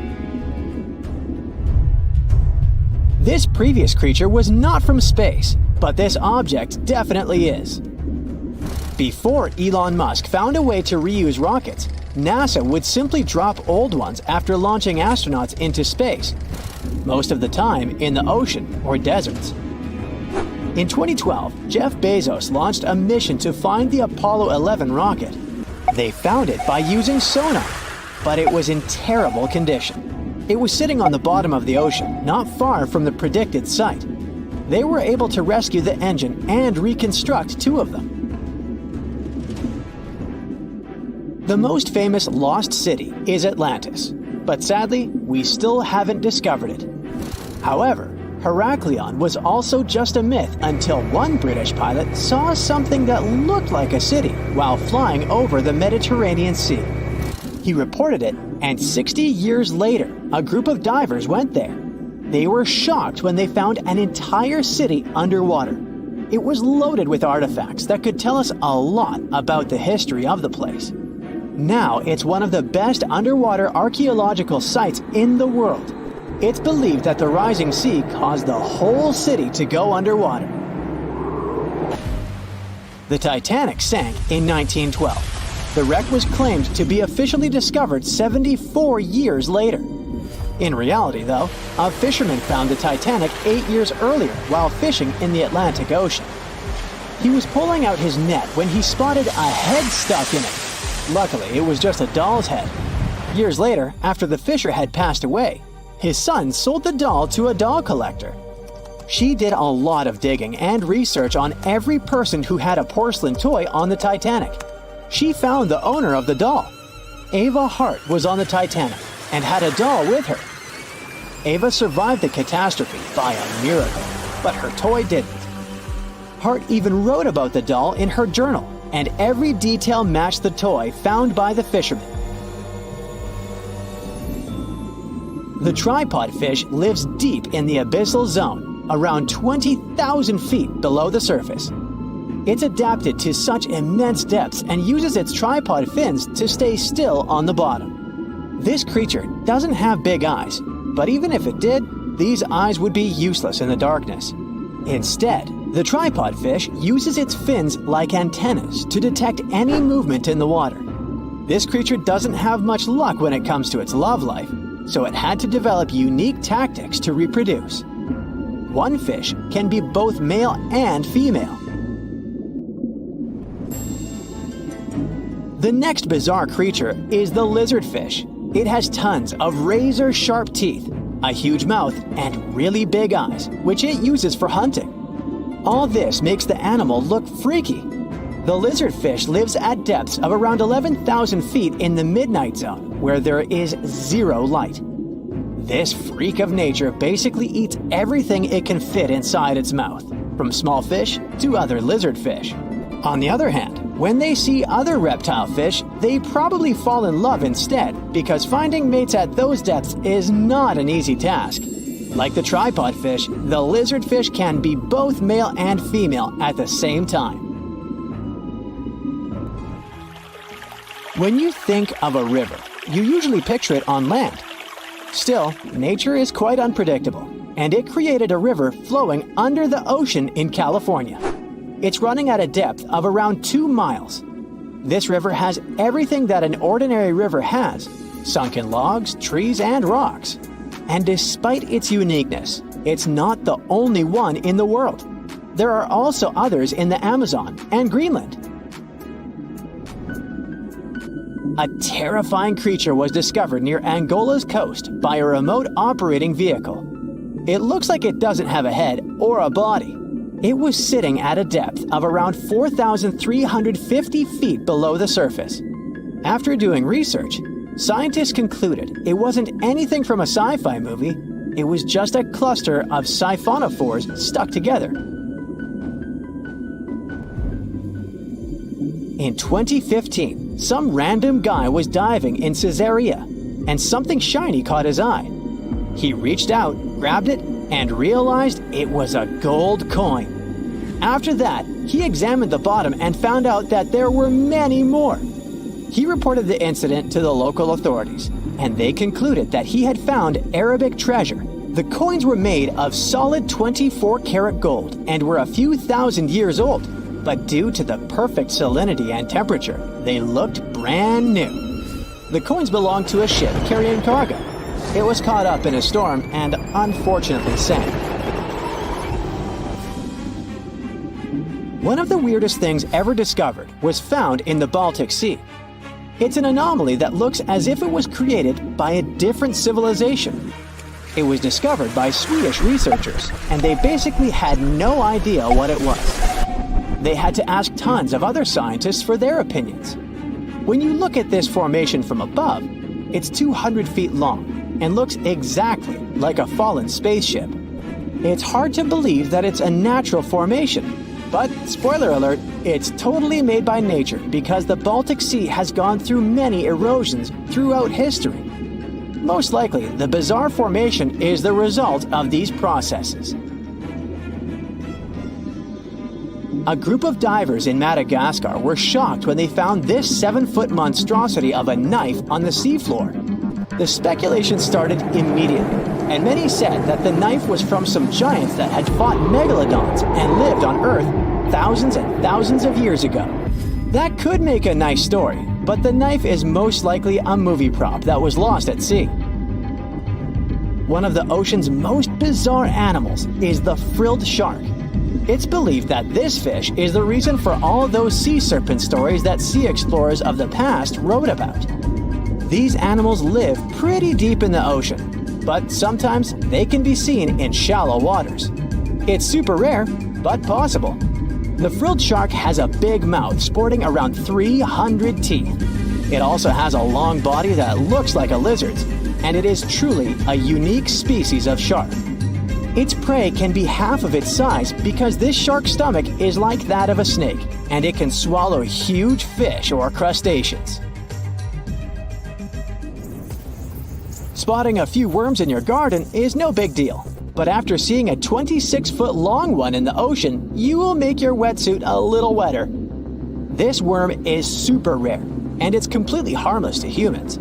This previous creature was not from space, but this object definitely is. Before Elon Musk found a way to reuse rockets, NASA would simply drop old ones after launching astronauts into space, most of the time in the ocean or deserts. In 2012, Jeff Bezos launched a mission to find the Apollo 11 rocket. They found it by using sonar, but it was in terrible condition. It was sitting on the bottom of the ocean, not far from the predicted site. They were able to rescue the engine and reconstruct 2 of them. The most famous lost city is Atlantis, but sadly, we still haven't discovered it. However, Heraklion was also just a myth until one British pilot saw something that looked like a city while flying over the Mediterranean Sea. He reported it, and 60 years later, a group of divers went there. They were shocked when they found an entire city underwater. It was loaded with artifacts that could tell us a lot about the history of the place. Now it's one of the best underwater archaeological sites in the world. It's believed that the rising sea caused the whole city to go underwater. The Titanic sank in 1912. The wreck was claimed to be officially discovered 74 years later. In reality, though, a fisherman found the Titanic 8 years earlier while fishing in the Atlantic Ocean. He was pulling out his net when he spotted a head stuck in it. Luckily, it was just a doll's head. Years later, after the fisher had passed away, his son sold the doll to a doll collector. She did a lot of digging and research on every person who had a porcelain toy on the Titanic. She found the owner of the doll. Ava Hart was on the Titanic and had a doll with her. Ava survived the catastrophe by a miracle, but her toy didn't. Hart even wrote about the doll in her journal, and every detail matched the toy found by the fisherman. The tripod fish lives deep in the abyssal zone, around 20,000 feet below the surface. It's adapted to such immense depths and uses its tripod fins to stay still on the bottom. This creature doesn't have big eyes, but even if it did, these eyes would be useless in the darkness. Instead, the tripod fish uses its fins like antennas to detect any movement in the water. This creature doesn't have much luck when it comes to its love life, so it had to develop unique tactics to reproduce. One fish can be both male and female. The next bizarre creature is the lizardfish. It has tons of razor-sharp teeth, a huge mouth, and really big eyes, which it uses for hunting. All this makes the animal look freaky. The lizardfish lives at depths of around 11,000 feet in the midnight zone, where there is zero light. This freak of nature basically eats everything it can fit inside its mouth, from small fish to other lizardfish. On the other hand, when they see other reptile fish, they probably fall in love instead, because finding mates at those depths is not an easy task. Like the tripod fish, the lizardfish can be both male and female at the same time. When you think of a river, you usually picture it on land. Still, nature is quite unpredictable, and it created a river flowing under the ocean in California. It's running at a depth of around 2 miles. This river has everything that an ordinary river has: sunken logs, trees, and rocks. And despite its uniqueness, it's not the only one in the world. There are also others in the Amazon and Greenland. A terrifying creature was discovered near Angola's coast by a remote operating vehicle. It looks like it doesn't have a head or a body. It was sitting at a depth of around 4,350 feet below the surface. After doing research, scientists concluded it wasn't anything from a sci-fi movie. It was just a cluster of siphonophores stuck together. In 2015, some random guy was diving in Caesarea, and something shiny caught his eye. He reached out, grabbed it, and realized it was a gold coin. After that, he examined the bottom and found out that there were many more. He reported the incident to the local authorities, and they concluded that he had found Arabic treasure. The coins were made of solid 24-karat gold and were a few thousand years old. But due to the perfect salinity and temperature, they looked brand new. The coins belonged to a ship carrying cargo. It was caught up in a storm and unfortunately sank. One of the weirdest things ever discovered was found in the Baltic Sea. It's an anomaly that looks as if it was created by a different civilization. It was discovered by Swedish researchers, and they basically had no idea what it was. They had to ask tons of other scientists for their opinions. When you look at this formation from above, it's 200 feet long and looks exactly like a fallen spaceship. It's hard to believe that it's a natural formation, but spoiler alert, it's totally made by nature because the Baltic Sea has gone through many erosions throughout history. Most likely, the bizarre formation is the result of these processes. A group of divers in Madagascar were shocked when they found this 7-foot monstrosity of a knife on the seafloor. The speculation started immediately, and many said that the knife was from some giants that had fought megalodons and lived on Earth thousands and thousands of years ago. That could make a nice story, but the knife is most likely a movie prop that was lost at sea. One of the ocean's most bizarre animals is the frilled shark. It's believed that this fish is the reason for all those sea serpent stories that sea explorers of the past wrote about. These animals live pretty deep in the ocean, but sometimes they can be seen in shallow waters. It's super rare, but possible. The frilled shark has a big mouth sporting around 300 teeth. It also has a long body that looks like a lizard's, and it is truly a unique species of shark. Its prey can be half of its size because this shark's stomach is like that of a snake, and it can swallow huge fish or crustaceans. Spotting a few worms in your garden is no big deal, but after seeing a 26-foot long one in the ocean, you will make your wetsuit a little wetter. This worm is super rare, and it's completely harmless to humans.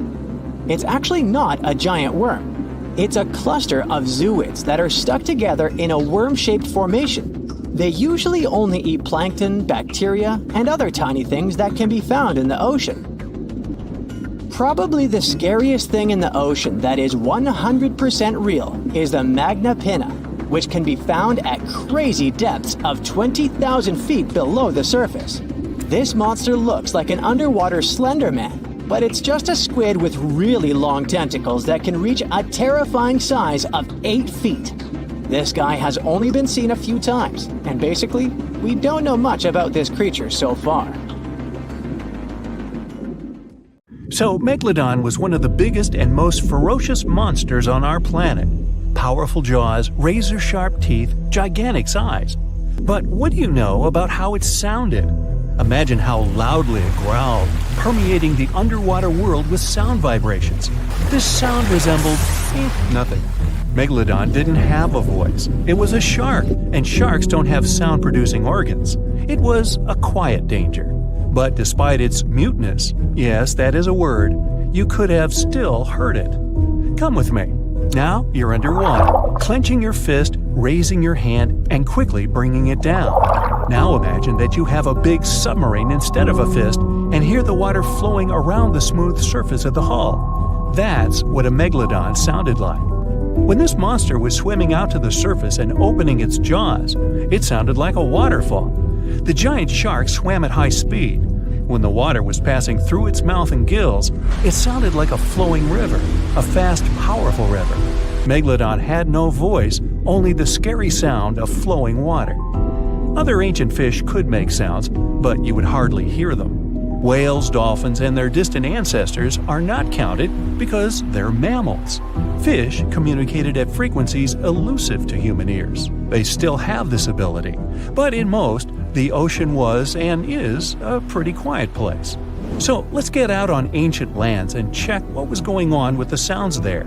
It's actually not a giant worm. It's a cluster of zooids that are stuck together in a worm-shaped formation. They usually only eat plankton, bacteria, and other tiny things that can be found in the ocean. Probably the scariest thing in the ocean that is 100% real is the magna pinna, which can be found at crazy depths of 20,000 feet below the surface. This monster looks like an underwater Slender Man, but it's just a squid with really long tentacles that can reach a terrifying size of 8 feet. This guy has only been seen a few times, and basically, we don't know much about this creature so far. So, Megalodon was one of the biggest and most ferocious monsters on our planet. Powerful jaws, razor-sharp teeth, gigantic size. But what do you know about how it sounded? Imagine how loudly it growled, permeating the underwater world with sound vibrations. This sound resembled nothing. Megalodon didn't have a voice. It was a shark, and sharks don't have sound-producing organs. It was a quiet danger. But despite its muteness, yes, that is a word, you could have still heard it. Come with me. Now you're underwater, clenching your fist, raising your hand, and quickly bringing it down. Now imagine that you have a big submarine instead of a fist and hear the water flowing around the smooth surface of the hull. That's what a megalodon sounded like. When this monster was swimming out to the surface and opening its jaws, it sounded like a waterfall. The giant shark swam at high speed. When the water was passing through its mouth and gills, it sounded like a flowing river, a fast, powerful river. Megalodon had no voice, only the scary sound of flowing water. Other ancient fish could make sounds, but you would hardly hear them. Whales, dolphins, and their distant ancestors are not counted because they're mammals. Fish communicated at frequencies elusive to human ears. They still have this ability, but in most, the ocean was and is a pretty quiet place. So let's get out on ancient lands and check what was going on with the sounds there.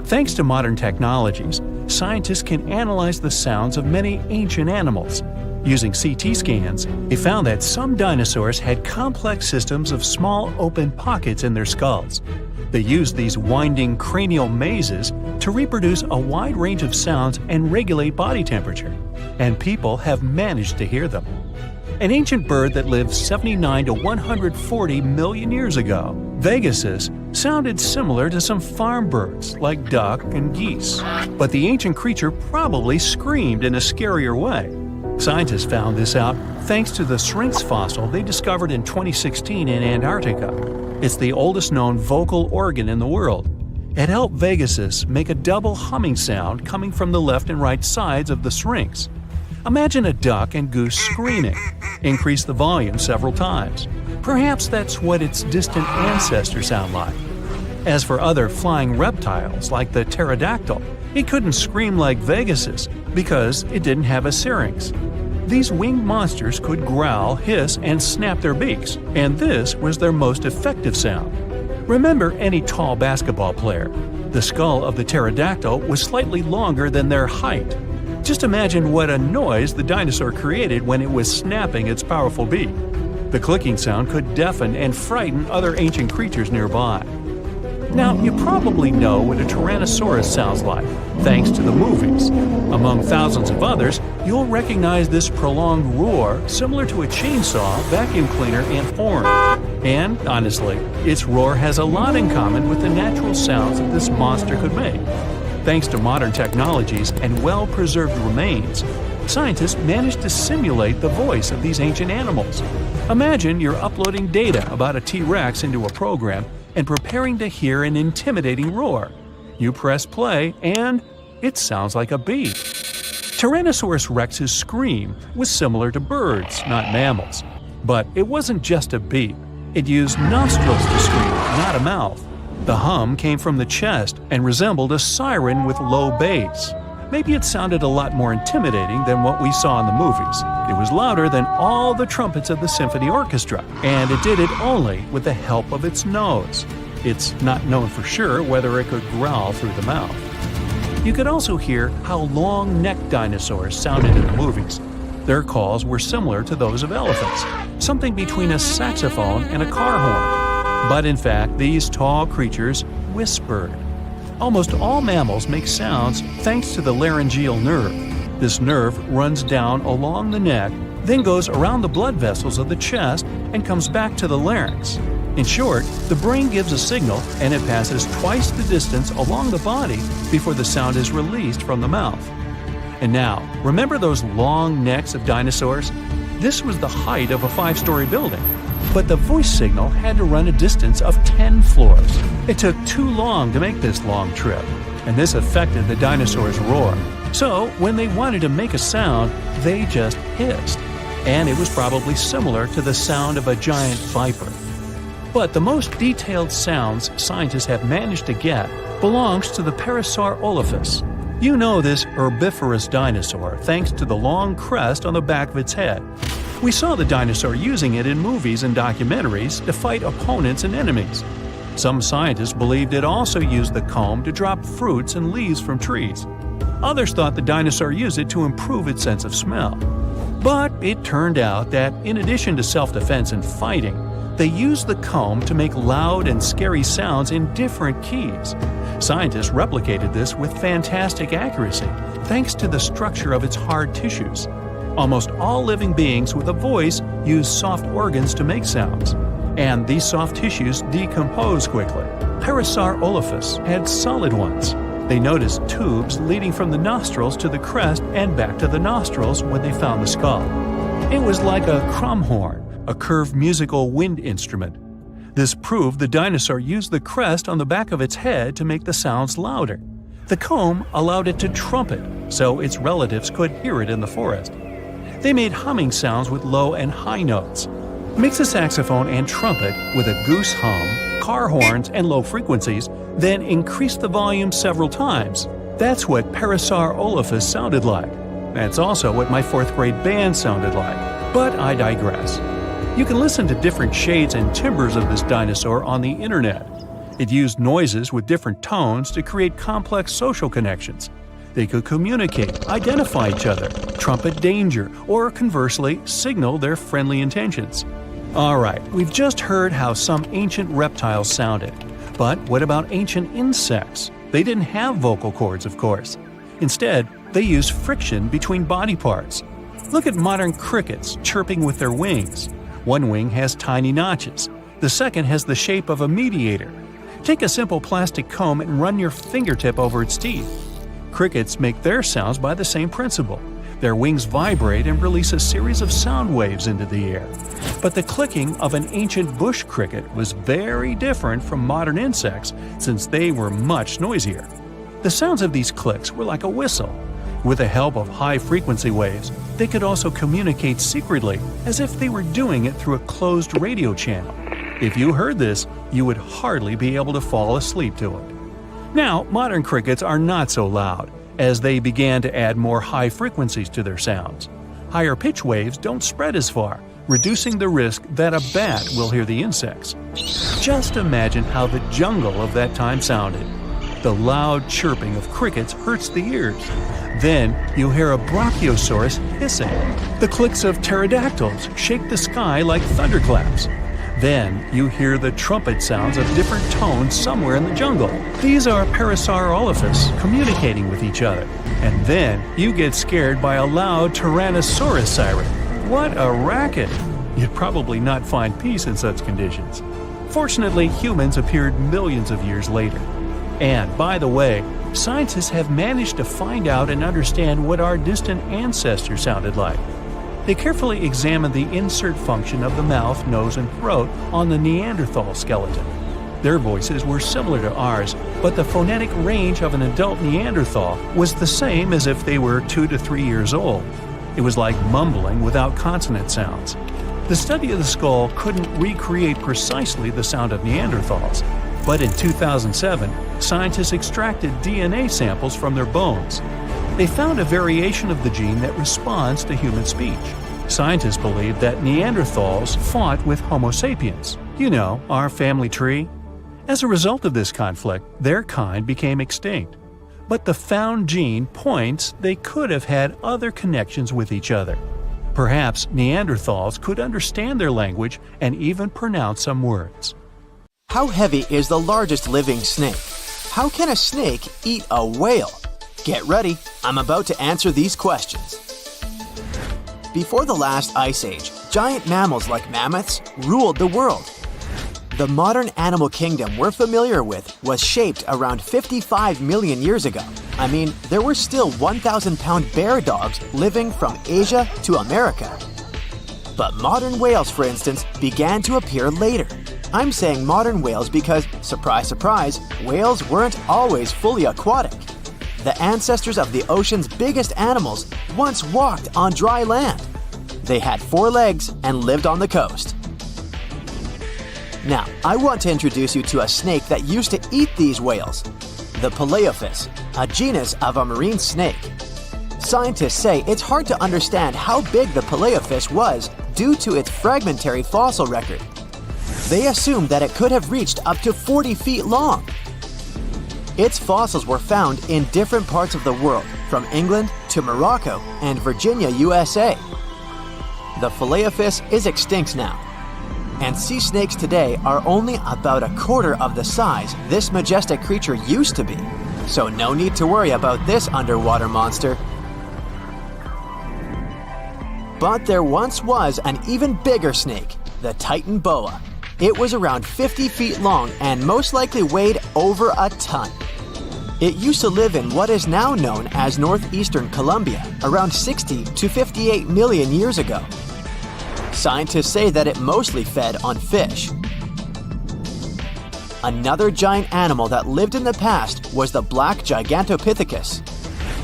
Thanks to modern technologies, scientists can analyze the sounds of many ancient animals. Using CT scans, they found that some dinosaurs had complex systems of small open pockets in their skulls. They used these winding cranial mazes to reproduce a wide range of sounds and regulate body temperature, and people have managed to hear them. An ancient bird that lived 79 to 140 million years ago, Pegasus, sounded similar to some farm birds like duck and geese. But the ancient creature probably screamed in a scarier way. Scientists found this out thanks to the Syrinx fossil they discovered in 2016 in Antarctica. It's the oldest known vocal organ in the world. It helped Pegasus make a double humming sound coming from the left and right sides of the Syrinx. Imagine a duck and goose screaming. Increase the volume several times. Perhaps that's what its distant ancestors sound like. As for other flying reptiles like the pterodactyl, it couldn't scream like Pegasus because it didn't have a syrinx. These winged monsters could growl, hiss, and snap their beaks, and this was their most effective sound. Remember any tall basketball player. The skull of the pterodactyl was slightly longer than their height. Just imagine what a noise the dinosaur created when it was snapping its powerful beak. The clicking sound could deafen and frighten other ancient creatures nearby. Now, you probably know what a Tyrannosaurus sounds like, thanks to the movies. Among thousands of others, you'll recognize this prolonged roar similar to a chainsaw, vacuum cleaner, and horn. And, honestly, its roar has a lot in common with the natural sounds that this monster could make. Thanks to modern technologies and well-preserved remains, scientists managed to simulate the voice of these ancient animals. Imagine you're uploading data about a T-Rex into a program and preparing to hear an intimidating roar. You press play, and it sounds like a bee. Tyrannosaurus rex's scream was similar to birds, not mammals. But it wasn't just a beep. It used nostrils to scream, not a mouth. The hum came from the chest and resembled a siren with low bass. Maybe it sounded a lot more intimidating than what we saw in the movies. It was louder than all the trumpets of the symphony orchestra, and it did it only with the help of its nose. It's not known for sure whether it could growl through the mouth. You could also hear how long-necked dinosaurs sounded in the movies. Their calls were similar to those of elephants, something between a saxophone and a car horn. But in fact, these tall creatures whispered. Almost all mammals make sounds thanks to the laryngeal nerve. This nerve runs down along the neck, then goes around the blood vessels of the chest and comes back to the larynx. In short, the brain gives a signal and it passes twice the distance along the body before the sound is released from the mouth. And now, remember those long necks of dinosaurs? This was the height of a 5-story building. but the voice signal had to run a distance of 10 floors. It took too long to make this long trip, and this affected the dinosaurs' roar. So, when they wanted to make a sound, they just hissed. And it was probably similar to the sound of a giant viper. But the most detailed sounds scientists have managed to get belongs to the Parasaurolophus. You know this herbivorous dinosaur thanks to the long crest on the back of its head. We saw the dinosaur using it in movies and documentaries to fight opponents and enemies. Some scientists believed it also used the comb to drop fruits and leaves from trees. Others thought the dinosaur used it to improve its sense of smell. But it turned out that in addition to self-defense and fighting, they used the comb to make loud and scary sounds in different keys. Scientists replicated this with fantastic accuracy, thanks to the structure of its hard tissues. Almost all living beings with a voice use soft organs to make sounds, and these soft tissues decompose quickly. Parasaurolophus had solid ones. They noticed tubes leading from the nostrils to the crest and back to the nostrils when they found the skull. It was like a crumhorn, a curved musical wind instrument. This proved the dinosaur used the crest on the back of its head to make the sounds louder. The comb allowed it to trumpet, so its relatives could hear it in the forest. They made humming sounds with low and high notes. Mix a saxophone and trumpet with a goose hum, car horns, and low frequencies, then increase the volume several times. That's what Parasaurolophus sounded like. That's also what my 4th grade band sounded like. But I digress. You can listen to different shades and timbres of this dinosaur on the internet. It used noises with different tones to create complex social connections. They could communicate, identify each other, trumpet danger, or conversely, signal their friendly intentions. Alright, we've just heard how some ancient reptiles sounded. But what about ancient insects? They didn't have vocal cords, of course. Instead, they used friction between body parts. Look at modern crickets chirping with their wings. One wing has tiny notches. The second has the shape of a mediator. Take a simple plastic comb and run your fingertip over its teeth. Crickets make their sounds by the same principle. Their wings vibrate and release a series of sound waves into the air. But the clicking of an ancient bush cricket was very different from modern insects since they were much noisier. The sounds of these clicks were like a whistle. With the help of high-frequency waves, they could also communicate secretly as if they were doing it through a closed radio channel. If you heard this, you would hardly be able to fall asleep to it. Now, modern crickets are not so loud, as they began to add more high frequencies to their sounds. Higher pitch waves don't spread as far, reducing the risk that a bat will hear the insects. Just imagine how the jungle of that time sounded. The loud chirping of crickets hurts the ears. Then you hear a brachiosaurus hissing. The clicks of pterodactyls shake the sky like thunderclaps. Then you hear the trumpet sounds of different tones somewhere in the jungle. These are Parasaurolophus communicating with each other. And then you get scared by a loud Tyrannosaurus siren. What a racket! You'd probably not find peace in such conditions. Fortunately, humans appeared millions of years later. And, by the way, scientists have managed to find out and understand what our distant ancestors sounded like. They carefully examined the insert function of the mouth, nose, and throat on the Neanderthal skeleton. Their voices were similar to ours, but the phonetic range of an adult Neanderthal was the same as if they were 2 to 3 years old. It was like mumbling without consonant sounds. The study of the skull couldn't recreate precisely the sound of Neanderthals, but in 2007, scientists extracted DNA samples from their bones. They found a variation of the gene that responds to human speech. Scientists believe that Neanderthals fought with Homo sapiens, you know, our family tree. As a result of this conflict, their kind became extinct. But the found gene points they could have had other connections with each other. Perhaps Neanderthals could understand their language and even pronounce some words. How heavy is the largest living snake? How can a snake eat a whale? Get ready, I'm about to answer these questions. Before the last ice age, giant mammals like mammoths ruled the world. The modern animal kingdom we're familiar with was shaped around 55 million years ago. I mean, there were still 1,000-pound bear dogs living from Asia to America. But modern whales, for instance, began to appear later. I'm saying modern whales because, surprise, surprise, whales weren't always fully aquatic. The ancestors of the ocean's biggest animals once walked on dry land. They had 4 legs and lived on the coast. Now, I want to introduce you to a snake that used to eat these whales, the Paleophis, a genus of a marine snake. Scientists say it's hard to understand how big the Paleophis was due to its fragmentary fossil record. They assumed that it could have reached up to 40 feet long. Its fossils were found in different parts of the world, from England to Morocco and Virginia, USA. The Paleophis is extinct now, and sea snakes today are only about 1/4 of the size this majestic creature used to be. So no need to worry about this underwater monster. But there once was an even bigger snake, the Titan boa. It was around 50 feet long and most likely weighed over a ton. It used to live in what is now known as northeastern Colombia, around 60 to 58 million years ago. Scientists say that it mostly fed on fish. Another giant animal that lived in the past was the black Gigantopithecus.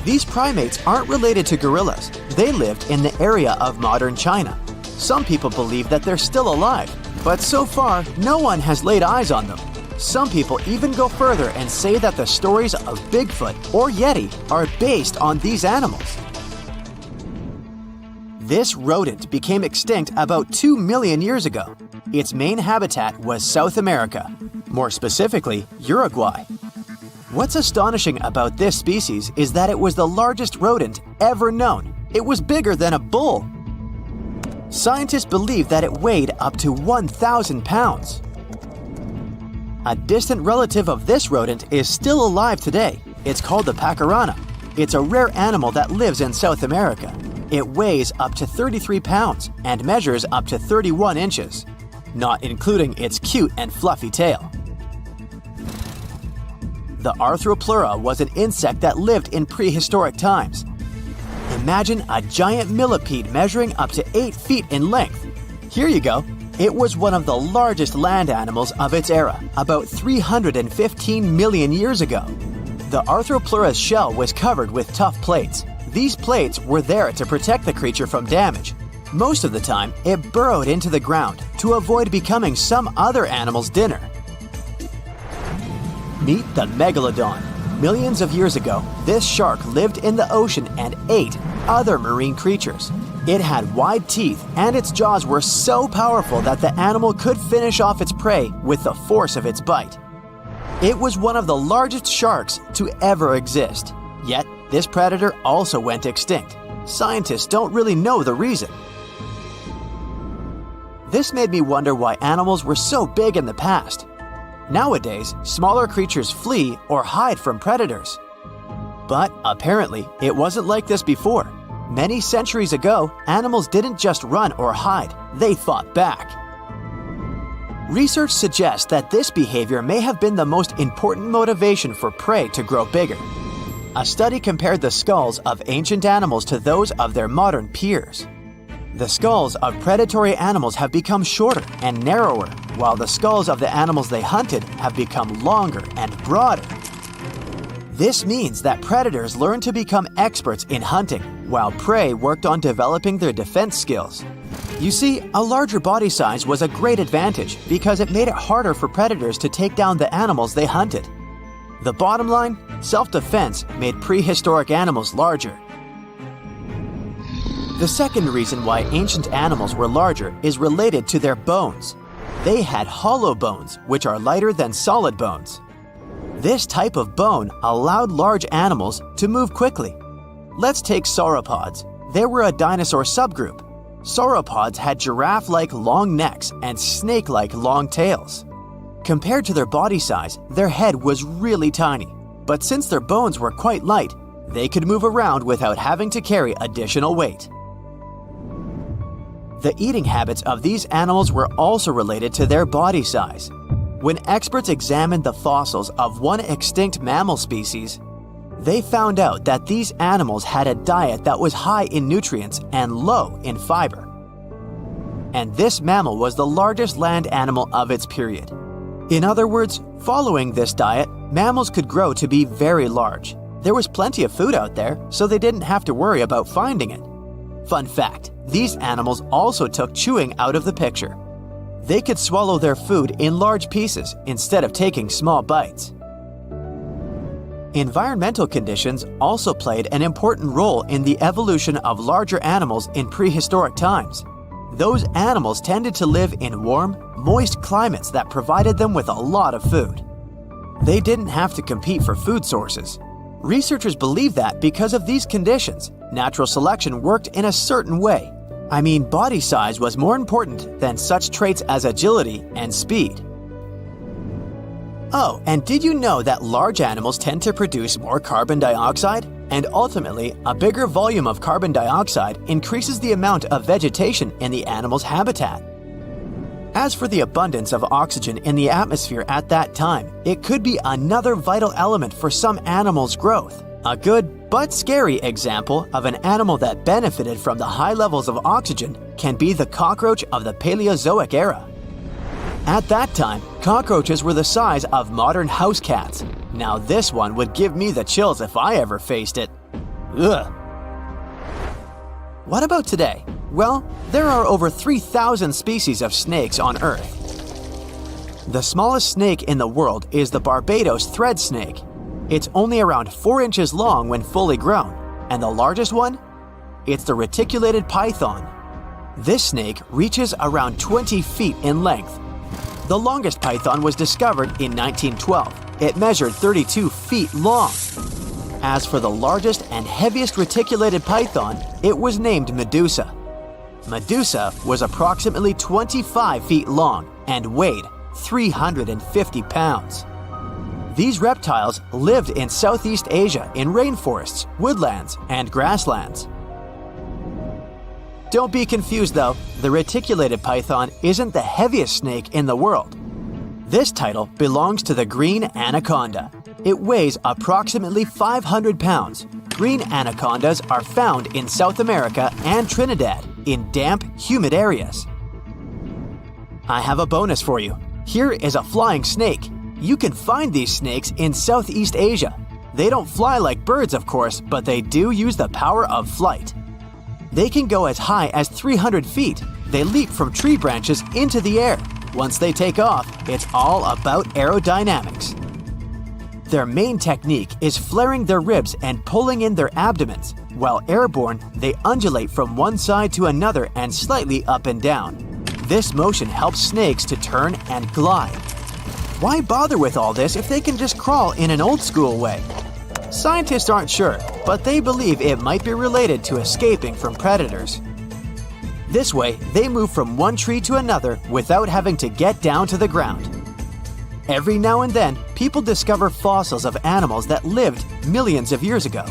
These primates aren't related to gorillas. They lived in the area of modern China. Some people believe that they're still alive, but so far, no one has laid eyes on them. Some people even go further and say that the stories of Bigfoot or Yeti are based on these animals. This rodent became extinct about 2 million years ago. Its main habitat was South America, more specifically, Uruguay. What's astonishing about this species is that it was the largest rodent ever known. It was bigger than a bull. Scientists believe that it weighed up to 1,000 pounds. A distant relative of this rodent is still alive today. It's called the pacarana. It's a rare animal that lives in South America. It weighs up to 33 pounds and measures up to 31 inches, not including its cute and fluffy tail. The Arthropleura was an insect that lived in prehistoric times. Imagine a giant millipede measuring up to 8 feet in length. Here you go. It was one of the largest land animals of its era, about 315 million years ago. The Arthropleura's shell was covered with tough plates. These plates were there to protect the creature from damage. Most of the time, it burrowed into the ground to avoid becoming some other animal's dinner. Meet the Megalodon. Millions of years ago, this shark lived in the ocean and ate other marine creatures. It had wide teeth, and its jaws were so powerful that the animal could finish off its prey with the force of its bite. It was one of the largest sharks to ever exist. Yet, this predator also went extinct. Scientists don't really know the reason. This made me wonder why animals were so big in the past. Nowadays, smaller creatures flee or hide from predators. But apparently, it wasn't like this before. Many centuries ago, animals didn't just run or hide, they fought back. Research suggests that this behavior may have been the most important motivation for prey to grow bigger. A study compared the skulls of ancient animals to those of their modern peers. The skulls of predatory animals have become shorter and narrower, while the skulls of the animals they hunted have become longer and broader. This means that predators learned to become experts in hunting, while prey worked on developing their defense skills. You see, a larger body size was a great advantage because it made it harder for predators to take down the animals they hunted. The bottom line, self-defense made prehistoric animals larger. The second reason why ancient animals were larger is related to their bones. They had hollow bones, which are lighter than solid bones. This type of bone allowed large animals to move quickly. Let's take sauropods. They were a dinosaur subgroup. Sauropods had giraffe-like long necks and snake-like long tails. Compared to their body size, their head was really tiny. But since their bones were quite light, they could move around without having to carry additional weight. The eating habits of these animals were also related to their body size. When experts examined the fossils of one extinct mammal species, they found out that these animals had a diet that was high in nutrients and low in fiber. and this mammal was the largest land animal of its period. In other words, following this diet, mammals could grow to be very large. There was plenty of food out there, so they didn't have to worry about finding it. Fun fact, these animals also took chewing out of the picture. They could swallow their food in large pieces instead of taking small bites. Environmental conditions also played an important role in the evolution of larger animals in prehistoric times. Those animals tended to live in warm, moist climates that provided them with a lot of food. They didn't have to compete for food sources. Researchers believe that because of these conditions, natural selection worked in a certain way. I mean, body size was more important than such traits as agility and speed. Oh, and did you know that large animals tend to produce more carbon dioxide? And ultimately, a bigger volume of carbon dioxide increases the amount of vegetation in the animal's habitat. As for the abundance of oxygen in the atmosphere at that time, it could be another vital element for some animals' growth. A good but scary example of an animal that benefited from the high levels of oxygen can be the cockroach of the Paleozoic era. At that time, cockroaches were the size of modern house cats. Now this one would give me the chills if I ever faced it. Ugh. What about today? Well, there are over 3,000 species of snakes on Earth. The smallest snake in the world is the Barbados thread snake. It's only around 4 inches long when fully grown, and the largest one? It's the reticulated python. This snake reaches around 20 feet in length. The longest python was discovered in 1912. It measured 32 feet long. As for the largest and heaviest reticulated python, it was named Medusa. Medusa was approximately 25 feet long and weighed 350 pounds. These reptiles lived in Southeast Asia in rainforests, woodlands, and grasslands. Don't be confused though, the reticulated python isn't the heaviest snake in the world. This title belongs to the green anaconda. It weighs approximately 500 pounds. Green anacondas are found in South America and Trinidad in damp, humid areas. I have a bonus for you. Here is a flying snake. You can find these snakes in Southeast Asia. They don't fly like birds, of course, but they do use the power of flight. They can go as high as 300 feet. They leap from tree branches into the air. Once they take off, it's all about aerodynamics. Their main technique is flaring their ribs and pulling in their abdomens. While airborne, they undulate from one side to another and slightly up and down. This motion helps snakes to turn and glide. Why bother with all this if they can just crawl in an old-school way? Scientists aren't sure, but they believe it might be related to escaping from predators. This way, they move from one tree to another without having to get down to the ground. Every now and then, people discover fossils of animals that lived millions of years ago.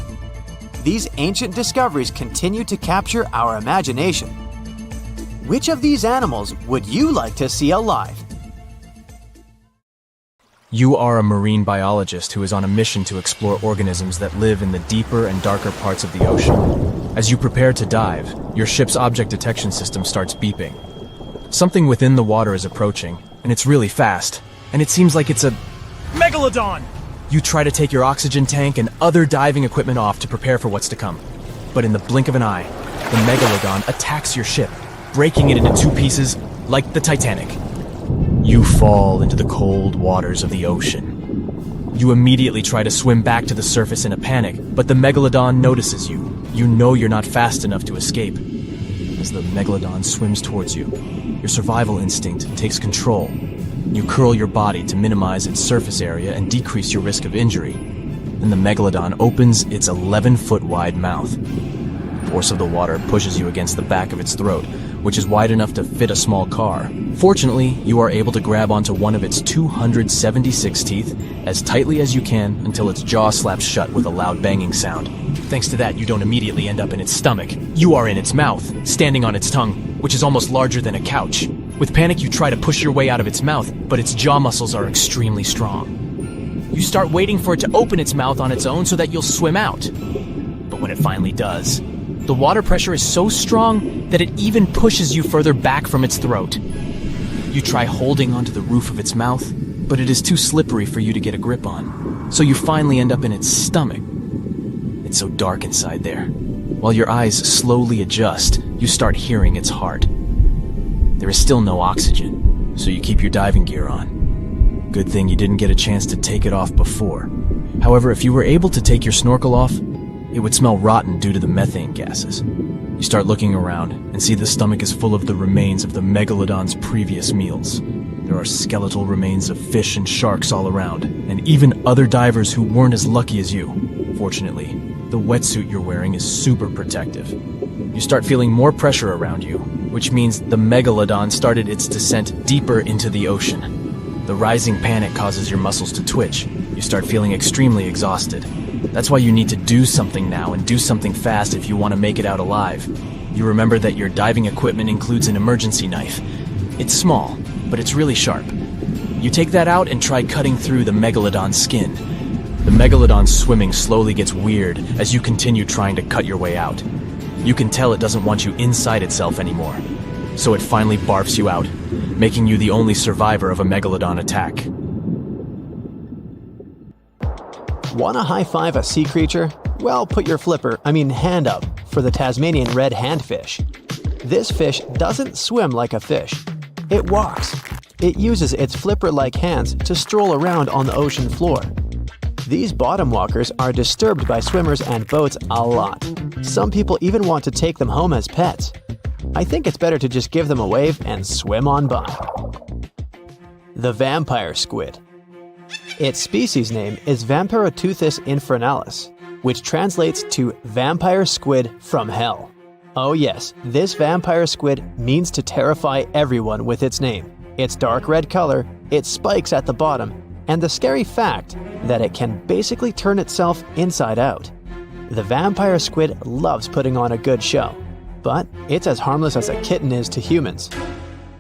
These ancient discoveries continue to capture our imagination. Which of these animals would you like to see alive? You are a marine biologist who is on a mission to explore organisms that live in the deeper and darker parts of the ocean. As you prepare to dive, your ship's object detection system starts beeping. Something within the water is approaching, and it's really fast, and it seems like it's a Megalodon! You try to take your oxygen tank and other diving equipment off to prepare for what's to come. But in the blink of an eye, the Megalodon attacks your ship, breaking it into two pieces like the Titanic. You fall into the cold waters of the ocean. You immediately try to swim back to the surface in a panic, but the Megalodon notices you. You know you're not fast enough to escape. As the Megalodon swims towards you, your survival instinct takes control. You curl your body to minimize its surface area and decrease your risk of injury. Then the Megalodon opens its 11-foot wide mouth. The force of the water pushes you against the back of its throat, which is wide enough to fit a small car. Fortunately, you are able to grab onto one of its 276 teeth as tightly as you can until its jaw slaps shut with a loud banging sound. Thanks to that, you don't immediately end up in its stomach. You are in its mouth, standing on its tongue, which is almost larger than a couch. With panic, you try to push your way out of its mouth, but its jaw muscles are extremely strong. You start waiting for it to open its mouth on its own so that you'll swim out. But when it finally does, The water pressure is so strong that it even pushes you further back from its throat. You try holding onto the roof of its mouth, but it is too slippery for you to get a grip on, so you finally end up in its stomach. It's so dark inside there. While your eyes slowly adjust, you start hearing its heart. There is still no oxygen, so you keep your diving gear on. Good thing you didn't get a chance to take it off before. However, if you were able to take your snorkel off, it would smell rotten due to the methane gases. You start looking around and see the stomach is full of the remains of the Megalodon's previous meals. There are skeletal remains of fish and sharks all around, and even other divers who weren't as lucky as you. Fortunately, the wetsuit you're wearing is super protective. You start feeling more pressure around you, which means the Megalodon started its descent deeper into the ocean. The rising panic causes your muscles to twitch. You start feeling extremely exhausted. That's why you need to do something now, and do something fast if you want to make it out alive. You remember that your diving equipment includes an emergency knife. It's small, but it's really sharp. You take that out and try cutting through the Megalodon's skin. The Megalodon's swimming slowly gets weird as you continue trying to cut your way out. You can tell it doesn't want you inside itself anymore, so it finally barfs you out, making you the only survivor of a Megalodon attack. Wanna high-five a sea creature? Well, put your hand up for the Tasmanian red handfish. This fish doesn't swim like a fish. It walks. It uses its flipper-like hands to stroll around on the ocean floor. These bottom walkers are disturbed by swimmers and boats a lot. Some people even want to take them home as pets. I think it's better to just give them a wave and swim on by. The vampire squid. Its species name is Vampiroteuthis infernalis, which translates to vampire squid from hell. Oh yes, this vampire squid means to terrify everyone with its name. Its dark red color, its spikes at the bottom, and the scary fact that it can basically turn itself inside out. The vampire squid loves putting on a good show, but it's as harmless as a kitten is to humans.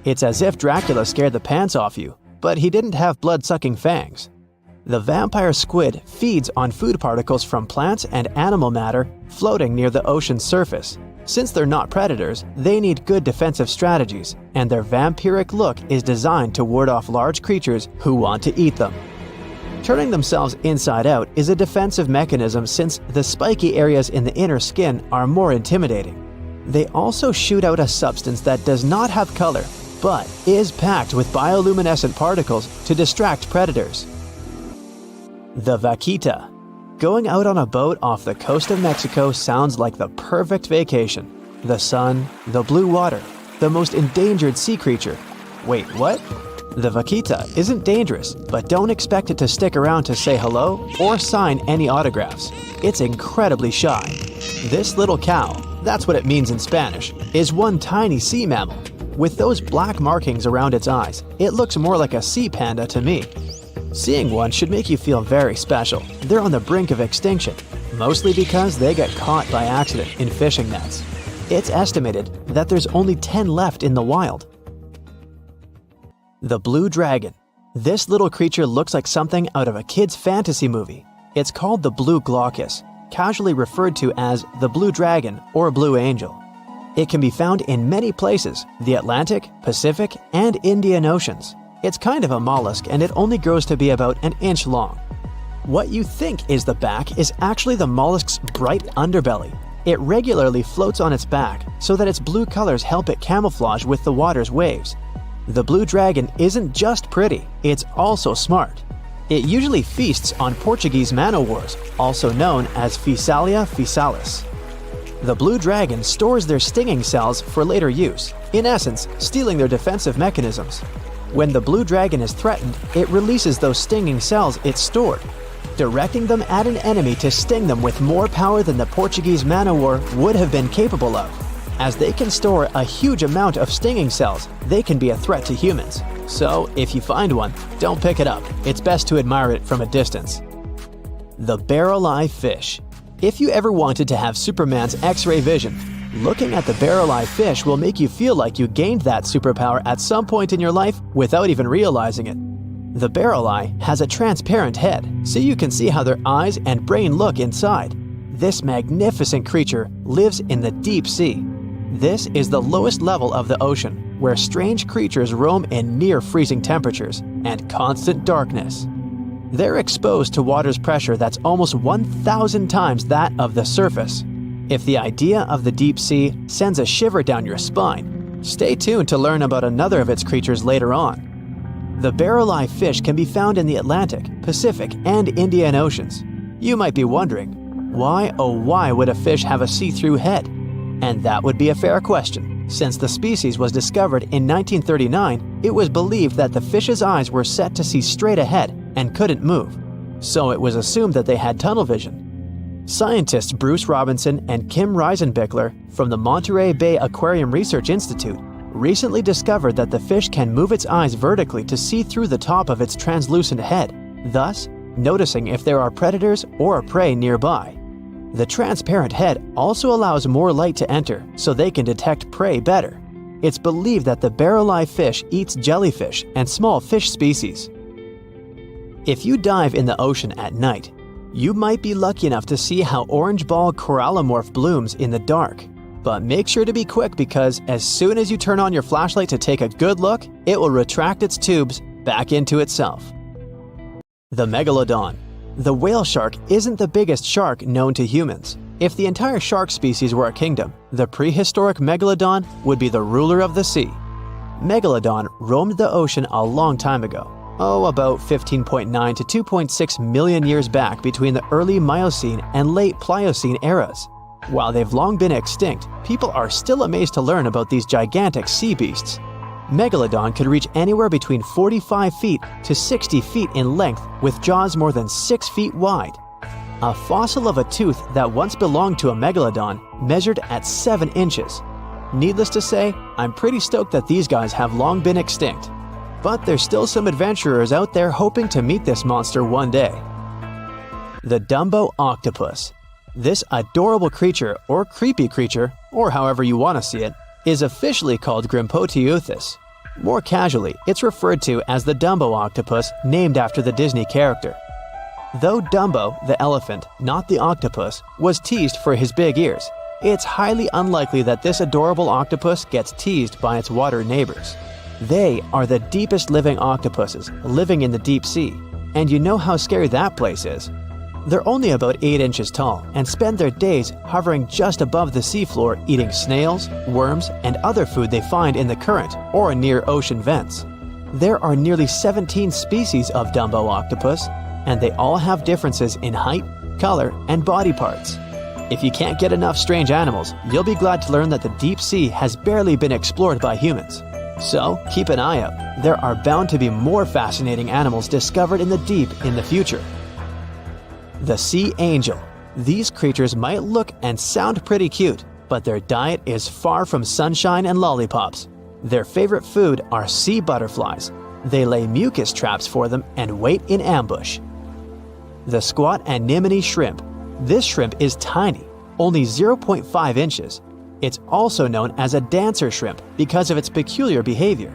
It's as if Dracula scared the pants off you, but he didn't have blood-sucking fangs. The vampire squid feeds on food particles from plants and animal matter floating near the ocean's surface. Since they're not predators, they need good defensive strategies, and their vampiric look is designed to ward off large creatures who want to eat them. Turning themselves inside out is a defensive mechanism since the spiky areas in the inner skin are more intimidating. They also shoot out a substance that does not have color, but is packed with bioluminescent particles to distract predators. The vaquita. Going out on a boat off the coast of Mexico sounds like the perfect vacation. The sun, the blue water, the most endangered sea creature. Wait, what? The vaquita isn't dangerous, but don't expect it to stick around to say hello or sign any autographs. It's incredibly shy. This little cow, that's what it means in Spanish, is one tiny sea mammal. With those black markings around its eyes, it looks more like a sea panda to me. Seeing one should make you feel very special. They're on the brink of extinction, mostly because they got caught by accident in fishing nets. It's estimated that there's only 10 left in the wild. The blue dragon. This little creature looks like something out of a kid's fantasy movie. It's called the blue glaucus, casually referred to as the blue dragon or blue angel. It can be found in many places, the Atlantic, Pacific, and Indian Oceans. It's kind of a mollusk and it only grows to be about an inch long. What you think is the back is actually the mollusk's bright underbelly. It regularly floats on its back so that its blue colors help it camouflage with the water's waves. The blue dragon isn't just pretty, it's also smart. It usually feasts on Portuguese man-o'-wars, also known as Physalia physalis. The blue dragon stores their stinging cells for later use, in essence, stealing their defensive mechanisms. When the blue dragon is threatened, it releases those stinging cells it stored, directing them at an enemy to sting them with more power than the Portuguese man-o'-war would have been capable of. As they can store a huge amount of stinging cells, they can be a threat to humans. So, if you find one, don't pick it up. It's best to admire it from a distance. The barrel-eye fish. If you ever wanted to have Superman's X-ray vision, looking at the barrel-eye fish will make you feel like you gained that superpower at some point in your life without even realizing it. The barrel eye has a transparent head, so you can see how their eyes and brain look inside. This magnificent creature lives in the deep sea. This is the lowest level of the ocean, where strange creatures roam in near freezing temperatures and constant darkness. They're exposed to water's pressure that's almost 1,000 times that of the surface. If the idea of the deep sea sends a shiver down your spine, stay tuned to learn about another of its creatures later on. The barrel-eye fish can be found in the Atlantic, Pacific, and Indian Oceans. You might be wondering, why oh why would a fish have a see-through head? And that would be a fair question. Since the species was discovered in 1939, it was believed that the fish's eyes were set to see straight ahead and couldn't move, so it was assumed that they had tunnel vision. Scientists Bruce Robinson and Kim Reisenbichler from the Monterey Bay Aquarium Research Institute recently discovered that the fish can move its eyes vertically to see through the top of its translucent head, thus noticing if there are predators or prey nearby. The transparent head also allows more light to enter so they can detect prey better. It's believed that the barrel-eye fish eats jellyfish and small fish species. If you dive in the ocean at night, you might be lucky enough to see how orange ball corallomorph blooms in the dark. But make sure to be quick because as soon as you turn on your flashlight to take a good look, it will retract its tubes back into itself. The Megalodon. The whale shark isn't the biggest shark known to humans. If the entire shark species were a kingdom, the prehistoric Megalodon would be the ruler of the sea. Megalodon roamed the ocean a long time ago. About 15.9 to 2.6 million years back between the early Miocene and late Pliocene eras. While they've long been extinct, people are still amazed to learn about these gigantic sea beasts. Megalodon could reach anywhere between 45 feet to 60 feet in length with jaws more than 6 feet wide. A fossil of a tooth that once belonged to a megalodon measured at 7 inches. Needless to say, I'm pretty stoked that these guys have long been extinct. But there's still some adventurers out there hoping to meet this monster one day. The Dumbo Octopus. This adorable creature, or creepy creature, or however you want to see it, is officially called Grimpoteuthis. More casually, it's referred to as the Dumbo octopus, named after the Disney character. Though Dumbo, the elephant, not the octopus, was teased for his big ears, it's highly unlikely that this adorable octopus gets teased by its water neighbors. They are the deepest living octopuses living in the deep sea, and you know how scary that place is. They're only about 8 inches tall and spend their days hovering just above the seafloor eating snails, worms, and other food they find in the current or near ocean vents. There are nearly 17 species of Dumbo octopus, and they all have differences in height, color, and body parts. If you can't get enough strange animals, you'll be glad to learn that the deep sea has barely been explored by humans. So keep an eye out. There are bound to be more fascinating animals discovered in the deep in the future. The sea angel. These creatures might look and sound pretty cute, but their diet is far from sunshine and lollipops. Their favorite food are sea butterflies. They lay mucus traps for them and wait in ambush. The squat anemone shrimp. This shrimp is tiny, only 0.5 inches. It's also known as a dancer shrimp because of its peculiar behavior.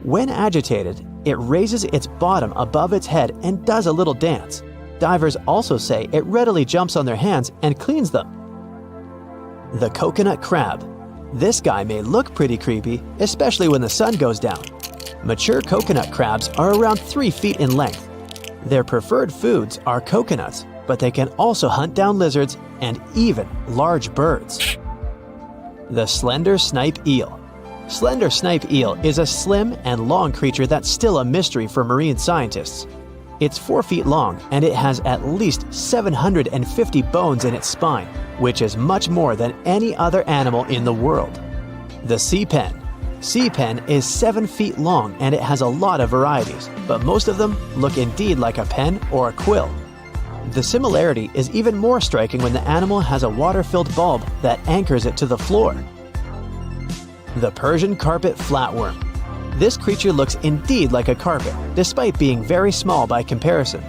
When agitated, it raises its bottom above its head and does a little dance. Divers also say it readily jumps on their hands and cleans them. The coconut crab. This guy may look pretty creepy, especially when the sun goes down. Mature coconut crabs are around 3 feet in length. Their preferred foods are coconuts, but they can also hunt down lizards and even large birds. The slender snipe eel. Slender snipe eel is a slim and long creature that's still a mystery for marine scientists. It's 4 feet long and it has at least 750 bones in its spine, which is much more than any other animal in the world. The sea pen. Sea pen is 7 feet long and it has a lot of varieties, but most of them look indeed like a pen or a quill. The similarity is even more striking when the animal has a water-filled bulb that anchors it to the floor. The Persian carpet flatworm. This creature looks indeed like a carpet, despite being very small by comparison.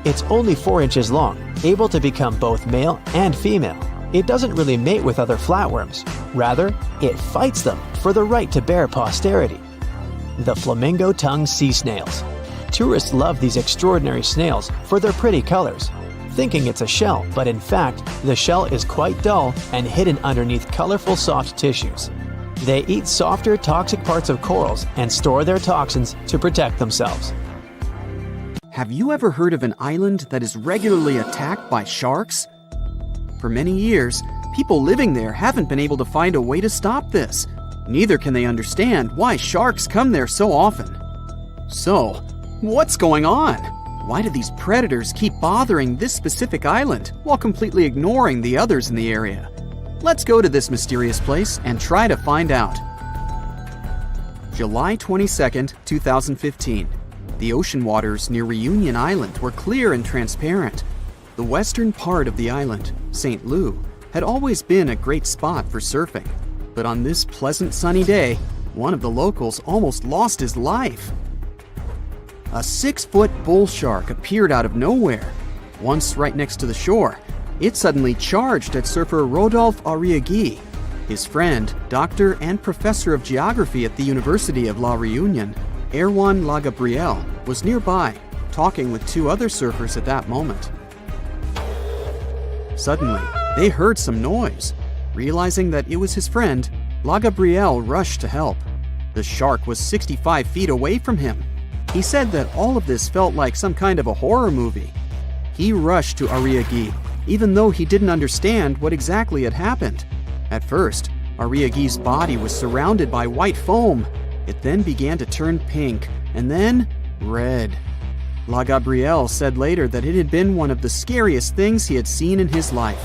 It's only 4 inches long, able to become both male and female. It doesn't really mate with other flatworms. Rather, it fights them for the right to bear posterity. The flamingo-tongued sea snails. Tourists love these extraordinary snails for their pretty colors. thinking it's a shell, but in fact, the shell is quite dull and hidden underneath colorful soft tissues. They eat softer, toxic parts of corals and store their toxins to protect themselves. Have you ever heard of an island that is regularly attacked by sharks? For many years, people living there haven't been able to find a way to stop this. Neither can they understand why sharks come there so often. So, what's going on? Why do these predators keep bothering this specific island while completely ignoring the others in the area? Let's go to this mysterious place and try to find out. July 22nd, 2015. The ocean waters near Reunion Island were clear and transparent. The western part of the island, St. Lou, had always been a great spot for surfing. But on this pleasant sunny day, one of the locals almost lost his life. A 6-foot bull shark appeared out of nowhere. Once right next to the shore, it suddenly charged at surfer Rodolphe Arriaghi. His friend, doctor and professor of geography at the University of La Réunion, Erwan Lagabriel, was nearby, talking with 2 other surfers at that moment. Suddenly, they heard some noise. Realizing that it was his friend, Lagabriel rushed to help. The shark was 65 feet away from him. He said that all of this felt like some kind of a horror movie. He rushed to Arriaghi, even though he didn't understand what exactly had happened. At first, Arriaghi's body was surrounded by white foam. It then began to turn pink, and then red. Lagabriel said later that it had been one of the scariest things he had seen in his life.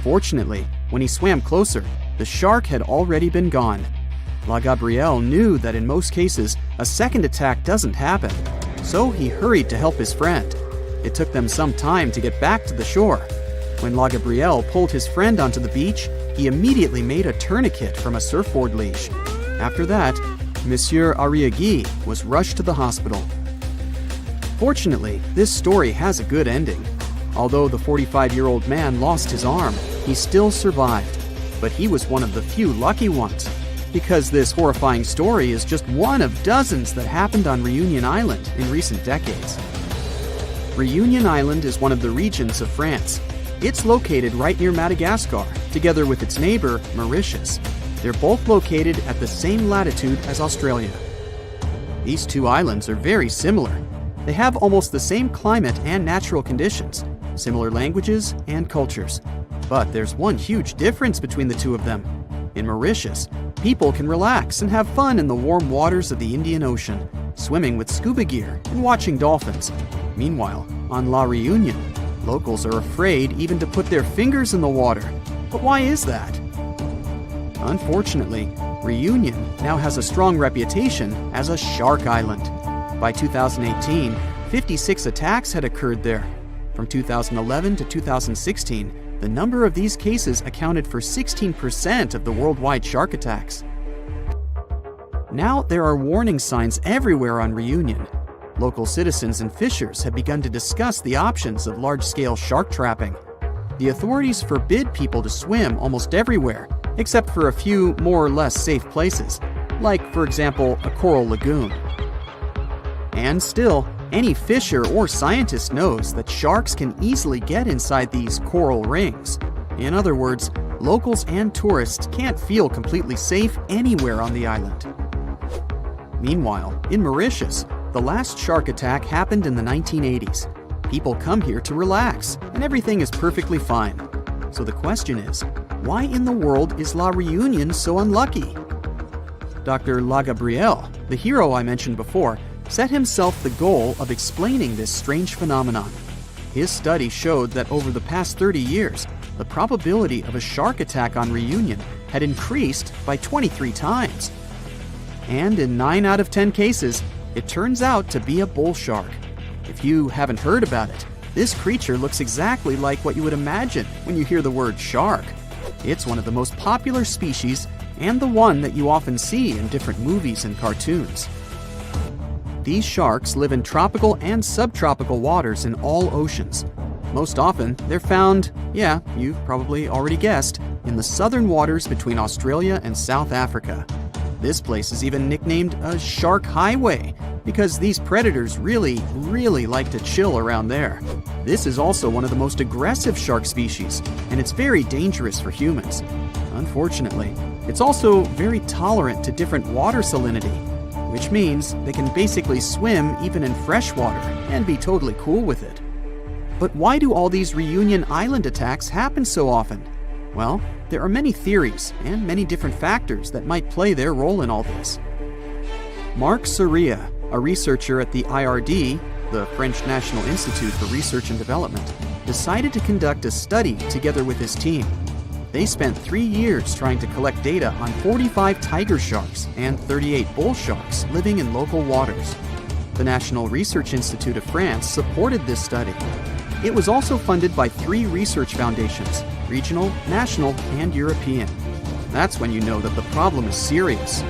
Fortunately, when he swam closer, the shark had already been gone. Lagabriel knew that in most cases, a second attack doesn't happen, so he hurried to help his friend. It took them some time to get back to the shore. When Lagabriel pulled his friend onto the beach, he immediately made a tourniquet from a surfboard leash. After that, Monsieur Arriaghi was rushed to the hospital. Fortunately, this story has a good ending. Although the 45-year-old man lost his arm, he still survived. But he was one of the few lucky ones, because this horrifying story is just one of dozens that happened on Reunion Island in recent decades. Reunion Island is one of the regions of France. It's located right near Madagascar, together with its neighbor, Mauritius. They're both located at the same latitude as Australia. These 2 islands are very similar. They have almost the same climate and natural conditions, similar languages and cultures. But there's one huge difference between the 2 of them. In Mauritius, people can relax and have fun in the warm waters of the Indian Ocean, swimming with scuba gear and watching dolphins. Meanwhile, on La Réunion, locals are afraid even to put their fingers in the water. But why is that? Unfortunately, Reunion now has a strong reputation as a shark island. By 2018, 56 attacks had occurred there. From 2011 to 2016, the number of these cases accounted for 16% of the worldwide shark attacks. Now there are warning signs everywhere on Reunion. Local citizens and fishers have begun to discuss the options of large-scale shark trapping. The authorities forbid people to swim almost everywhere, except for a few more or less safe places, like, for example, a coral lagoon. And still, any fisher or scientist knows that sharks can easily get inside these coral rings. In other words, locals and tourists can't feel completely safe anywhere on the island. Meanwhile, in Mauritius, the last shark attack happened in the 1980s. People come here to relax, and everything is perfectly fine. So the question is, why in the world is La Réunion so unlucky? Dr. Lagabriel, the hero I mentioned before, set himself the goal of explaining this strange phenomenon. His study showed that over the past 30 years, the probability of a shark attack on Reunion had increased by 23 times. And in 9 out of 10 cases, it turns out to be a bull shark. If you haven't heard about it, this creature looks exactly like what you would imagine when you hear the word shark. It's one of the most popular species and the one that you often see in different movies and cartoons. These sharks live in tropical and subtropical waters in all oceans. Most often, they're found, yeah, you've probably already guessed, in the southern waters between Australia and South Africa. This place is even nicknamed a shark highway because these predators really like to chill around there. This is also one of the most aggressive shark species, and it's very dangerous for humans. Unfortunately, it's also very tolerant to different water salinity, which means they can basically swim even in fresh water and be totally cool with it. But why do all these Reunion Island attacks happen so often? Well, there are many theories and many different factors that might play their role in all this. Marc Soria, a researcher at the IRD, the French National Institute for Research and Development, decided to conduct a study together with his team. They spent 3 years trying to collect data on 45 tiger sharks and 38 bull sharks living in local waters. The National Research Institute of France supported this study. It was also funded by 3 research foundations: regional, national, and European. That's when you know that the problem is serious.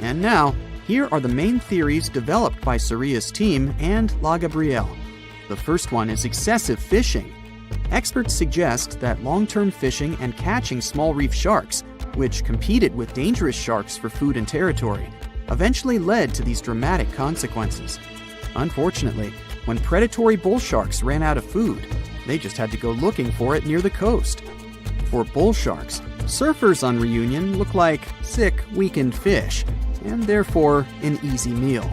And now, here are the main theories developed by Soria's team and La Gabrielle. The first one is excessive fishing. Experts suggest that long-term fishing and catching small reef sharks, which competed with dangerous sharks for food and territory, eventually led to these dramatic consequences. Unfortunately, when predatory bull sharks ran out of food, they just had to go looking for it near the coast. For bull sharks, surfers on Reunion look like sick, weakened fish, and therefore an easy meal.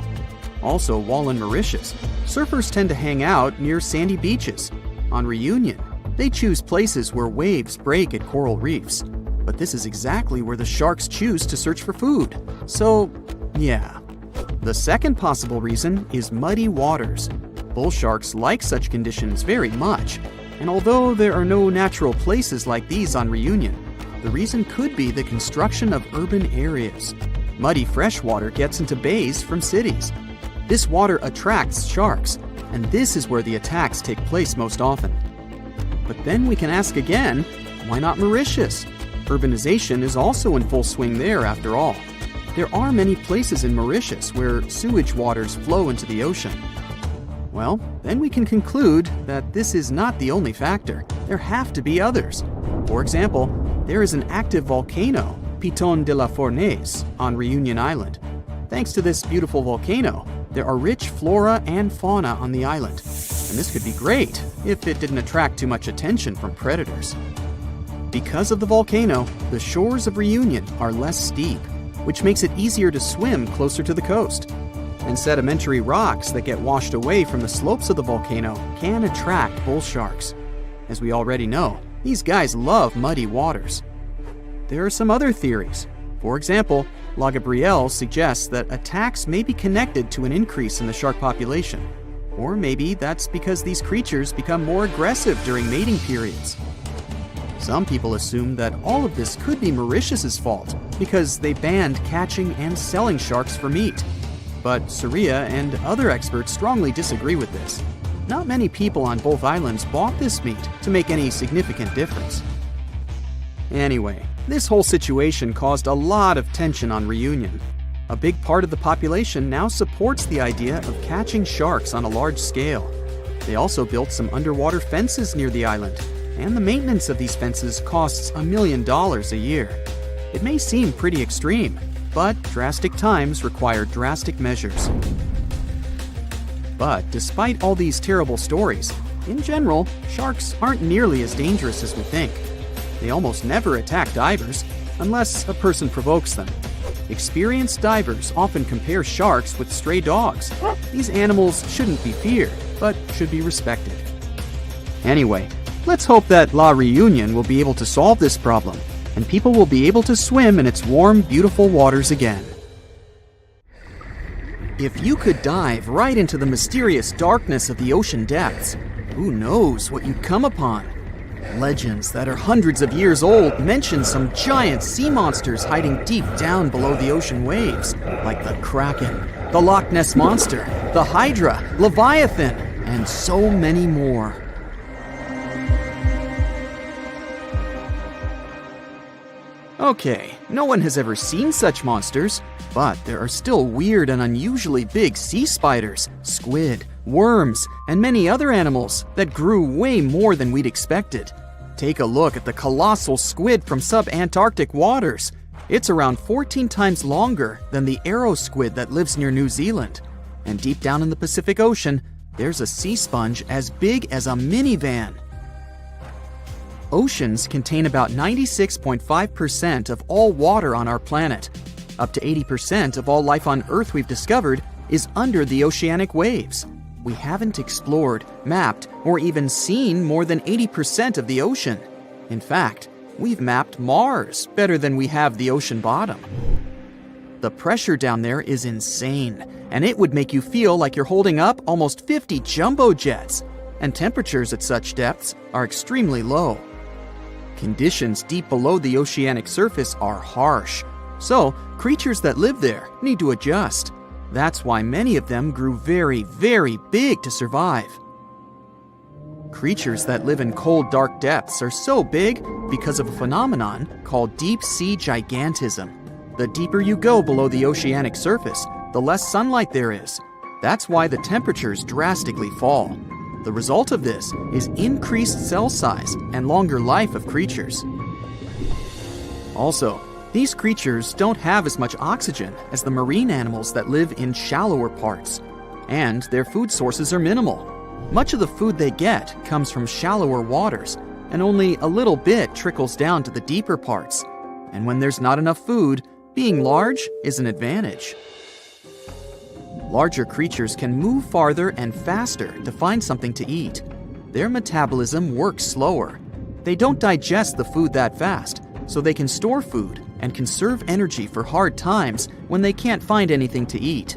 Also, while in Mauritius, surfers tend to hang out near sandy beaches. On Reunion, they choose places where waves break at coral reefs. But this is exactly where the sharks choose to search for food. So, yeah. The second possible reason is muddy waters. Bull sharks like such conditions very much, and although there are no natural places like these on Reunion, the reason could be the construction of urban areas. Muddy freshwater gets into bays from cities. This water attracts sharks, and this is where the attacks take place most often. But then we can ask again, why not Mauritius? Urbanization is also in full swing there after all. There are many places in Mauritius where sewage waters flow into the ocean. Well, then we can conclude that this is not the only factor. There have to be others. For example, there is an active volcano, Piton de la Fournaise, on Reunion Island. Thanks to this beautiful volcano, there are rich flora and fauna on the island. And this could be great if it didn't attract too much attention from predators. Because of the volcano, the shores of Reunion are less steep, which makes it easier to swim closer to the coast. And sedimentary rocks that get washed away from the slopes of the volcano can attract bull sharks. As we already know, these guys love muddy waters. There are some other theories. For example, La Gabrielle suggests that attacks may be connected to an increase in the shark population. Or maybe that's because these creatures become more aggressive during mating periods. Some people assume that all of this could be Mauritius's fault because they banned catching and selling sharks for meat. But Soria and other experts strongly disagree with this. Not many people on both islands bought this meat to make any significant difference. Anyway, this whole situation caused a lot of tension on Reunion. A big part of the population now supports the idea of catching sharks on a large scale. They also built some underwater fences near the island, and the maintenance of these fences costs $1 million a year. It may seem pretty extreme, but drastic times require drastic measures. But despite all these terrible stories, in general, sharks aren't nearly as dangerous as we think. They almost never attack divers, unless a person provokes them. Experienced divers often compare sharks with stray dogs. These animals shouldn't be feared, but should be respected. Anyway, let's hope that La Reunion will be able to solve this problem, and people will be able to swim in its warm, beautiful waters again. If you could dive right into the mysterious darkness of the ocean depths, who knows what you'd come upon? Legends that are hundreds of years old mention some giant sea monsters hiding deep down below the ocean waves, like the Kraken, the Loch Ness Monster, the Hydra, Leviathan, and so many more. Okay, no one has ever seen such monsters, but there are still weird and unusually big sea spiders, squid, worms, and many other animals that grew way more than we'd expected. Take a look at the colossal squid from sub-Antarctic waters. It's around 14 times longer than the arrow squid that lives near New Zealand. And deep down in the Pacific Ocean, there's a sea sponge as big as a minivan. Oceans contain about 96.5% of all water on our planet. Up to 80% of all life on Earth we've discovered is under the oceanic waves. We haven't explored, mapped, or even seen more than 80% of the ocean. In fact, we've mapped Mars better than we have the ocean bottom. The pressure down there is insane, and it would make you feel like you're holding up almost 50 jumbo jets. And temperatures at such depths are extremely low. Conditions deep below the oceanic surface are harsh, so creatures that live there need to adjust. That's why many of them grew very, very big to survive. Creatures that live in cold, dark depths are so big because of a phenomenon called deep-sea gigantism. The deeper you go below the oceanic surface, the less sunlight there is. That's why the temperatures drastically fall. The result of this is increased cell size and longer life of creatures. Also, these creatures don't have as much oxygen as the marine animals that live in shallower parts, and their food sources are minimal. Much of the food they get comes from shallower waters, and only a little bit trickles down to the deeper parts. And when there's not enough food, being large is an advantage. Larger creatures can move farther and faster to find something to eat. Their metabolism works slower. They don't digest the food that fast, so they can store food and conserve energy for hard times when they can't find anything to eat.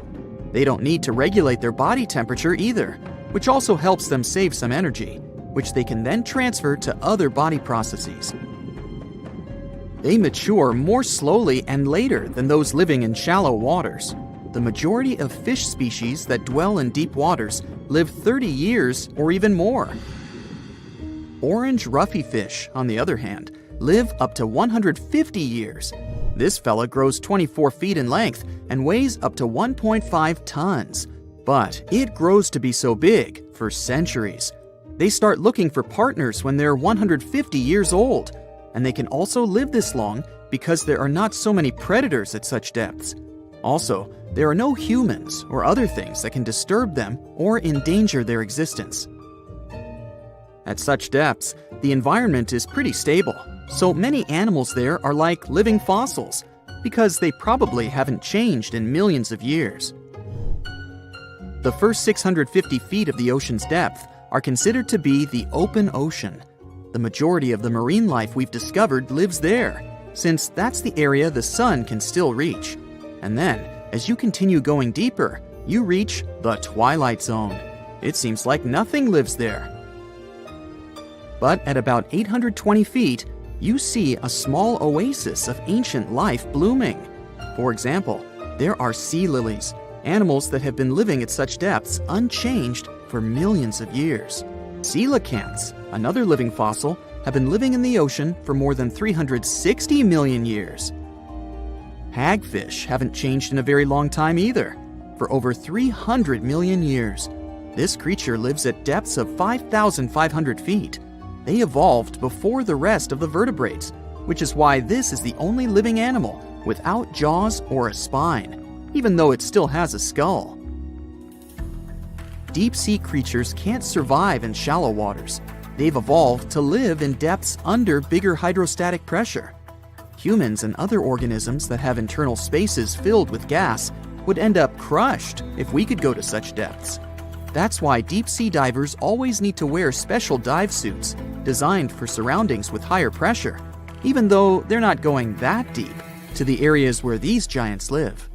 They don't need to regulate their body temperature either, which also helps them save some energy, which they can then transfer to other body processes. They mature more slowly and later than those living in shallow waters. The majority of fish species that dwell in deep waters live 30 years or even more. Orange ruffy fish, on the other hand, live up to 150 years. This fella grows 24 feet in length and weighs up to 1.5 tons. But it grows to be so big for centuries. They start looking for partners when they're 150 years old, and they can also live this long because there are not so many predators at such depths. Also, there are no humans or other things that can disturb them or endanger their existence. At such depths, the environment is pretty stable, so many animals there are like living fossils because they probably haven't changed in millions of years. The first 650 feet of the ocean's depth are considered to be the open ocean. The majority of the marine life we've discovered lives there, since that's the area the sun can still reach. And then, as you continue going deeper, you reach the twilight zone. It seems like nothing lives there. But at about 820 feet, you see a small oasis of ancient life blooming. For example, there are sea lilies, animals that have been living at such depths unchanged for millions of years. Coelacanths, another living fossil, have been living in the ocean for more than 360 million years. Hagfish haven't changed in a very long time either, for over 300 million years. This creature lives at depths of 5,500 feet. They evolved before the rest of the vertebrates, which is why this is the only living animal without jaws or a spine, even though it still has a skull. Deep-sea creatures can't survive in shallow waters. They've evolved to live in depths under bigger hydrostatic pressure. Humans and other organisms that have internal spaces filled with gas would end up crushed if we could go to such depths. That's why deep-sea divers always need to wear special dive suits designed for surroundings with higher pressure, even though they're not going that deep to the areas where these giants live.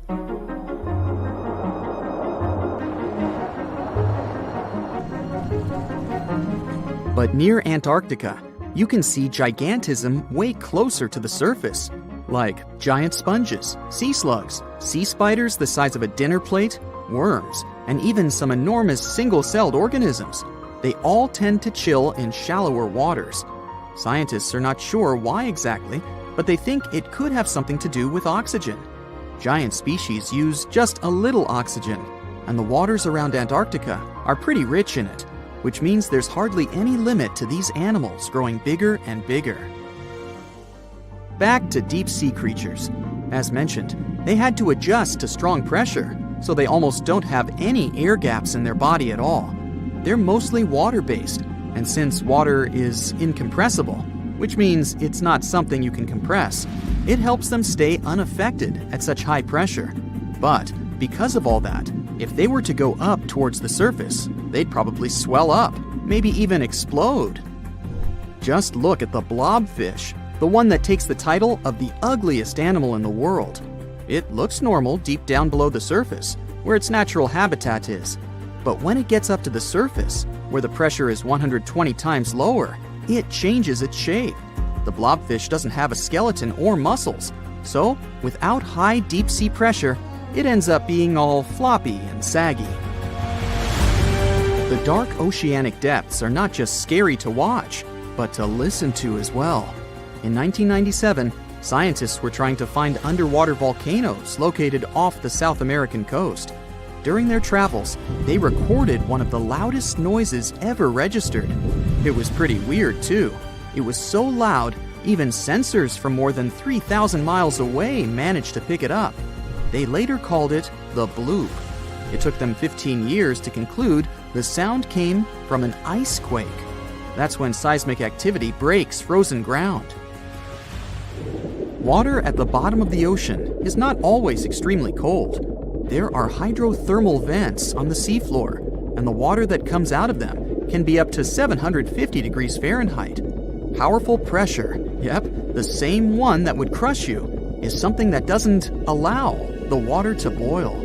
But near Antarctica, you can see gigantism way closer to the surface, like giant sponges, sea slugs, sea spiders the size of a dinner plate, worms, and even some enormous single-celled organisms. They all tend to chill in shallower waters. Scientists are not sure why exactly, but they think it could have something to do with oxygen. Giant species use just a little oxygen, and the waters around Antarctica are pretty rich in it, which means there's hardly any limit to these animals growing bigger and bigger. Back to deep-sea creatures. As mentioned, they had to adjust to strong pressure, so they almost don't have any air gaps in their body at all. They're mostly water-based, and since water is incompressible, which means it's not something you can compress, it helps them stay unaffected at such high pressure. But because of all that, if they were to go up towards the surface, they'd probably swell up, maybe even explode. Just look at the blobfish, the one that takes the title of the ugliest animal in the world. It looks normal deep down below the surface, where its natural habitat is. But when it gets up to the surface, where the pressure is 120 times lower, it changes its shape. The blobfish doesn't have a skeleton or muscles, so without high deep-sea pressure, it ends up being all floppy and saggy. The dark oceanic depths are not just scary to watch, but to listen to as well. In 1997, scientists were trying to find underwater volcanoes located off the South American coast. During their travels, they recorded one of the loudest noises ever registered. It was pretty weird, too. It was so loud, even sensors from more than 3,000 miles away managed to pick it up. They later called it the bloop. It took them 15 years to conclude the sound came from an ice quake. That's when seismic activity breaks frozen ground. Water at the bottom of the ocean is not always extremely cold. There are hydrothermal vents on the seafloor, and the water that comes out of them can be up to 750 degrees Fahrenheit. Powerful pressure, yep, the same one that would crush you, is something that doesn't allow the water to boil.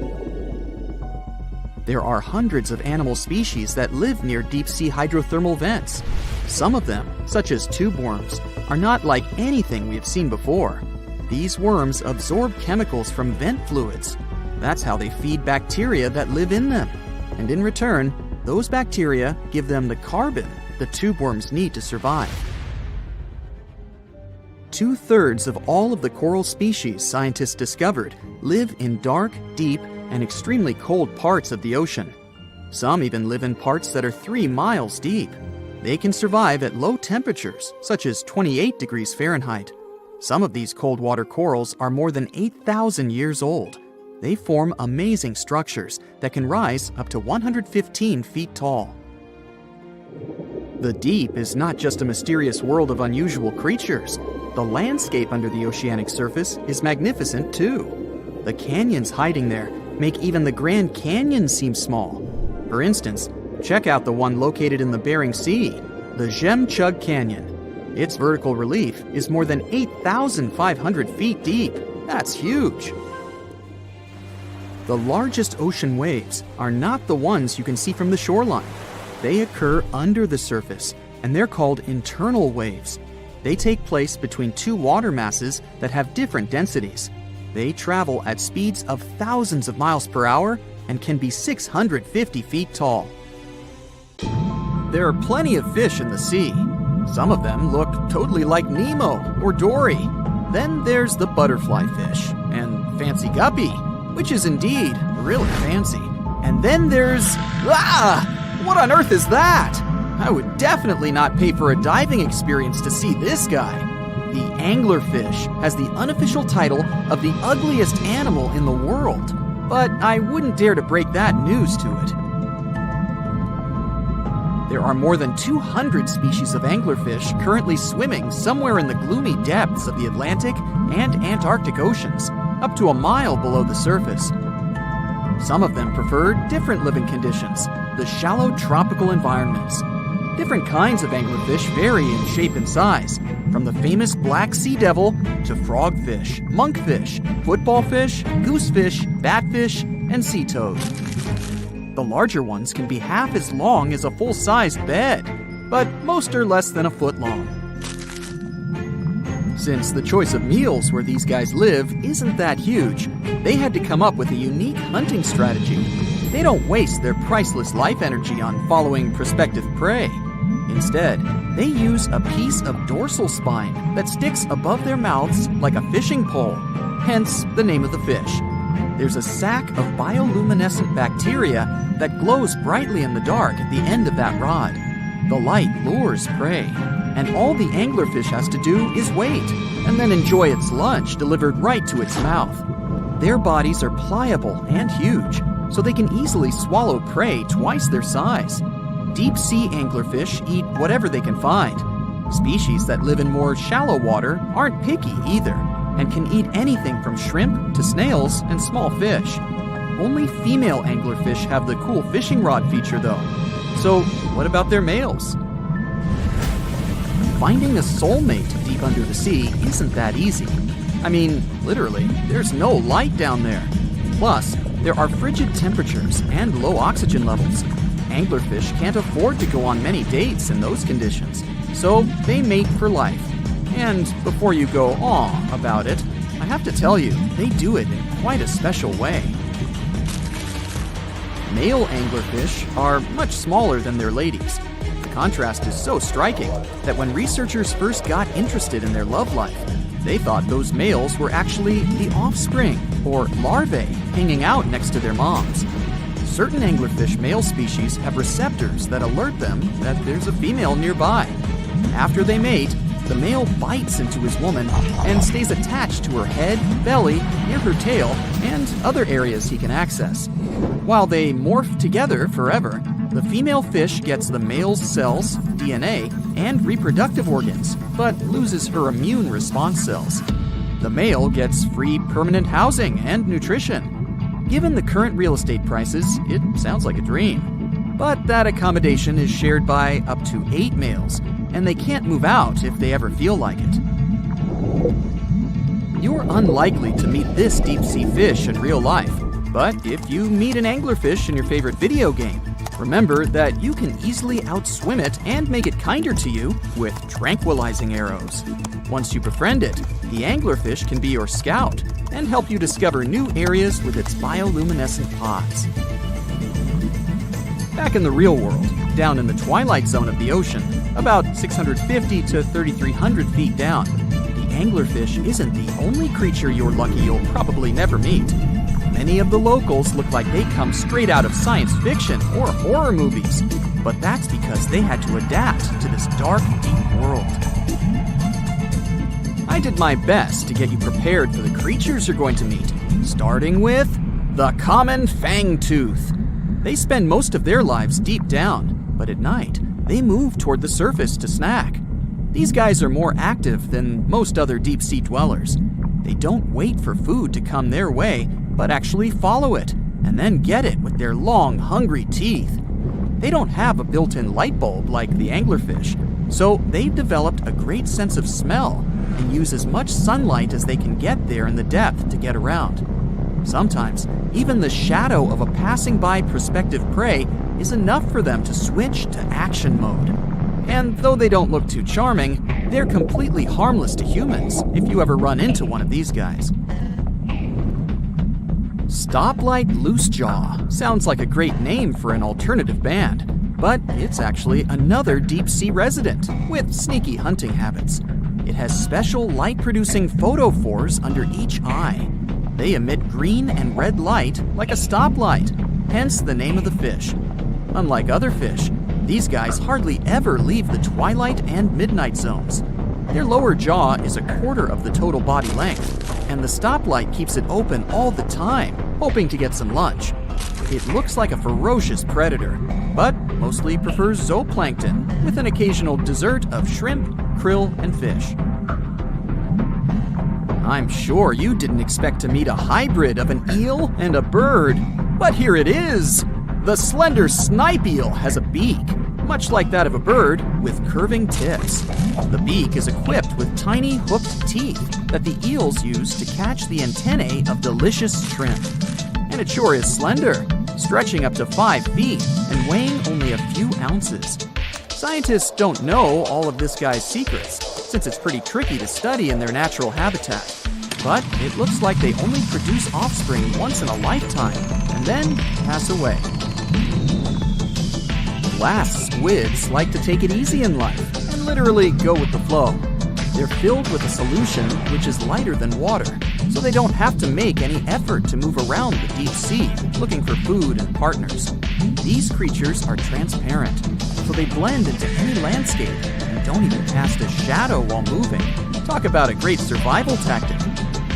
There are hundreds of animal species that live near deep-sea hydrothermal vents. Some of them, such as tube worms, are not like anything we have seen before. These worms absorb chemicals from vent fluids. That's how they feed bacteria that live in them. And in return, those bacteria give them the carbon the tube worms need to survive. 2/3 of all of the coral species scientists discovered live in dark, deep, and extremely cold parts of the ocean. Some even live in parts that are 3 miles deep. They can survive at low temperatures, such as 28 degrees Fahrenheit. Some of these cold water corals are more than 8,000 years old. They form amazing structures that can rise up to 115 feet tall. The deep is not just a mysterious world of unusual creatures. The landscape under the oceanic surface is magnificent too. The canyons hiding there make even the Grand Canyon seem small. For instance, check out the one located in the Bering Sea, the Jemchug Canyon. Its vertical relief is more than 8,500 feet deep. That's huge. The largest ocean waves are not the ones you can see from the shoreline. They occur under the surface, and they're called internal waves. They take place between two water masses that have different densities. They travel at speeds of thousands of miles per hour and can be 650 feet tall. There are plenty of fish in the sea. Some of them look totally like Nemo or Dory. Then there's the butterfly fish and fancy guppy, which is indeed really fancy. And then there's... what on earth is that? I would definitely not pay for a diving experience to see this guy. The anglerfish has the unofficial title of the ugliest animal in the world, but I wouldn't dare to break that news to it. There are more than 200 species of anglerfish currently swimming somewhere in the gloomy depths of the Atlantic and Antarctic Oceans, up to a mile below the surface. Some of them prefer different living conditions, the shallow tropical environments. Different kinds of anglerfish vary in shape and size, from the famous black sea devil to frogfish, monkfish, footballfish, goosefish, batfish, and sea toad. The larger ones can be half as long as a full-sized bed, but most are less than a foot long. Since the choice of meals where these guys live isn't that huge, they had to come up with a unique hunting strategy. They don't waste their priceless life energy on following prospective prey. Instead, they use a piece of dorsal spine that sticks above their mouths like a fishing pole, hence the name of the fish. There's a sac of bioluminescent bacteria that glows brightly in the dark at the end of that rod. The light lures prey, and all the anglerfish has to do is wait, and then enjoy its lunch delivered right to its mouth. Their bodies are pliable and huge, so they can easily swallow prey twice their size. Deep-sea anglerfish eat whatever they can find. Species that live in more shallow water aren't picky either, and can eat anything from shrimp to snails and small fish. Only female anglerfish have the cool fishing rod feature though. So what about their males? Finding a soulmate deep under the sea isn't that easy. I mean, literally, there's no light down there. Plus, there are frigid temperatures and low oxygen levels. Anglerfish can't afford to go on many dates in those conditions, so they mate for life. And before you go aw about it, I have to tell you, they do it in quite a special way. Male anglerfish are much smaller than their ladies. The contrast is so striking that when researchers first got interested in their love life, they thought those males were actually the offspring, or larvae, hanging out next to their moms. Certain anglerfish male species have receptors that alert them that there's a female nearby. After they mate, the male bites into his woman and stays attached to her head, belly, near her tail, and other areas he can access. While they morph together forever, the female fish gets the male's cells, DNA, and reproductive organs, but loses her immune response cells. The male gets free permanent housing and nutrition. Given the current real estate prices, it sounds like a dream. But that accommodation is shared by up to 8 males, and they can't move out if they ever feel like it. You're unlikely to meet this deep-sea fish in real life, but if you meet an anglerfish in your favorite video game, remember that you can easily outswim it and make it kinder to you with tranquilizing arrows. Once you befriend it, the anglerfish can be your scout and help you discover new areas with its bioluminescent pods. Back in the real world, down in the twilight zone of the ocean, about 650 to 3,300 feet down, the anglerfish isn't the only creature you're lucky you'll probably never meet. Many of the locals look like they come straight out of science fiction or horror movies, but that's because they had to adapt to this dark, deep world. I did my best to get you prepared for the creatures you're going to meet, starting with the common fangtooth. They spend most of their lives deep down, but at night, they move toward the surface to snack. These guys are more active than most other deep-sea dwellers. They don't wait for food to come their way, but actually follow it, and then get it with their long, hungry teeth. They don't have a built-in light bulb like the anglerfish, so they've developed a great sense of smell and use as much sunlight as they can get there in the depth to get around. Sometimes, even the shadow of a passing by prospective prey is enough for them to switch to action mode. And though they don't look too charming, they're completely harmless to humans if you ever run into one of these guys. Stoplight Loosejaw sounds like a great name for an alternative band, but it's actually another deep-sea resident with sneaky hunting habits. It has special light-producing photophores under each eye. They emit green and red light like a stoplight, hence the name of the fish. Unlike other fish, these guys hardly ever leave the twilight and midnight zones. Their lower jaw is a quarter of the total body length, and the stoplight keeps it open all the time, hoping to get some lunch. It looks like a ferocious predator, but mostly prefers zooplankton, with an occasional dessert of shrimp, krill, and fish. I'm sure you didn't expect to meet a hybrid of an eel and a bird, but here it is! The slender snipe eel has a beak, much like that of a bird, with curving tips. The beak is equipped with tiny hooked teeth that the eels use to catch the antennae of delicious shrimp. And it sure is slender, stretching up to 5 feet and weighing only a few ounces. Scientists don't know all of this guy's secrets, since it's pretty tricky to study in their natural habitat. But it looks like they only produce offspring once in a lifetime, and then pass away. Glass squids like to take it easy in life, and literally go with the flow. They're filled with a solution which is lighter than water, so they don't have to make any effort to move around the deep sea, looking for food and partners. These creatures are transparent, so they blend into any landscape and don't even cast a shadow while moving. Talk about a great survival tactic.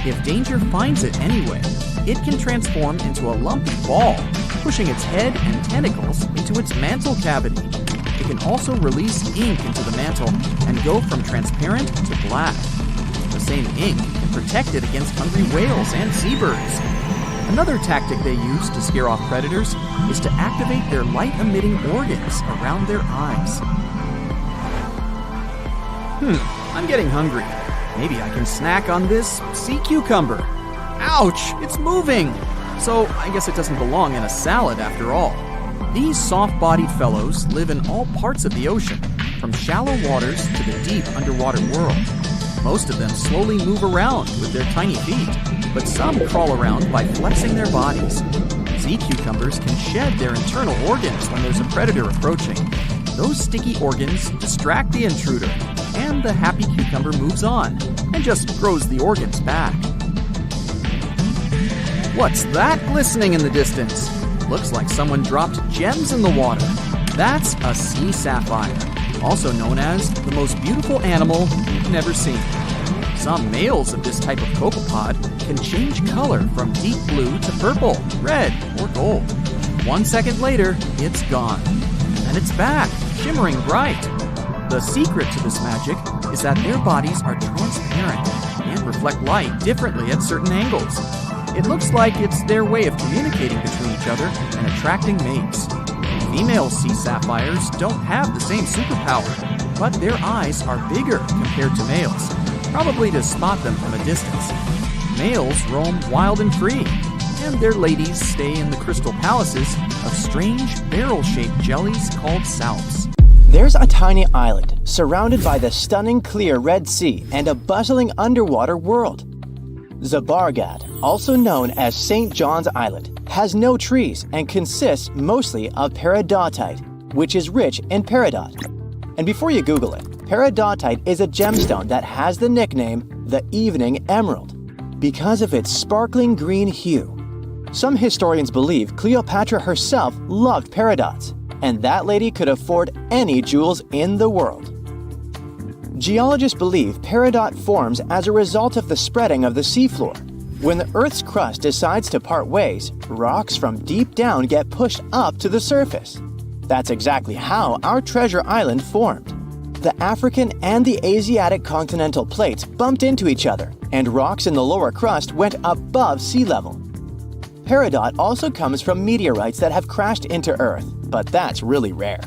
If danger finds it anyway, it can transform into a lumpy ball, pushing its head and tentacles into its mantle cavity. It can also release ink into the mantle and go from transparent to black. The same ink can protect it against hungry whales and seabirds. Another tactic they use to scare off predators is to activate their light-emitting organs around their eyes. I'm getting hungry. Maybe I can snack on this sea cucumber. Ouch, it's moving! So I guess it doesn't belong in a salad after all. These soft-bodied fellows live in all parts of the ocean, from shallow waters to the deep underwater world. Most of them slowly move around with their tiny feet, but some crawl around by flexing their bodies. Sea cucumbers can shed their internal organs when there's a predator approaching. Those sticky organs distract the intruder, and the happy cucumber moves on and just grows the organs back. What's that glistening in the distance? Looks like someone dropped gems in the water. That's a sea sapphire, also known as the most beautiful animal you've never seen. Some males of this type of copepod can change color from deep blue to purple, red, or gold. 1 second later, it's gone. And it's back, shimmering bright. The secret to this magic is that their bodies are transparent and reflect light differently at certain angles. It looks like it's their way of communicating between each other and attracting mates. Female sea sapphires don't have the same superpower, but their eyes are bigger compared to males, probably to spot them from a distance. Males roam wild and free, and their ladies stay in the crystal palaces of strange barrel-shaped jellies called salps. There's a tiny island surrounded by the stunning clear Red Sea and a bustling underwater world. Zabargad, also known as St. John's Island, has no trees and consists mostly of peridotite, which is rich in peridot. And before you Google it, peridotite is a gemstone that has the nickname the Evening Emerald because of its sparkling green hue. Some historians believe Cleopatra herself loved peridots, and that lady could afford any jewels in the world. Geologists believe peridot forms as a result of the spreading of the seafloor. When the Earth's crust decides to part ways, rocks from deep down get pushed up to the surface. That's exactly how our treasure island formed. The African and the Asiatic continental plates bumped into each other, and rocks in the lower crust went above sea level. Peridot also comes from meteorites that have crashed into Earth, but that's really rare.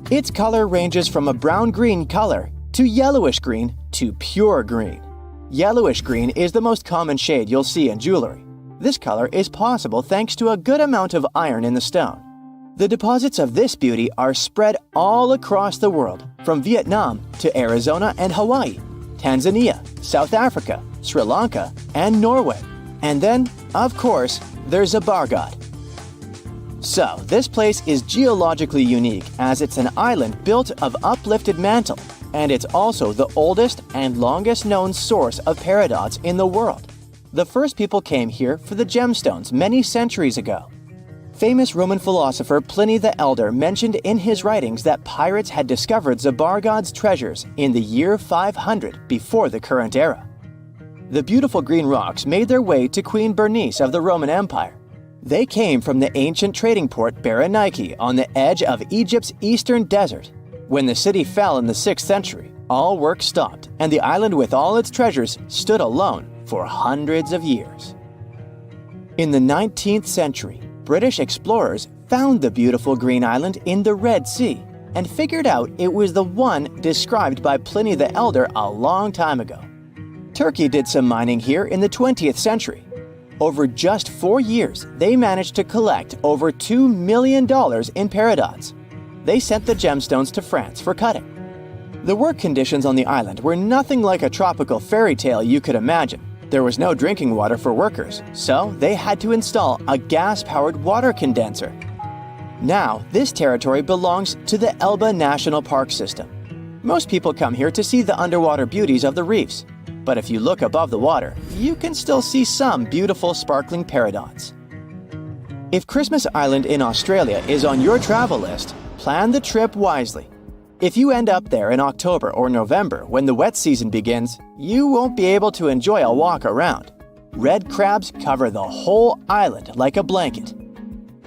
Its color ranges from a brown-green color to yellowish green to pure green. Yellowish green is the most common shade you'll see in jewelry. This color is possible thanks to a good amount of iron in the stone. The deposits of this beauty are spread all across the world, from Vietnam to Arizona and Hawaii, Tanzania, South Africa, Sri Lanka, and Norway. And then, of course, there's Zabargad. So, this place is geologically unique as it's an island built of uplifted mantle, and it's also the oldest and longest known source of peridots in the world. The first people came here for the gemstones many centuries ago. Famous Roman philosopher Pliny the Elder mentioned in his writings that pirates had discovered Zabargad's treasures in the year 500 before the current era. The beautiful green rocks made their way to Queen Bernice of the Roman Empire. They came from the ancient trading port Berenike on the edge of Egypt's eastern desert. When the city fell in the 6th century, all work stopped, and the island with all its treasures stood alone for hundreds of years. In the 19th century, British explorers found the beautiful green island in the Red Sea and figured out it was the one described by Pliny the Elder a long time ago. Turkey did some mining here in the 20th century. Over just 4 years, they managed to collect over $2 million in peridots. They sent the gemstones to France for cutting. The work conditions on the island were nothing like a tropical fairy tale you could imagine. There was no drinking water for workers, so they had to install a gas-powered water condenser. Now, this territory belongs to the Elba National Park System. Most people come here to see the underwater beauties of the reefs, but if you look above the water, you can still see some beautiful sparkling peridots. If Christmas Island in Australia is on your travel list, plan the trip wisely. If you end up there in October or November when the wet season begins, you won't be able to enjoy a walk around. Red crabs cover the whole island like a blanket.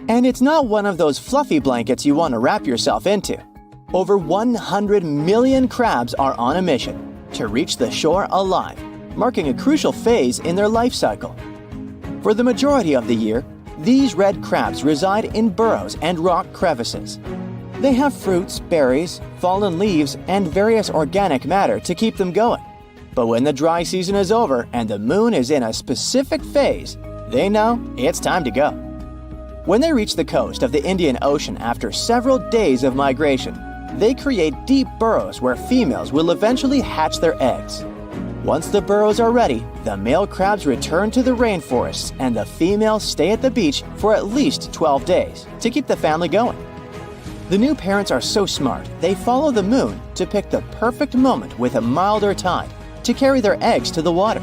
And it's not one of those fluffy blankets you want to wrap yourself into. Over 100 million crabs are on a mission to reach the shore alive, marking a crucial phase in their life cycle. For the majority of the year, these red crabs reside in burrows and rock crevices. They have fruits, berries, fallen leaves, and various organic matter to keep them going. But when the dry season is over and the moon is in a specific phase, they know it's time to go. When they reach the coast of the Indian Ocean after several days of migration, they create deep burrows where females will eventually hatch their eggs. Once the burrows are ready, the male crabs return to the rainforests and the females stay at the beach for at least 12 days to keep the family going. The new parents are so smart, they follow the moon to pick the perfect moment with a milder tide to carry their eggs to the water.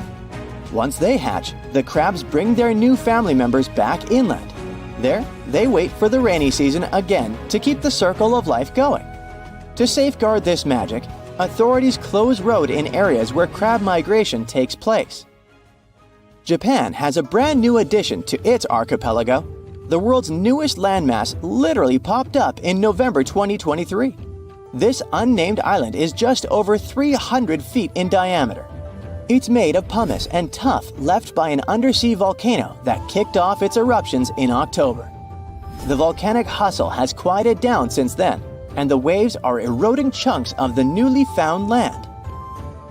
Once they hatch, the crabs bring their new family members back inland. There, they wait for the rainy season again to keep the circle of life going. To safeguard this magic, authorities close road in areas where crab migration takes place. Japan has a brand new addition to its archipelago. The world's newest landmass literally popped up in November 2023. This unnamed island is just over 300 feet in diameter. It's made of pumice and tuff left by an undersea volcano that kicked off its eruptions in October. The volcanic hustle has quieted down since then, and the waves are eroding chunks of the newly found land.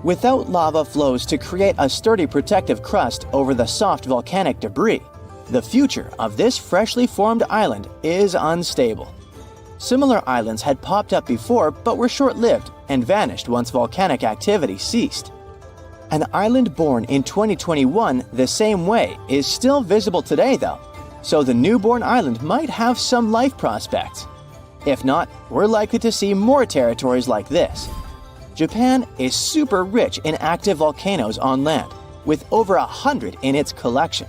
Without lava flows to create a sturdy protective crust over the soft volcanic debris, the future of this freshly formed island is unstable. Similar islands had popped up before but were short-lived and vanished once volcanic activity ceased. An island born in 2021 the same way is still visible today though, so the newborn island might have some life prospects. If not, we're likely to see more territories like this. Japan is super rich in active volcanoes on land, with over 100 in its collection.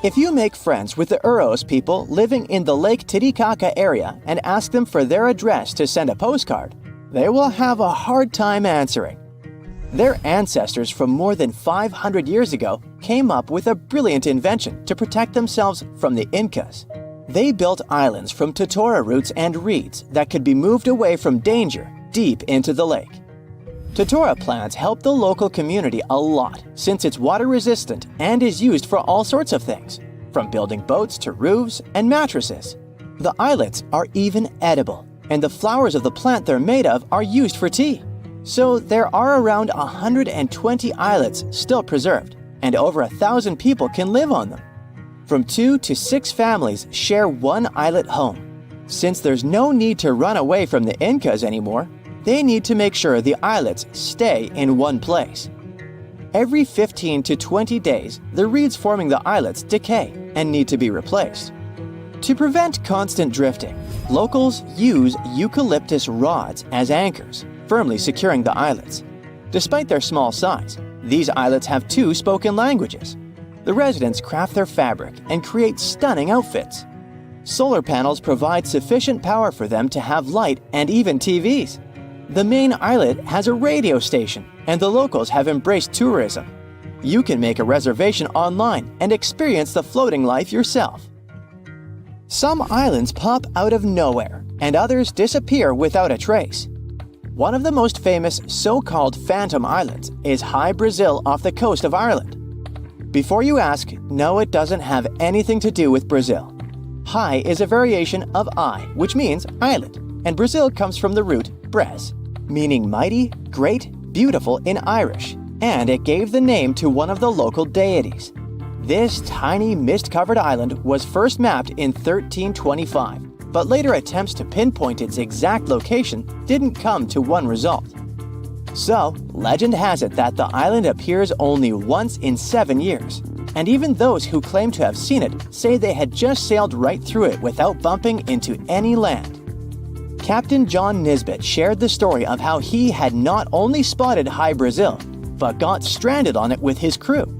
If you make friends with the Uros people living in the Lake Titicaca area and ask them for their address to send a postcard, they will have a hard time answering. Their ancestors from more than 500 years ago came up with a brilliant invention to protect themselves from the Incas. They built islands from totora roots and reeds that could be moved away from danger deep into the lake. Totora plants help the local community a lot since it's water resistant and is used for all sorts of things, from building boats to roofs and mattresses. The islets are even edible, and the flowers of the plant they're made of are used for tea. So there are around 120 islets still preserved, and over 1,000 people can live on them. From 2 to 6 families share one islet home. Since there's no need to run away from the Incas anymore, they need to make sure the islets stay in one place. Every 15 to 20 days, the reeds forming the islets decay and need to be replaced. To prevent constant drifting, locals use eucalyptus rods as anchors, firmly securing the islets. Despite their small size, these islets have 2 spoken languages. The residents craft their fabric and create stunning outfits. Solar panels provide sufficient power for them to have light and even TVs. The main islet has a radio station, and the locals have embraced tourism. You can make a reservation online and experience the floating life yourself. Some islands pop out of nowhere, and others disappear without a trace. One of the most famous so-called phantom islands is High Brazil off the coast of Ireland. Before you ask, no, it doesn't have anything to do with Brazil. High is a variation of I, which means island, and Brazil comes from the root bres, meaning mighty, great, beautiful in Irish, and it gave the name to one of the local deities. This tiny mist-covered island was first mapped in 1325, but later attempts to pinpoint its exact location didn't come to one result. So, legend has it that the island appears only once in 7 years, and even those who claim to have seen it say they had just sailed right through it without bumping into any land. Captain John Nisbet shared the story of how he had not only spotted High Brazil, but got stranded on it with his crew.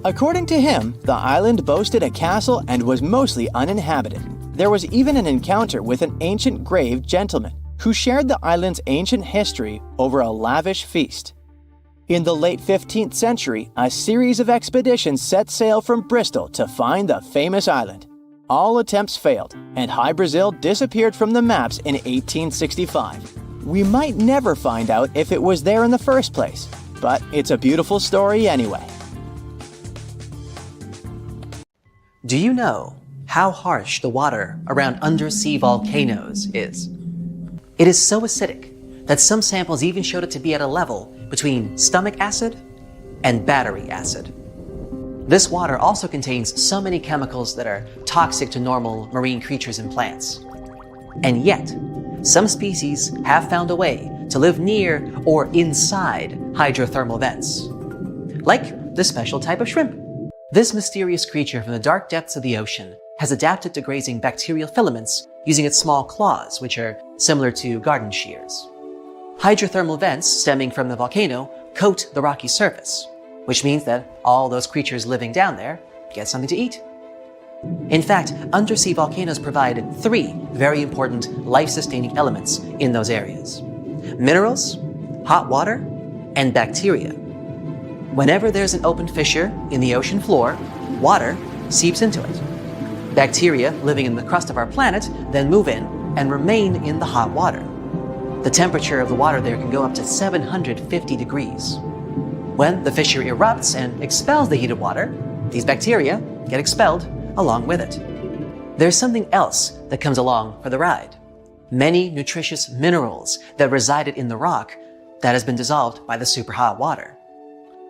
According to him, the island boasted a castle and was mostly uninhabited. There was even an encounter with an ancient grave gentleman who shared the island's ancient history over a lavish feast. In the late 15th century, a series of expeditions set sail from Bristol to find the famous island. All attempts failed, and High Brazil disappeared from the maps in 1865. We might never find out if it was there in the first place, but it's a beautiful story anyway. Do you know how harsh the water around undersea volcanoes is? It is so acidic that some samples even showed it to be at a level between stomach acid and battery acid. This water also contains so many chemicals that are toxic to normal marine creatures and plants. And yet, some species have found a way to live near or inside hydrothermal vents, like this special type of shrimp. This mysterious creature from the dark depths of the ocean has adapted to grazing bacterial filaments using its small claws, which are similar to garden shears. Hydrothermal vents stemming from the volcano coat the rocky surface, which means that all those creatures living down there get something to eat. In fact, undersea volcanoes provide three very important life-sustaining elements in those areas: minerals, hot water, and bacteria. Whenever there's an open fissure in the ocean floor, water seeps into it. Bacteria living in the crust of our planet then move in and remain in the hot water. The temperature of the water there can go up to 750 degrees. When the fissure erupts and expels the heated water, these bacteria get expelled along with it. There's something else that comes along for the ride: many nutritious minerals that resided in the rock that has been dissolved by the superhot water.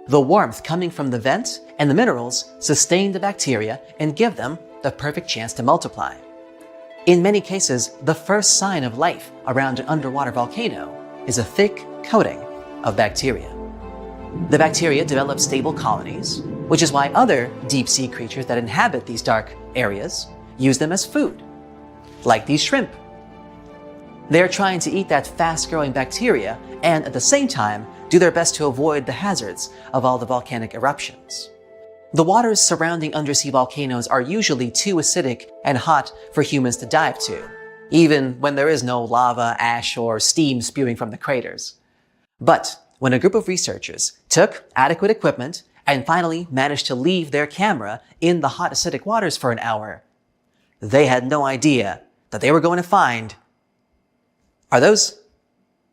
The warmth coming from the vent and the minerals sustain the bacteria and give them the perfect chance to multiply. In many cases, the first sign of life around an underwater volcano is a thick coating of bacteria. The bacteria develop stable colonies, which is why other deep-sea creatures that inhabit these dark areas use them as food, like these shrimp. They're trying to eat that fast-growing bacteria and at the same time do their best to avoid the hazards of all the volcanic eruptions. The waters surrounding undersea volcanoes are usually too acidic and hot for humans to dive to, even when there is no lava, ash, or steam spewing from the craters. But when a group of researchers took adequate equipment and finally managed to leave their camera in the hot acidic waters for an hour, they had no idea that they were going to find... Are those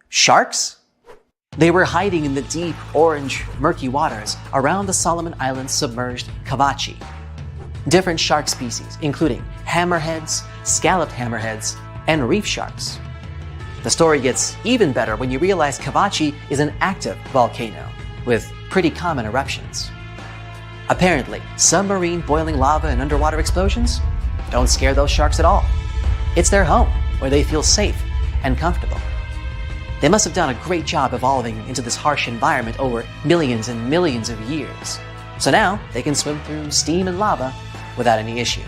sharks? They were hiding in the deep, orange, murky waters around the Solomon Islands submerged Kavachi. Different shark species, including hammerheads, scalloped hammerheads, and reef sharks. The story gets even better when you realize Kavachi is an active volcano with pretty common eruptions. Apparently, submarine boiling lava and underwater explosions don't scare those sharks at all. It's their home, where they feel safe and comfortable. They must have done a great job evolving into this harsh environment over millions and millions of years. So now they can swim through steam and lava without any issue.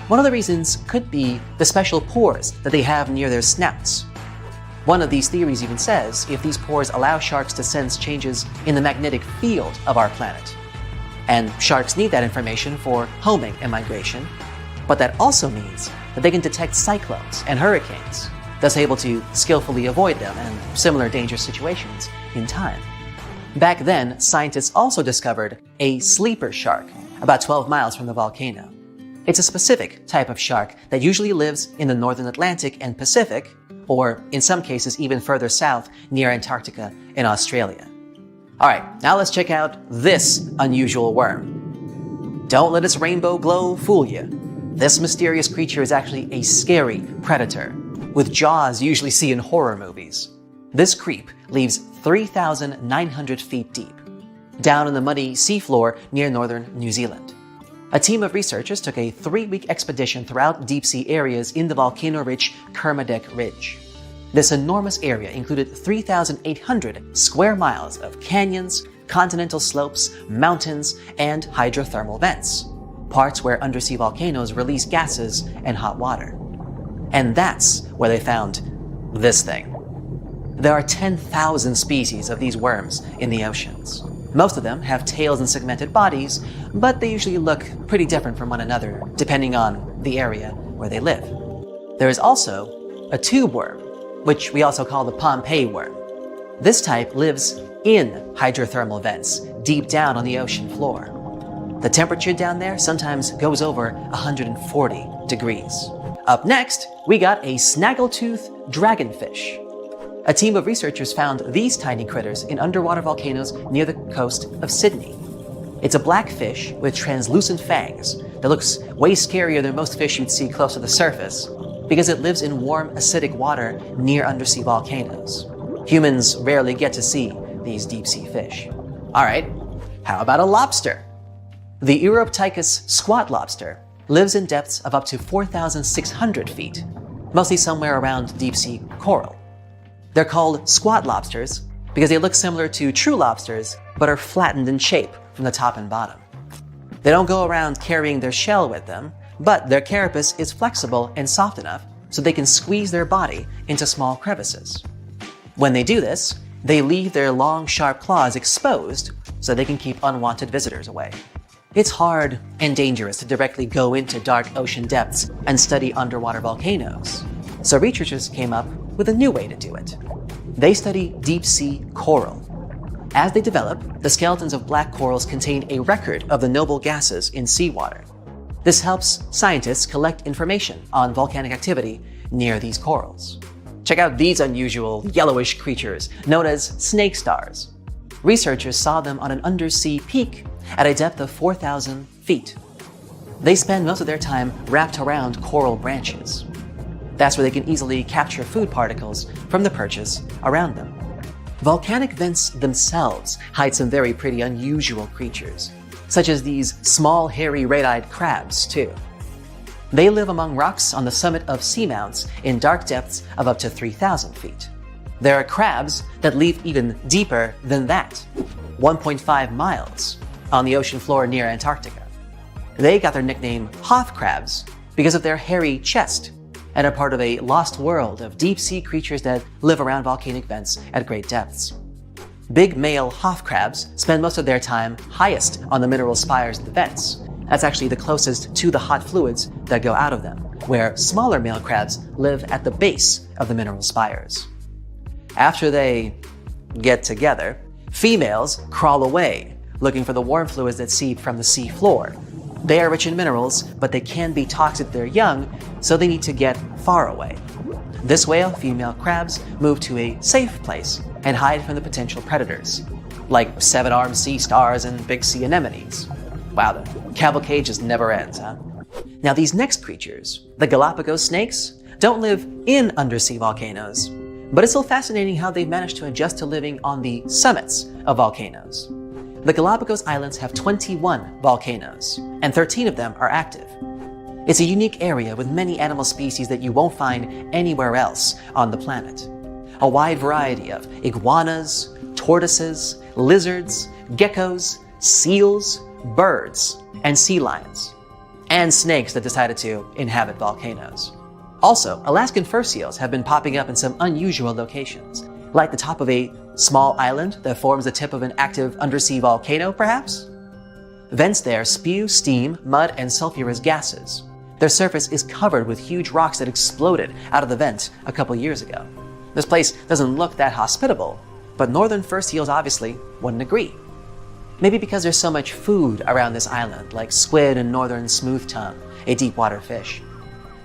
One of the reasons could be the special pores that they have near their snouts. One of these theories even says if these pores allow sharks to sense changes in the magnetic field of our planet. And sharks need that information for homing and migration, but that also means that they can detect cyclones and hurricanes, thus able to skillfully avoid them and similar dangerous situations in time. Back then, scientists also discovered a sleeper shark about 12 miles from the volcano. It's a specific type of shark that usually lives in the northern Atlantic and Pacific, or in some cases even further south near Antarctica and Australia. Alright, now let's check out this unusual worm. Don't let its rainbow glow fool you. This mysterious creature is actually a scary predator, with jaws usually seen in horror movies. This creep lives 3,900 feet deep, down in the muddy seafloor near northern New Zealand. A team of researchers took a 3-week expedition throughout deep-sea areas in the volcano-rich Kermadec Ridge. This enormous area included 3,800 square miles of canyons, continental slopes, mountains, and hydrothermal vents, parts where undersea volcanoes release gases and hot water. And that's where they found this thing. There are 10,000 species of these worms in the oceans. Most of them have tails and segmented bodies, but they usually look pretty different from one another, depending on the area where they live. There is also a tube worm, which we also call the Pompeii worm. This type lives in hydrothermal vents deep down on the ocean floor. The temperature down there sometimes goes over 140 degrees. Up next, we got a snaggletooth dragonfish. A team of researchers found these tiny critters in underwater volcanoes near the coast of Sydney. It's a black fish with translucent fangs that looks way scarier than most fish you'd see close to the surface because it lives in warm, acidic water near undersea volcanoes. Humans rarely get to see these deep-sea fish. All right, how about a lobster? The Uroptychus squat lobster lives in depths of up to 4,600 feet, mostly somewhere around deep-sea coral. They're called squat lobsters because they look similar to true lobsters but are flattened in shape from the top and bottom. They don't go around carrying their shell with them, but their carapace is flexible and soft enough so they can squeeze their body into small crevices. When they do this, they leave their long, sharp claws exposed so they can keep unwanted visitors away. It's hard and dangerous to directly go into dark ocean depths and study underwater volcanoes, so researchers came up with a new way to do it. They study deep-sea coral. As they develop, the skeletons of black corals contain a record of the noble gases in seawater. This helps scientists collect information on volcanic activity near these corals. Check out these unusual yellowish creatures known as snake stars. Researchers saw them on an undersea peak at a depth of 4,000 feet. They spend most of their time wrapped around coral branches. That's where they can easily capture food particles from the perches around them. Volcanic vents themselves hide some very pretty unusual creatures, such as these small hairy red-eyed crabs too. They live among rocks on the summit of seamounts in dark depths of up to 3,000 feet. There are crabs that live even deeper than that, 1.5 miles, on the ocean floor near Antarctica. They got their nickname Hoth crabs because of their hairy chest and are part of a lost world of deep-sea creatures that live around volcanic vents at great depths. Big male Hoth crabs spend most of their time highest on the mineral spires of the vents. That's actually the closest to the hot fluids that go out of them, where smaller male crabs live at the base of the mineral spires. After they get together, females crawl away, looking for the warm fluids that seep from the sea floor. They are rich in minerals, but they can be toxic to their young, so they need to get far away. This way, female crabs move to a safe place and hide from the potential predators, like seven-armed sea stars and big sea anemones. Wow, the cavalcade just never ends, huh? Now these next creatures, the Galapagos snakes, don't live in undersea volcanoes, but it's still fascinating how they've managed to adjust to living on the summits of volcanoes. The Galapagos Islands have 21 volcanoes, and 13 of them are active. It's a unique area with many animal species that you won't find anywhere else on the planet. A wide variety of iguanas, tortoises, lizards, geckos, seals, birds, and sea lions, and snakes that decided to inhabit volcanoes. Also, Alaskan fur seals have been popping up in some unusual locations, like the top of a small island that forms the tip of an active undersea volcano, perhaps? Vents there spew steam, mud, and sulfurous gases. Their surface is covered with huge rocks that exploded out of the vent a couple years ago. This place doesn't look that hospitable, but northern fur seals obviously wouldn't agree. Maybe because there's so much food around this island, like squid and northern smooth tongue, a deep water fish.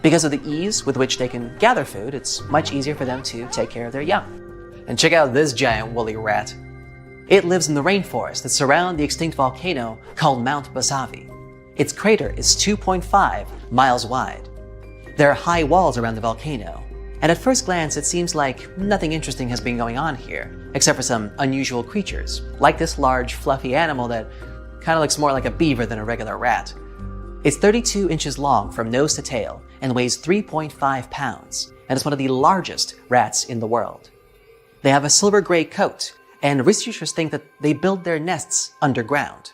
Because of the ease with which they can gather food, it's much easier for them to take care of their young. And check out this giant woolly rat. It lives in the rainforest that surround the extinct volcano called Mount Basavi. Its crater is 2.5 miles wide. There are high walls around the volcano, and at first glance it seems like nothing interesting has been going on here, except for some unusual creatures, like this large fluffy animal that kind of looks more like a beaver than a regular rat. It's 32 inches long from nose to tail and weighs 3.5 pounds, and is one of the largest rats in the world. They have a silver-gray coat, and researchers think that they build their nests underground.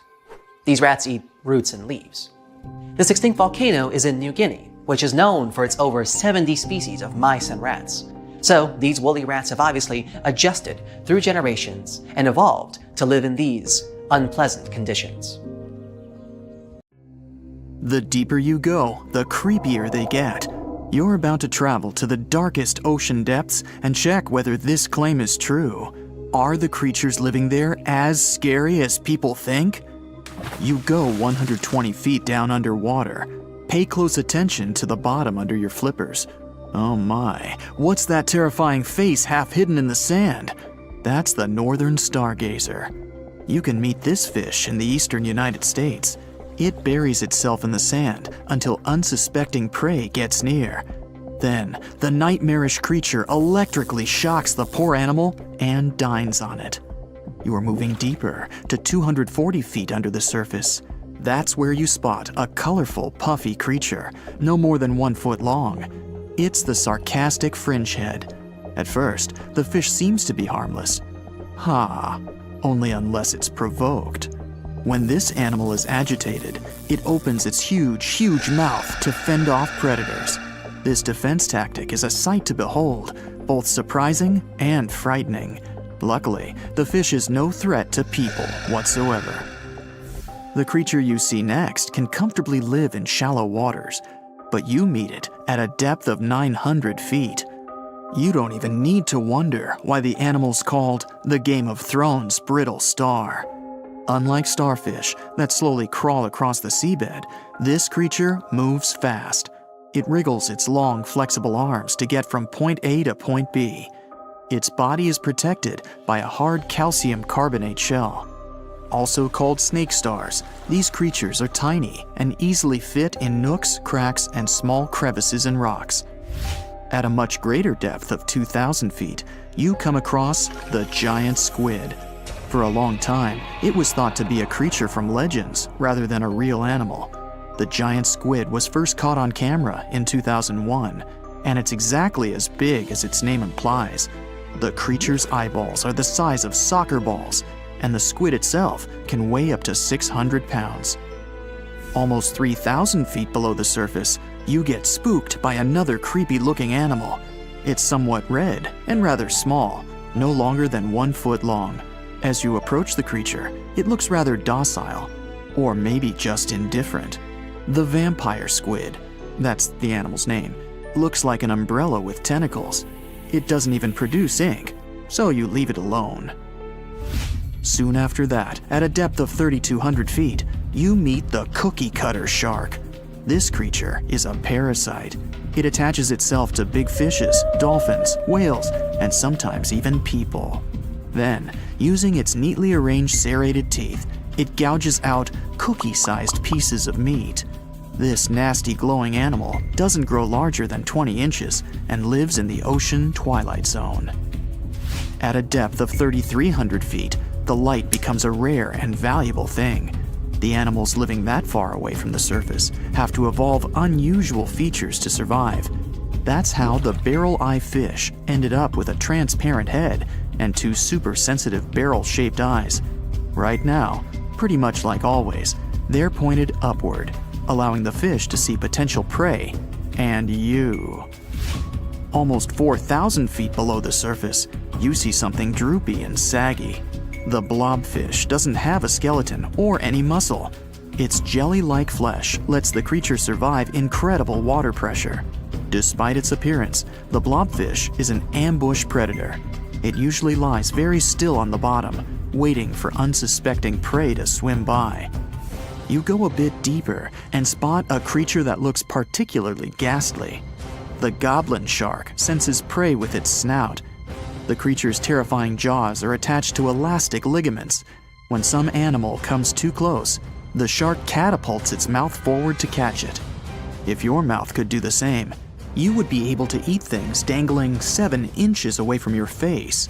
These rats eat roots and leaves. This extinct volcano is in New Guinea, which is known for its over 70 species of mice and rats. So these woolly rats have obviously adjusted through generations and evolved to live in these unpleasant conditions. The deeper you go, the creepier they get. You're about to travel to the darkest ocean depths and check whether this claim is true. Are the creatures living there as scary as people think? You go 120 feet down underwater. Pay close attention to the bottom under your flippers. Oh my, what's that terrifying face half hidden in the sand? That's the northern stargazer. You can meet this fish in the eastern United States. It buries itself in the sand until unsuspecting prey gets near. Then, the nightmarish creature electrically shocks the poor animal and dines on it. You are moving deeper to 240 feet under the surface. That's where you spot a colorful, puffy creature, no more than 1 foot long. It's the sarcastic fringehead. At first, the fish seems to be harmless. Only unless it's provoked. When this animal is agitated, it opens its huge mouth to fend off predators. This defense tactic is a sight to behold, both surprising and frightening. Luckily, the fish is no threat to people whatsoever. The creature you see next can comfortably live in shallow waters, but you meet it at a depth of 900 feet. You don't even need to wonder why the animal's called the Game of Thrones brittle star. Unlike starfish that slowly crawl across the seabed, this creature moves fast. It wriggles its long, flexible arms to get from point A to point B. Its body is protected by a hard calcium carbonate shell. Also called snake stars, these creatures are tiny and easily fit in nooks, cracks, and small crevices in rocks. At a much greater depth of 2,000 feet, you come across the giant squid. For a long time, it was thought to be a creature from legends rather than a real animal. The giant squid was first caught on camera in 2001, and it's exactly as big as its name implies. The creature's eyeballs are the size of soccer balls, and the squid itself can weigh up to 600 pounds. Almost 3,000 feet below the surface, you get spooked by another creepy-looking animal. It's somewhat red and rather small, no longer than 1 foot long. As you approach the creature, it looks rather docile, or maybe just indifferent. The vampire squid, that's the animal's name, looks like an umbrella with tentacles. It doesn't even produce ink, so you leave it alone. Soon after that, at a depth of 3,200 feet, you meet the cookie cutter shark. This creature is a parasite. It attaches itself to big fishes, dolphins, whales, and sometimes even people. Then, using its neatly arranged serrated teeth, it gouges out cookie-sized pieces of meat. This nasty glowing animal doesn't grow larger than 20 inches and lives in the ocean twilight zone. At a depth of 3,300 feet, the light becomes a rare and valuable thing. The animals living that far away from the surface have to evolve unusual features to survive. That's how the barrel-eye fish ended up with a transparent head and 2 super-sensitive barrel-shaped eyes. Right now, pretty much like always, they're pointed upward, allowing the fish to see potential prey and you. Almost 4,000 feet below the surface, you see something droopy and saggy. The blobfish doesn't have a skeleton or any muscle. Its jelly-like flesh lets the creature survive incredible water pressure. Despite its appearance, the blobfish is an ambush predator. It usually lies very still on the bottom, waiting for unsuspecting prey to swim by. You go a bit deeper and spot a creature that looks particularly ghastly. The goblin shark senses prey with its snout. The creature's terrifying jaws are attached to elastic ligaments. When some animal comes too close, the shark catapults its mouth forward to catch it. If your mouth could do the same, you would be able to eat things dangling 7 inches away from your face.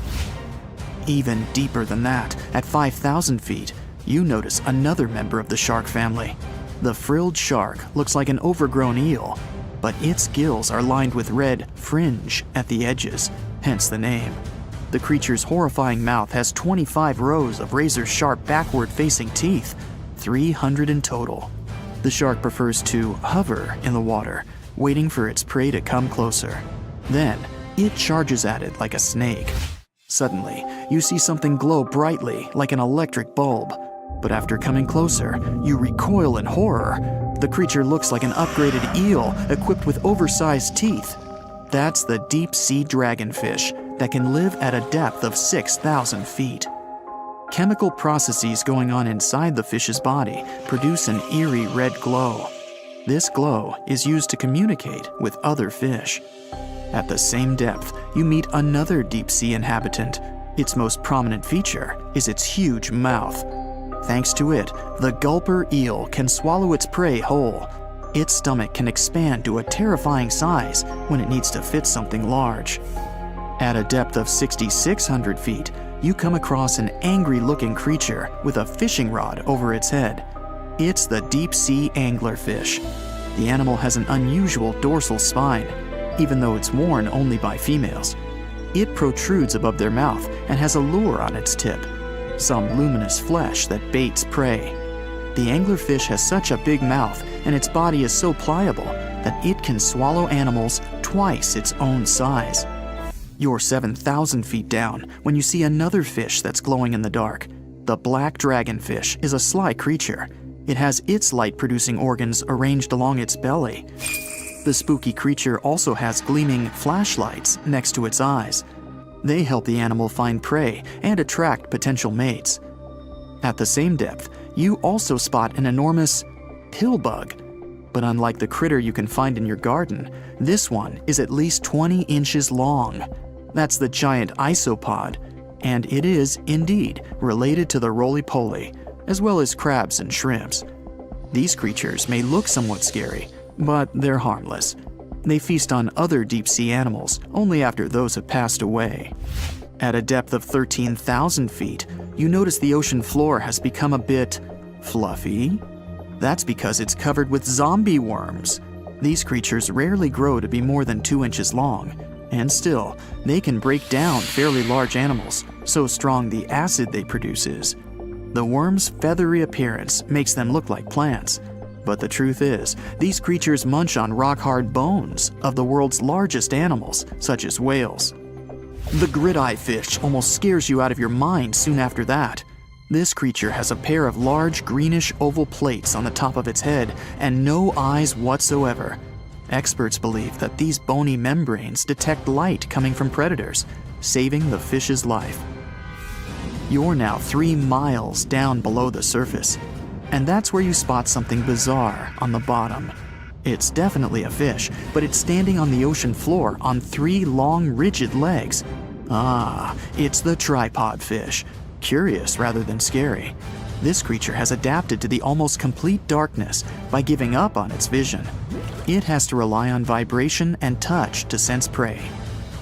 Even deeper than that, at 5,000 feet, you notice another member of the shark family. The frilled shark looks like an overgrown eel, but its gills are lined with red fringe at the edges, hence the name. The creature's horrifying mouth has 25 rows of razor-sharp backward-facing teeth, 300 in total. The shark prefers to hover in the water, waiting for its prey to come closer. Then, it charges at it like a snake. Suddenly, you see something glow brightly like an electric bulb, But after coming closer, you recoil in horror. The creature looks like an upgraded eel equipped with oversized teeth. That's the deep sea dragonfish that can live at a depth of 6,000 feet. Chemical processes going on inside the fish's body produce an eerie red glow. This glow is used to communicate with other fish. At the same depth, you meet another deep sea inhabitant. Its most prominent feature is its huge mouth. Thanks to it, the gulper eel can swallow its prey whole. Its stomach can expand to a terrifying size when it needs to fit something large. At a depth of 6,600 feet, you come across an angry-looking creature with a fishing rod over its head. It's the deep-sea anglerfish. The animal has an unusual dorsal spine, even though it's worn only by females. It protrudes above their mouth and has a lure on its tip, some luminous flesh that baits prey. The anglerfish has such a big mouth and its body is so pliable that it can swallow animals twice its own size. You're 7,000 feet down when you see another fish that's glowing in the dark. The black dragonfish is a sly creature. It has its light-producing organs arranged along its belly. The spooky creature also has gleaming flashlights next to its eyes. They help the animal find prey and attract potential mates. At the same depth, you also spot an enormous pillbug. But unlike the critter you can find in your garden, this one is at least 20 inches long. That's the giant isopod, and it is, indeed, related to the roly-poly, as well as crabs and shrimps. These creatures may look somewhat scary, but they're harmless. They feast on other deep-sea animals only after those have passed away. At a depth of 13,000 feet, you notice the ocean floor has become a bit fluffy. That's because it's covered with zombie worms. These creatures rarely grow to be more than 2 inches long, and still, they can break down fairly large animals, so strong the acid they produce is. The worms' feathery appearance makes them look like plants, but the truth is, these creatures munch on rock-hard bones of the world's largest animals, such as whales. The grid-eye fish almost scares you out of your mind soon after that. This creature has a pair of large greenish oval plates on the top of its head and no eyes whatsoever. Experts believe that these bony membranes detect light coming from predators, saving the fish's life. You're now 3 miles down below the surface, and that's where you spot something bizarre on the bottom. It's definitely a fish, but it's standing on the ocean floor on 3 long, rigid legs. Ah, it's the tripod fish. Curious rather than scary. This creature has adapted to the almost complete darkness by giving up on its vision. It has to rely on vibration and touch to sense prey.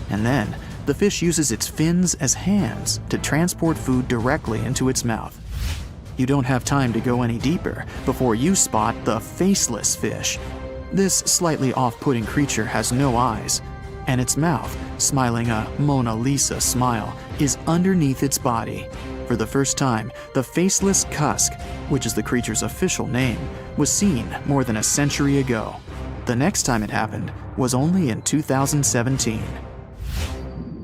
And then, the fish uses its fins as hands to transport food directly into its mouth. You don't have time to go any deeper before you spot the faceless fish. This slightly off-putting creature has no eyes, and its mouth, smiling a Mona Lisa smile, is underneath its body. For the first time, the faceless cusk, which is the creature's official name, was seen more than a century ago. The next time it happened was only in 2017.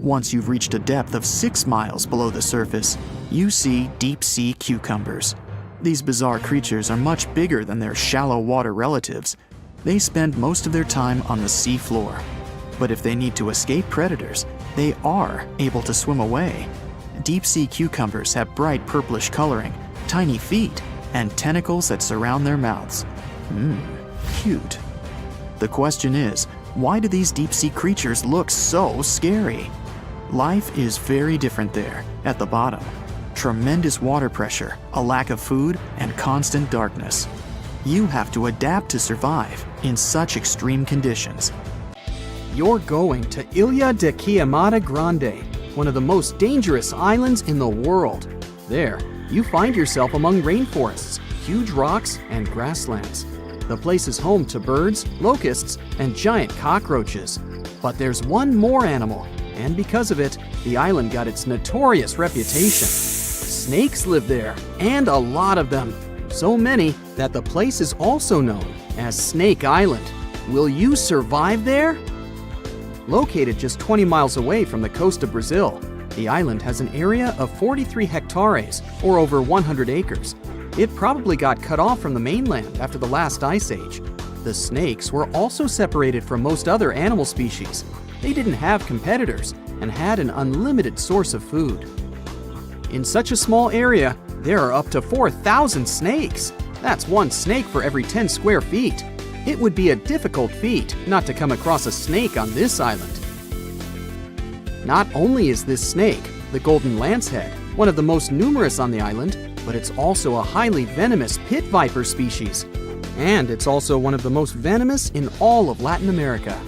Once you've reached a depth of 6 miles below the surface, you see deep-sea cucumbers. These bizarre creatures are much bigger than their shallow water relatives. They spend most of their time on the sea floor. But if they need to escape predators, they are able to swim away. Deep-sea cucumbers have bright purplish coloring, tiny feet, and tentacles that surround their mouths. Cute. The question is, why do these deep-sea creatures look so scary? Life is very different there, at the bottom. Tremendous water pressure, a lack of food, and constant darkness. You have to adapt to survive in such extreme conditions. You're going to Ilha de Queimada Grande, one of the most dangerous islands in the world. There, you find yourself among rainforests, huge rocks, and grasslands. The place is home to birds, locusts, and giant cockroaches. But there's one more animal, and because of it, the island got its notorious reputation. Snakes live there, and a lot of them. So many that the place is also known as Snake Island. Will you survive there? Located just 20 miles away from the coast of Brazil, the island has an area of 43 hectares, or over 100 acres. It probably got cut off from the mainland after the last ice age. The snakes were also separated from most other animal species. They didn't have competitors and had an unlimited source of food. In such a small area, there are up to 4,000 snakes. That's one snake for every 10 square feet. It would be a difficult feat not to come across a snake on this island. Not only is this snake, the golden lancehead, one of the most numerous on the island, but it's also a highly venomous pit viper species. And it's also one of the most venomous in all of Latin America.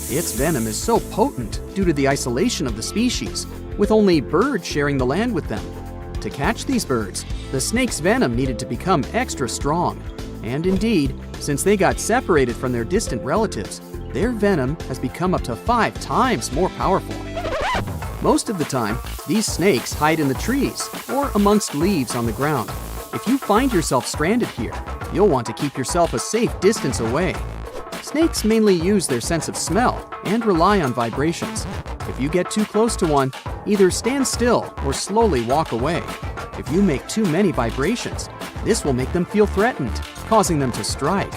Its venom is so potent due to the isolation of the species, with only birds sharing the land with them. To catch these birds, the snake's venom needed to become extra strong. And indeed, since they got separated from their distant relatives, their venom has become up to 5 times more powerful. Most of the time, these snakes hide in the trees or amongst leaves on the ground. If you find yourself stranded here, you'll want to keep yourself a safe distance away. Snakes mainly use their sense of smell and rely on vibrations. If you get too close to one, either stand still or slowly walk away. If you make too many vibrations, this will make them feel threatened, causing them to strike.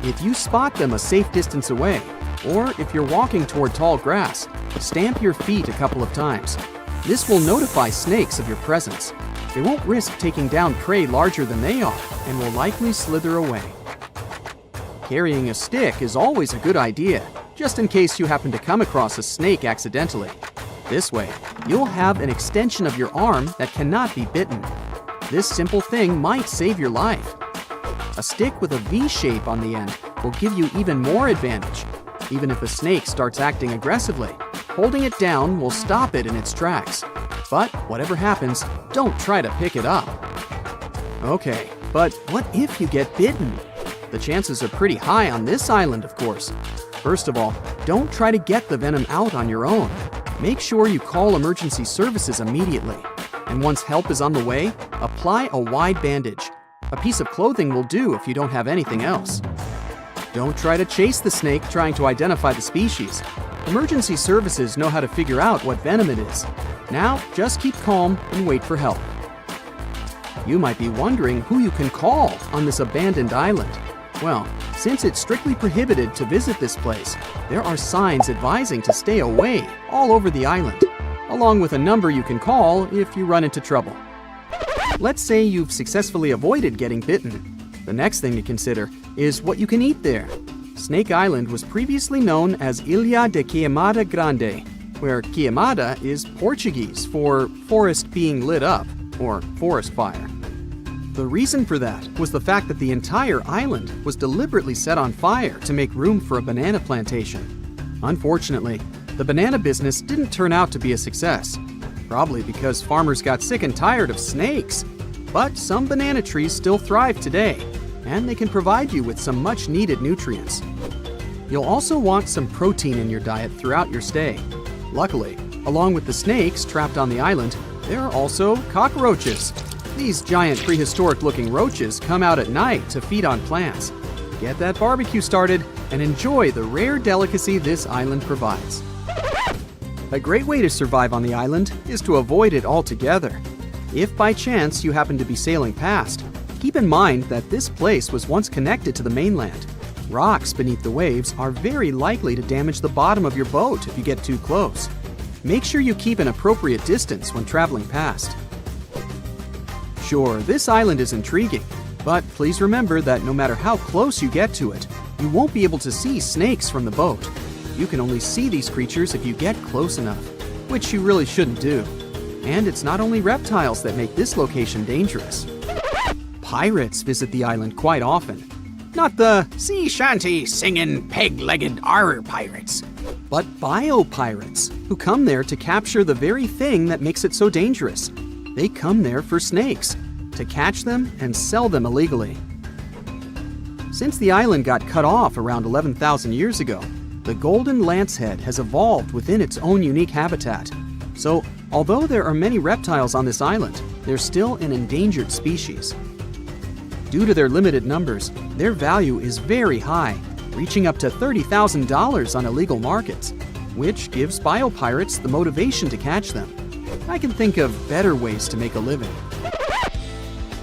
If you spot them a safe distance away, or if you're walking toward tall grass, stamp your feet a couple of times. This will notify snakes of your presence. They won't risk taking down prey larger than they are and will likely slither away. Carrying a stick is always a good idea, just in case you happen to come across a snake accidentally. This way, you'll have an extension of your arm that cannot be bitten. This simple thing might save your life. A stick with a V shape on the end will give you even more advantage. Even if a snake starts acting aggressively, holding it down will stop it in its tracks. But whatever happens, don't try to pick it up. Okay, but what if you get bitten? The chances are pretty high on this island, of course. First of all, don't try to get the venom out on your own. Make sure you call emergency services immediately. And once help is on the way, apply a wide bandage. A piece of clothing will do if you don't have anything else. Don't try to chase the snake trying to identify the species. Emergency services know how to figure out what venom it is. Now, just keep calm and wait for help. You might be wondering who you can call on this abandoned island. Well, since it's strictly prohibited to visit this place, there are signs advising to stay away all over the island, along with a number you can call if you run into trouble. Let's say you've successfully avoided getting bitten. The next thing to consider is what you can eat there. Snake Island was previously known as Ilha de Queimada Grande, where queimada is Portuguese for forest being lit up, or forest fire. The reason for that was the fact that the entire island was deliberately set on fire to make room for a banana plantation. Unfortunately, the banana business didn't turn out to be a success, probably because farmers got sick and tired of snakes. But some banana trees still thrive today, and they can provide you with some much-needed nutrients. You'll also want some protein in your diet throughout your stay. Luckily, along with the snakes trapped on the island, there are also cockroaches. These giant prehistoric-looking roaches come out at night to feed on plants. Get that barbecue started and enjoy the rare delicacy this island provides. A great way to survive on the island is to avoid it altogether. If by chance you happen to be sailing past, keep in mind that this place was once connected to the mainland. Rocks beneath the waves are very likely to damage the bottom of your boat if you get too close. Make sure you keep an appropriate distance when traveling past. Sure, this island is intriguing, but please remember that no matter how close you get to it, you won't be able to see snakes from the boat. You can only see these creatures if you get close enough, which you really shouldn't do. And it's not only reptiles that make this location dangerous. Pirates visit the island quite often. Not the sea shanty singing peg-legged arr pirates, but bio-pirates who come there to capture the very thing that makes it so dangerous. They come there for snakes, to catch them and sell them illegally. Since the island got cut off around 11,000 years ago, the golden lancehead has evolved within its own unique habitat. So, although there are many reptiles on this island, they're still an endangered species. Due to their limited numbers, their value is very high, reaching up to $30,000 on illegal markets, which gives biopirates the motivation to catch them. I can think of better ways to make a living.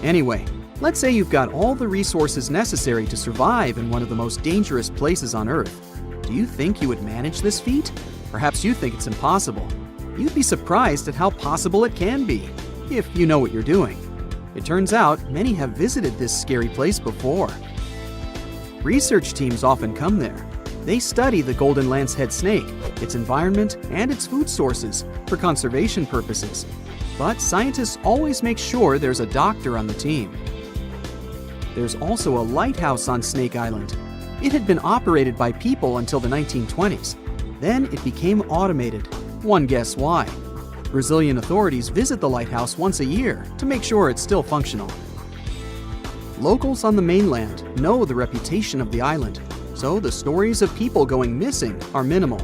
Anyway, let's say you've got all the resources necessary to survive in one of the most dangerous places on Earth. Do you think you would manage this feat? Perhaps you think it's impossible. You'd be surprised at how possible it can be, if you know what you're doing. It turns out many have visited this scary place before. Research teams often come there. They study the golden lancehead snake, its environment, and its food sources for conservation purposes. But scientists always make sure there's a doctor on the team. There's also a lighthouse on Snake Island. It had been operated by people until the 1920s. Then it became automated. One guess why. Brazilian authorities visit the lighthouse once a year to make sure it's still functional. Locals on the mainland know the reputation of the island, so the stories of people going missing are minimal.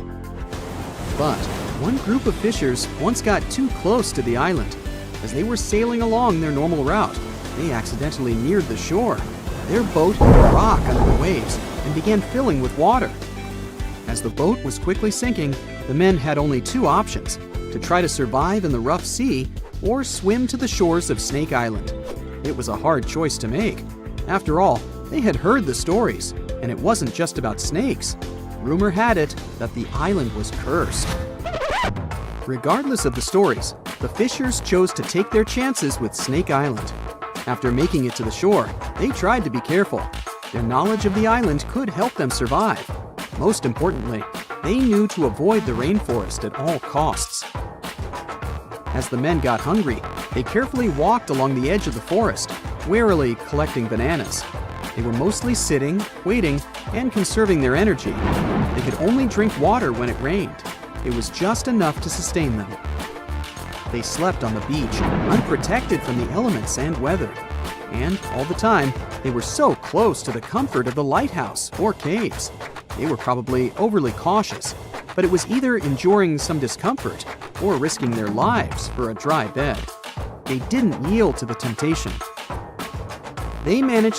But one group of fishers once got too close to the island. As they were sailing along their normal route, they accidentally neared the shore. Their boat hit a rock under the waves and began filling with water. As the boat was quickly sinking, the men had only two options: to try to survive in the rough sea or swim to the shores of Snake Island. It was a hard choice to make. After all, they had heard the stories, and it wasn't just about snakes. Rumor had it that the island was cursed. Regardless of the stories, the fishers chose to take their chances with Snake Island. After making it to the shore, they tried to be careful. Their knowledge of the island could help them survive. Most importantly, they knew to avoid the rainforest at all costs. As the men got hungry, they carefully walked along the edge of the forest, warily collecting bananas. They were mostly sitting, waiting, and conserving their energy. They could only drink water when it rained. It was just enough to sustain them. They slept on the beach, unprotected from the elements and weather. And all the time, they were so close to the comfort of the lighthouse or caves. They were probably overly cautious, but it was either enduring some discomfort or risking their lives for a dry bed. They didn't yield to the temptation. They managed